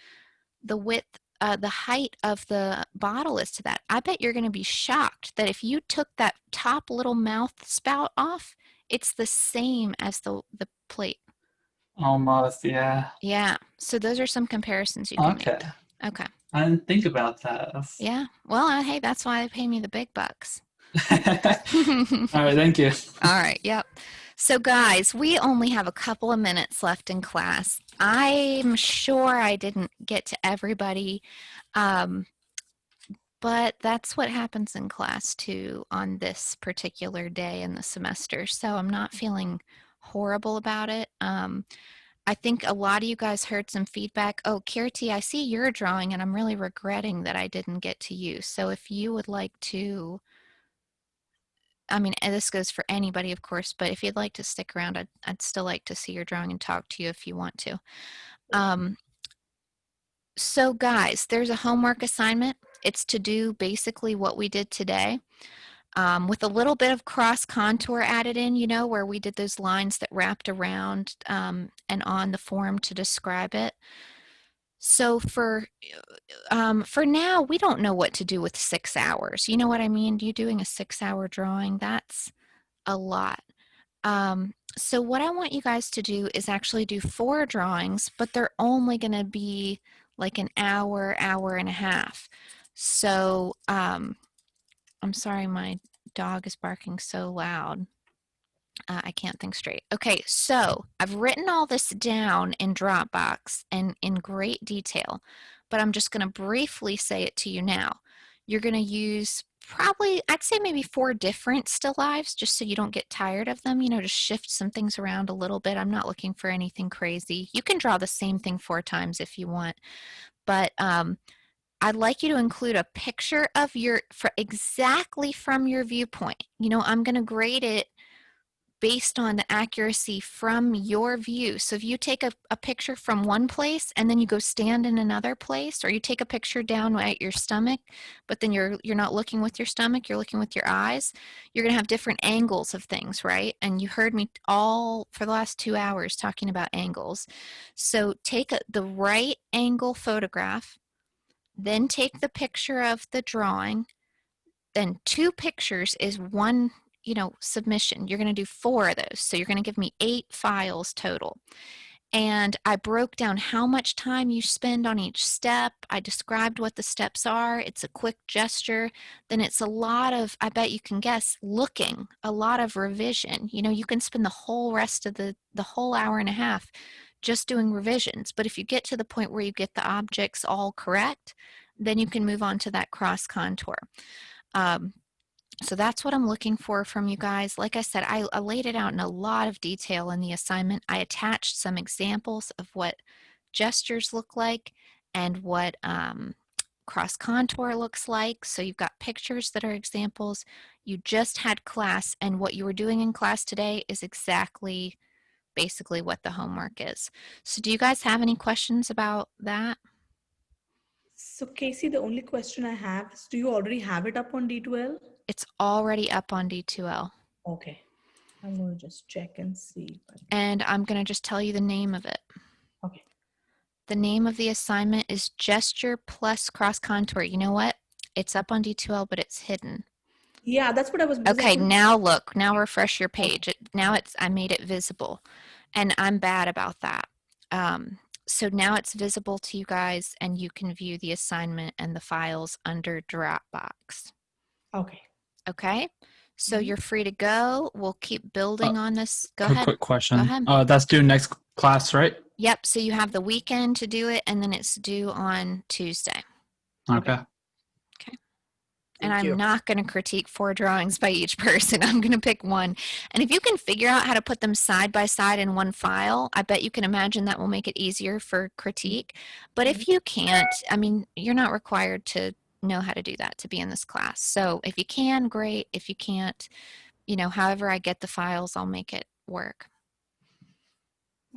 the width, the height of the bottle is to that. I bet you're going to be shocked that if you took that top little mouth spout off, it's the same as the plate. Almost, yeah. Yeah. So those are some comparisons you can Okay. make. Okay. I didn't think about that. Yeah. Well, hey, that's why they pay me the big bucks. All right, thank you. All right, yep. So guys, we only have a couple of minutes left in class. I'm sure I didn't get to everybody, but that's what happens in class too on this particular day in the semester. So I'm not feeling horrible about it. I think a lot of you guys heard some feedback. Oh, Kirti, I see your drawing and I'm really regretting that I didn't get to you. So if you would like to, I mean, and this goes for anybody, of course, but if you'd like to stick around, I'd still like to see your drawing and talk to you if you want to. So guys, there's a homework assignment. It's to do basically what we did today. With a little bit of cross contour added in, where we did those lines that wrapped around and on the form to describe it. So for now, we don't know what to do with 6 hours. You know what I mean? You doing a 6-hour drawing, that's a lot. So what I want you guys to do is actually do 4 drawings, but they're only going to be like an hour, hour and a half. So I'm sorry, my dog is barking so loud. I can't think straight. Okay, so I've written all this down in Dropbox and in great detail, but I'm just going to briefly say it to you now. You're going to use probably, I'd say maybe 4 different still lives, just so you don't get tired of them, just shift some things around a little bit. I'm not looking for anything crazy. You can draw the same thing 4 times if you want, but I'd like you to include a picture of exactly from your viewpoint. I'm going to grade it based on the accuracy from your view. So if you take a picture from one place and then you go stand in another place, or you take a picture down at your stomach, but then you're not looking with your stomach, you're looking with your eyes, you're going to have different angles of things, right? And you heard me all for the last 2 hours talking about angles. So take the right angle photograph, then take the picture of the drawing, then 2 pictures is one submission. You're going to do 4 of those. So you're going to give me 8 files total. And I broke down how much time you spend on each step. I described what the steps are. It's a quick gesture. Then it's a lot of, I bet you can guess, looking, a lot of revision. You know, you can spend the whole rest of the whole hour and a half just doing revisions. But if you get to the point where you get the objects all correct, then you can move on to that cross contour. So that's what I'm looking for from you guys. Like I said, I laid it out in a lot of detail in the assignment. I attached some examples of what gestures look like and what cross contour looks like. So you've got pictures that are examples. You just had class, and what you were doing in class today is exactly basically what the homework is. So do you guys have any questions about that? So Casey, the only question I have is, do you already have it up on D2L? It's already up on D2L. Okay. I'm going to just check and see. And I'm going to just tell you the name of it. Okay. The name of the assignment is Gesture plus Cross Contour. You know what? It's up on D2L, but it's hidden. Yeah, that's what I was. Okay, now look. Now refresh your page. Now I made it visible. And I'm bad about that. So now it's visible to you guys, and you can view the assignment and the files under Dropbox. Okay. Okay, so you're free to go. We'll keep building on this. Go Quick, ahead. quick question. Go ahead. That's due next class, right? Yep, so you have the weekend to do it, and then it's due on Tuesday. Okay. And I'm not going to critique 4 drawings by each person. I'm going to pick one. And if you can figure out how to put them side by side in one file, I bet you can imagine that will make it easier for critique. But if you can't, I mean, you're not required to know how to do that to be in this class. So if you can, great. If you can't, you know, however I get the files, I'll make it work.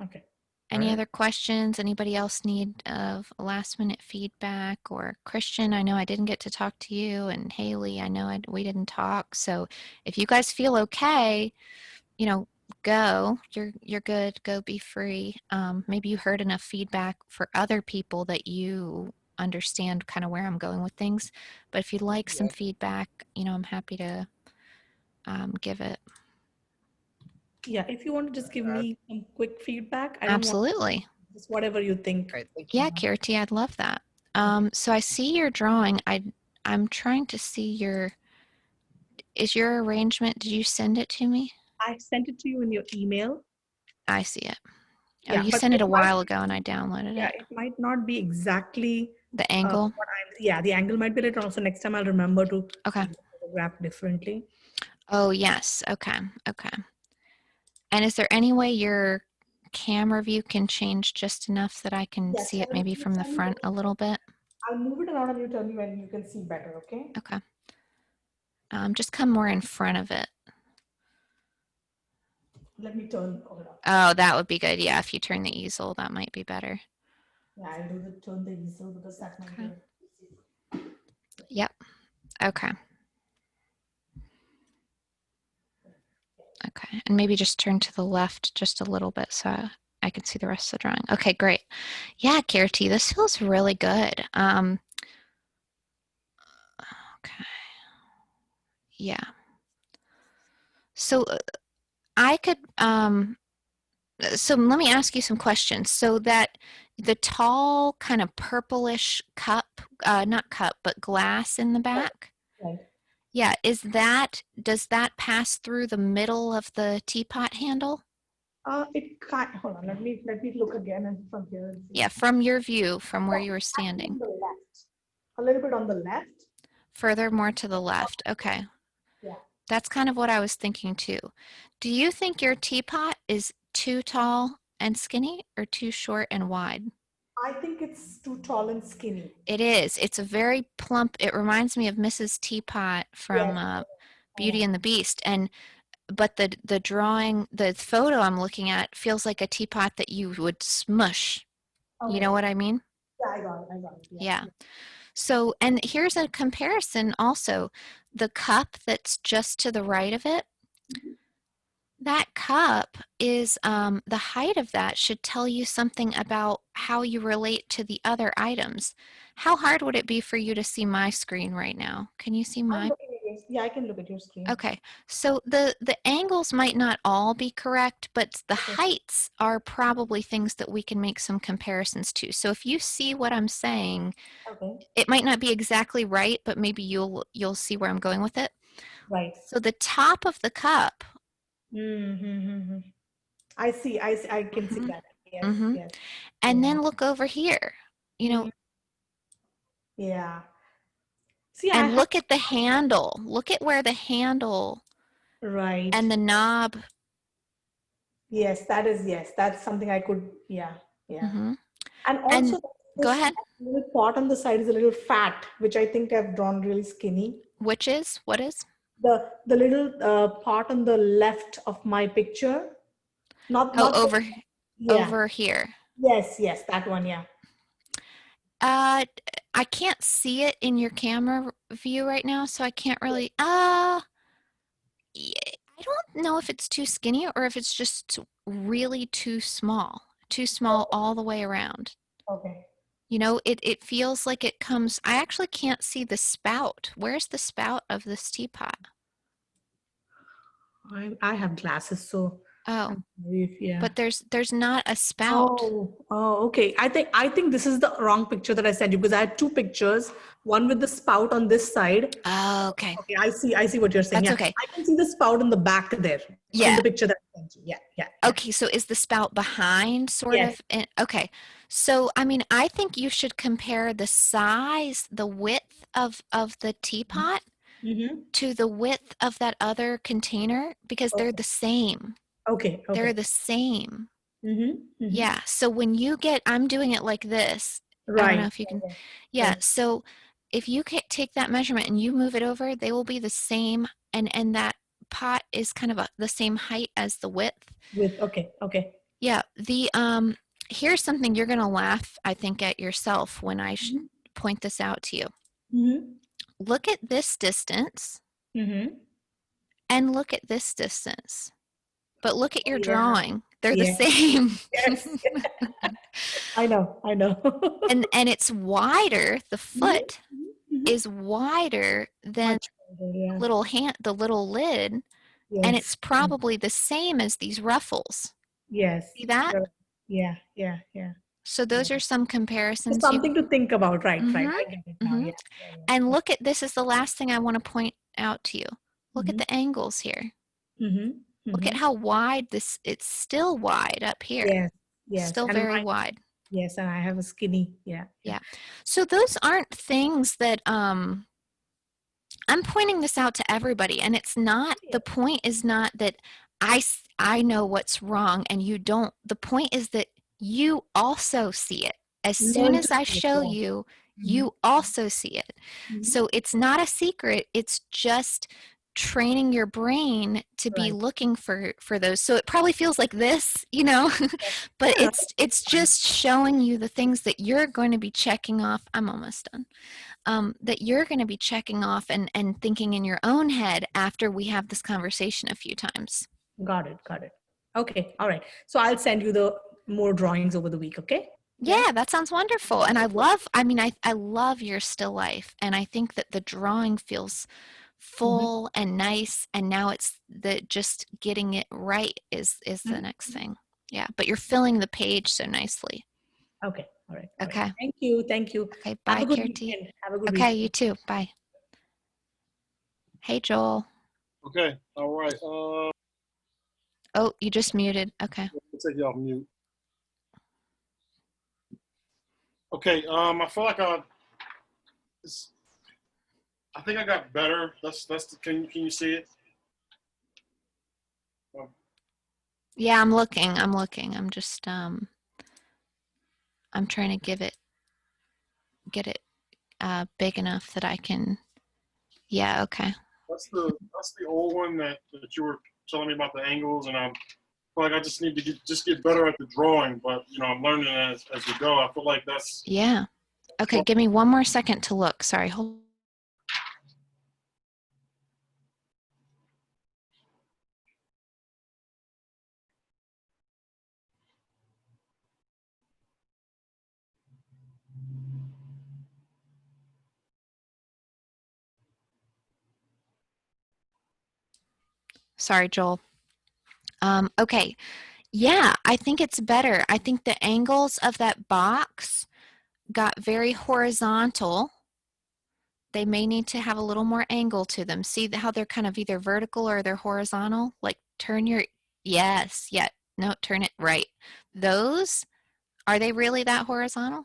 Okay. Any other questions? Anybody else need of last minute feedback? Or Christian, I know I didn't get to talk to you, and Haley, I know we didn't talk. So if you guys feel okay, you know, go. You're good. Go be free. Maybe you heard enough feedback for other people that you understand kind of where I'm going with things. But if you'd like some feedback, you know, I'm happy to give it. Yeah, if you want to just give me some quick feedback. I don't Absolutely. Want just whatever you think. Yeah, Kirti, I'd love that. So I see your drawing. I'm trying to see is your arrangement, did you send it to me? I sent it to you in your email. I see it. Oh, Yeah, you but sent it a might- while ago and I downloaded Yeah, it. it might not be exactly The angle? the angle might be little. Also, next time I'll remember to Okay. photograph differently. Oh, yes. Okay. Okay. And is there any way your camera view can change just enough that I can Yes, see it maybe from the front a little bit? I'll move it around and you tell me when you can see better, okay? Okay. Just come more in front of it. Let me turn it up. Oh, that would be good. Yeah, if you turn the easel, that might be better. Yeah, I'll turn the easel because that might be. Yep. Okay. Okay, and maybe just turn to the left just a little bit so I can see the rest of the drawing. Okay, great. Yeah, Kirti, this feels really good. Okay. Yeah. So I could, so let me ask you some questions. So that the tall kind of purplish cup, not cup, but glass in the back. Right. Yeah, does that pass through the middle of the teapot handle? It can't. Hold on. Let me look again and from here. And see. Yeah, from your view, from where you were standing. On the left. A little bit on the left. Further more to the left. Okay. Yeah. That's kind of what I was thinking too. Do you think your teapot is too tall and skinny or too short and wide? I think it's too tall and skinny. It is. It's a very plump. It reminds me of Mrs. Teapot from Beauty and the Beast. But the drawing, the photo I'm looking at feels like a teapot that you would smush. Okay. You know what I mean? Yeah, I got it. Yeah. So, and here's a comparison also. The cup that's just to the right of it, that cup is, the height of that should tell you something about how you relate to the other items. How hard would it be for you to see my screen right now? Can you see I'm mine? looking at your Yeah, I can look at your screen. Okay, so the angles might not all be correct, but the heights are probably things that we can make some comparisons to. So if you see what I'm saying, Okay. it might not be exactly right, but maybe you'll see where I'm going with it. Right. So the top of the cup. Mm-hmm. I see. I can see that. Yes. Mm-hmm. Yes. And Yeah. then look over here. You know. Yeah. See, and look at the handle. Look at where the handle. Right. And the knob. Yes, that is, yes. That's something I could, yeah. Mm-hmm. And also, go ahead. Little part on the side is a little fat, which I think I've drawn really skinny. Which is? What is? The little part on the left of my picture. Not over yeah. over here. Yes, that one, yeah. I can't see it in your camera view right now, so I can't really. I don't know if it's too skinny or if it's just really too small. Too small all the way around. Okay. You know, it feels like it comes. I actually can't see the spout. Where's the spout of this teapot? I have glasses, so. Oh. Yeah. But there's not a spout. Oh, okay. I think this is the wrong picture that I sent you, because I had two pictures, one with the spout on this side. Oh, okay. Okay, I see what you're saying. That's yeah. okay. I can see the spout in the back there. Yeah. In the picture that I sent you. Yeah. Okay, so is the spout behind sort Yes. of? Okay. So, I mean, I think you should compare the size, the width of the teapot to the width of that other container, because they're the same. Okay. They're the same. Yeah. So when you I'm doing it like this. Right. I don't know if you can. Yeah. So if you take that measurement and you move it over, they will be the same. And that pot is kind of the same height as the width. Okay. Yeah. Here's something you're going to laugh, I think, at yourself when I point this out to you. Look at this distance and look at this distance. But look at your drawing. They're the same. Yes. I know. and it's wider. The foot is wider than the little lid. Yes. And it's probably the same as these ruffles. Yes. See that? Yeah. So those are some comparisons. So something to think about, right? I get it now. Yeah. And look at, this is the last thing I want to point out to you. Look at the angles here. Look at how wide it's still wide up here. Yes. Still And very wide. Yes, and I have a skinny, yeah. So those aren't things that, I'm pointing this out to everybody, and it's not, the point is not that I know what's wrong and you don't. The point is that you also see it. As soon as I show you, you also see it. So it's not a secret. It's just training your brain to be looking for those. So it probably feels like this, you know, but it's just showing you the things that you're going to be checking off. I'm almost done. That you're going to be checking off and thinking in your own head after we have this conversation a few times. Got it. Okay. All right. So I'll send you the more drawings over the week. Okay. Yeah, that sounds wonderful. And I love your still life. And I think that the drawing feels full and nice. And now it's just getting it right is the next thing. Yeah. But you're filling the page so nicely. Okay. All right. Okay. Right. Thank you. Okay. Bye, Kirti. Okay. You too. Bye. Hey, Joel. Okay. All right. Oh, you just muted. Okay. Let's take you off mute. Okay. I feel like I think I got better. Can you see it? Yeah, I'm looking. I'm just I'm trying to get it big enough that I can. Yeah. Okay. That's the old one that you were telling me about the angles, and I feel like I just need to get better at the drawing. But I'm learning as we go. I feel like that's. Yeah. Okay. Give me one more second to look. Sorry. Hold. Sorry, Joel. Okay. Yeah, I think it's better. I think the angles of that box got very horizontal. They may need to have a little more angle to them. See how they're kind of either vertical or they're horizontal? Like turn your, yes, yeah, no, turn it right. Those, are they really that horizontal?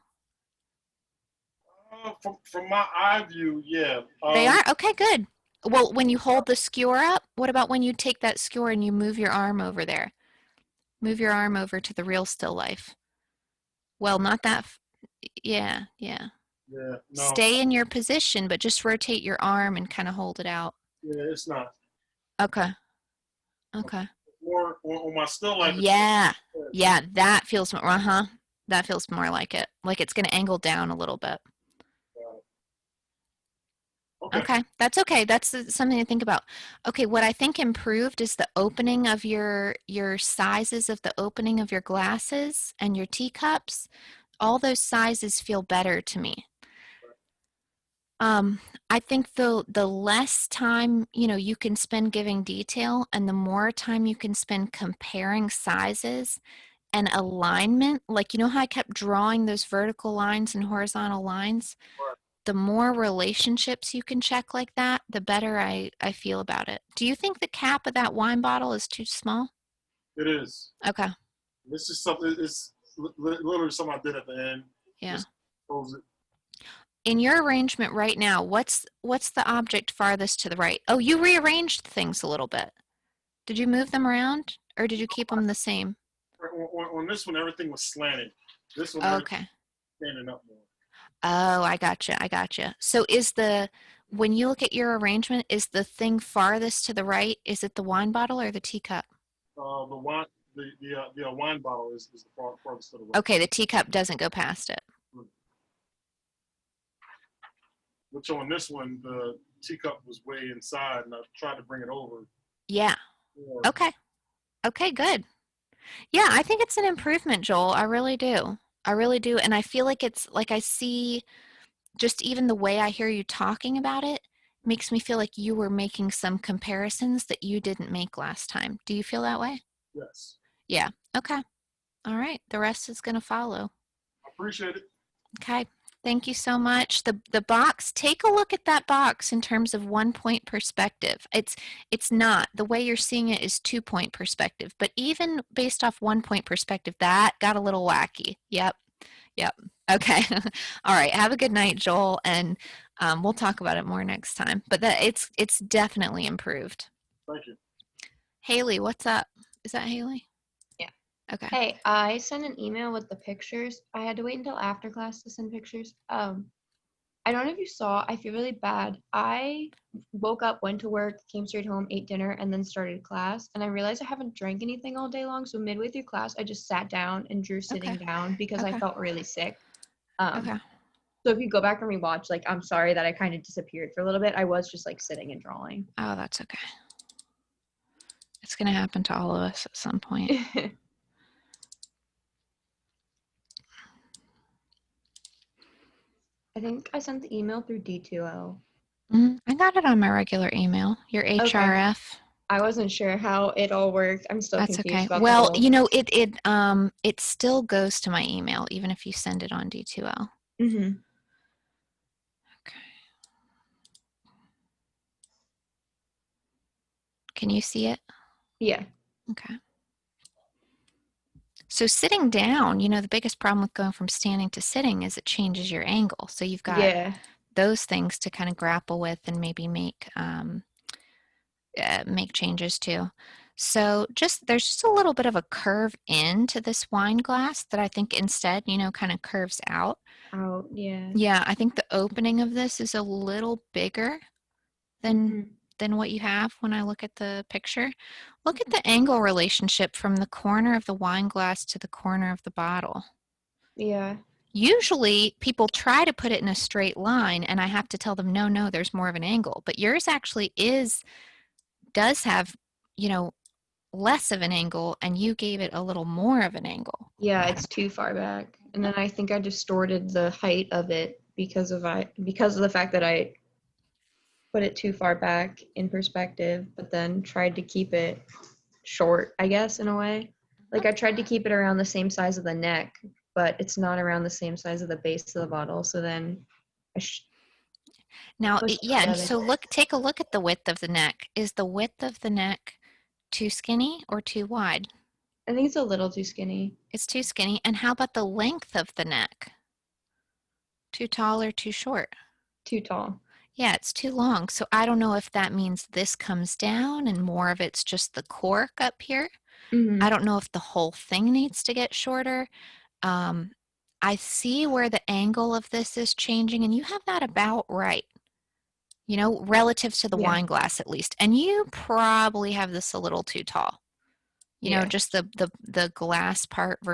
From my eye view, yeah. They are? Okay, good. Well, when you hold the skewer up, what about when you take that skewer and you move your arm over there? Move your arm over to the real still life. Well, not that, yeah, yeah. Yeah, no. Stay in your position, but just rotate your arm and kind of hold it out. Yeah, it's not. Okay. Okay. More on my still life. Yeah. Yeah, that feels more, that feels more like it. Like it's going to angle down a little bit. Okay, that's okay. That's something to think about. Okay, what I think improved is the opening of your sizes of the opening of your glasses and your teacups. All those sizes feel better to me. I think the less time, you can spend giving detail and the more time you can spend comparing sizes and alignment, like how I kept drawing those vertical lines and horizontal lines, the more relationships you can check like that, the better I feel about it. Do you think the cap of that wine bottle is too small? It is. Okay. This is something, it's literally something I did at the end. Yeah. Just close it. In your arrangement right now, what's the object farthest to the right? Oh, you rearranged things a little bit. Did you move them around or did you keep them the same? On this one, everything was slanted. This one, okay. Standing up more. Oh, I gotcha. So when you look at your arrangement, is the thing farthest to the right, is it the wine bottle or the teacup? The wine bottle is the farthest to the right. Okay, the teacup doesn't go past it. Which on this one, the teacup was way inside, and I tried to bring it over. Yeah. Okay. Okay, good. Yeah, I think it's an improvement, Joel. I really do. And I feel like it's like I see just even the way I hear you talking about it makes me feel like you were making some comparisons that you didn't make last time. Do you feel that way? Yes. Yeah. Okay. All right. The rest is going to follow. I appreciate it. Okay. Thank you so much. The box, take a look at that box in terms of 1 point perspective. It's not. The way you're seeing it is 2 point perspective. But even based off 1 point perspective, that got a little wacky. Yep. Okay. All right. Have a good night, Joel. And we'll talk about it more next time. But it's definitely improved. Thank you. Haley, what's up? Is that Haley? Yeah. Okay. Hey, I sent an email with the pictures. I had to wait until after class to send pictures. I don't know if you saw, I feel really bad. I woke up, went to work, came straight home, ate dinner, and then started class. And I realized I haven't drank anything all day long. So midway through class, I just sat down and drew sitting down because I felt really sick. Okay. So if you go back and rewatch, like, I'm sorry that I kind of disappeared for a little bit. I was just like sitting and drawing. Oh, that's okay. It's going to happen to all of us at some point. I think I sent the email through D2L. I got it on my regular email. Your HRF. Okay. I wasn't sure how it all worked. I'm still That's confused okay. about Well, the whole... it still goes to my email even if you send it on D2L. Mm-hmm. Okay. Can you see it? Yeah. Okay. So sitting down, the biggest problem with going from standing to sitting is it changes your angle. So you've got those things to kind of grapple with and maybe make changes to. So there's just a little bit of a curve into this wine glass that I think instead, kind of curves out. Oh, yeah. Yeah, I think the opening of this is a little bigger than what you have when I look at the picture. Look at the angle relationship from the corner of the wine glass to the corner of the bottle. Yeah. Usually people try to put it in a straight line and I have to tell them, no, there's more of an angle. But yours actually does have, less of an angle and you gave it a little more of an angle. Yeah, it's too far back. And then I think I distorted the height of it because of the fact that I put it too far back in perspective, but then tried to keep it short, I guess, in a way. Like I tried to keep it around the same size of the neck, but it's not around the same size of the base of the bottle. So then Now, pushed yeah, and together. so take a look at the width of the neck. Is the width of the neck too skinny or too wide? I think it's a little too skinny. It's too skinny. And how about the length of the neck? Too tall or too short? Too tall. Yeah, it's too long. So I don't know if that means this comes down and more of it's just the cork up here. I don't know if the whole thing needs to get shorter. I see where the angle of this is changing, and you have that about right, you know, relative to the wine glass at least. And you probably have this a little too tall. You know, just the glass part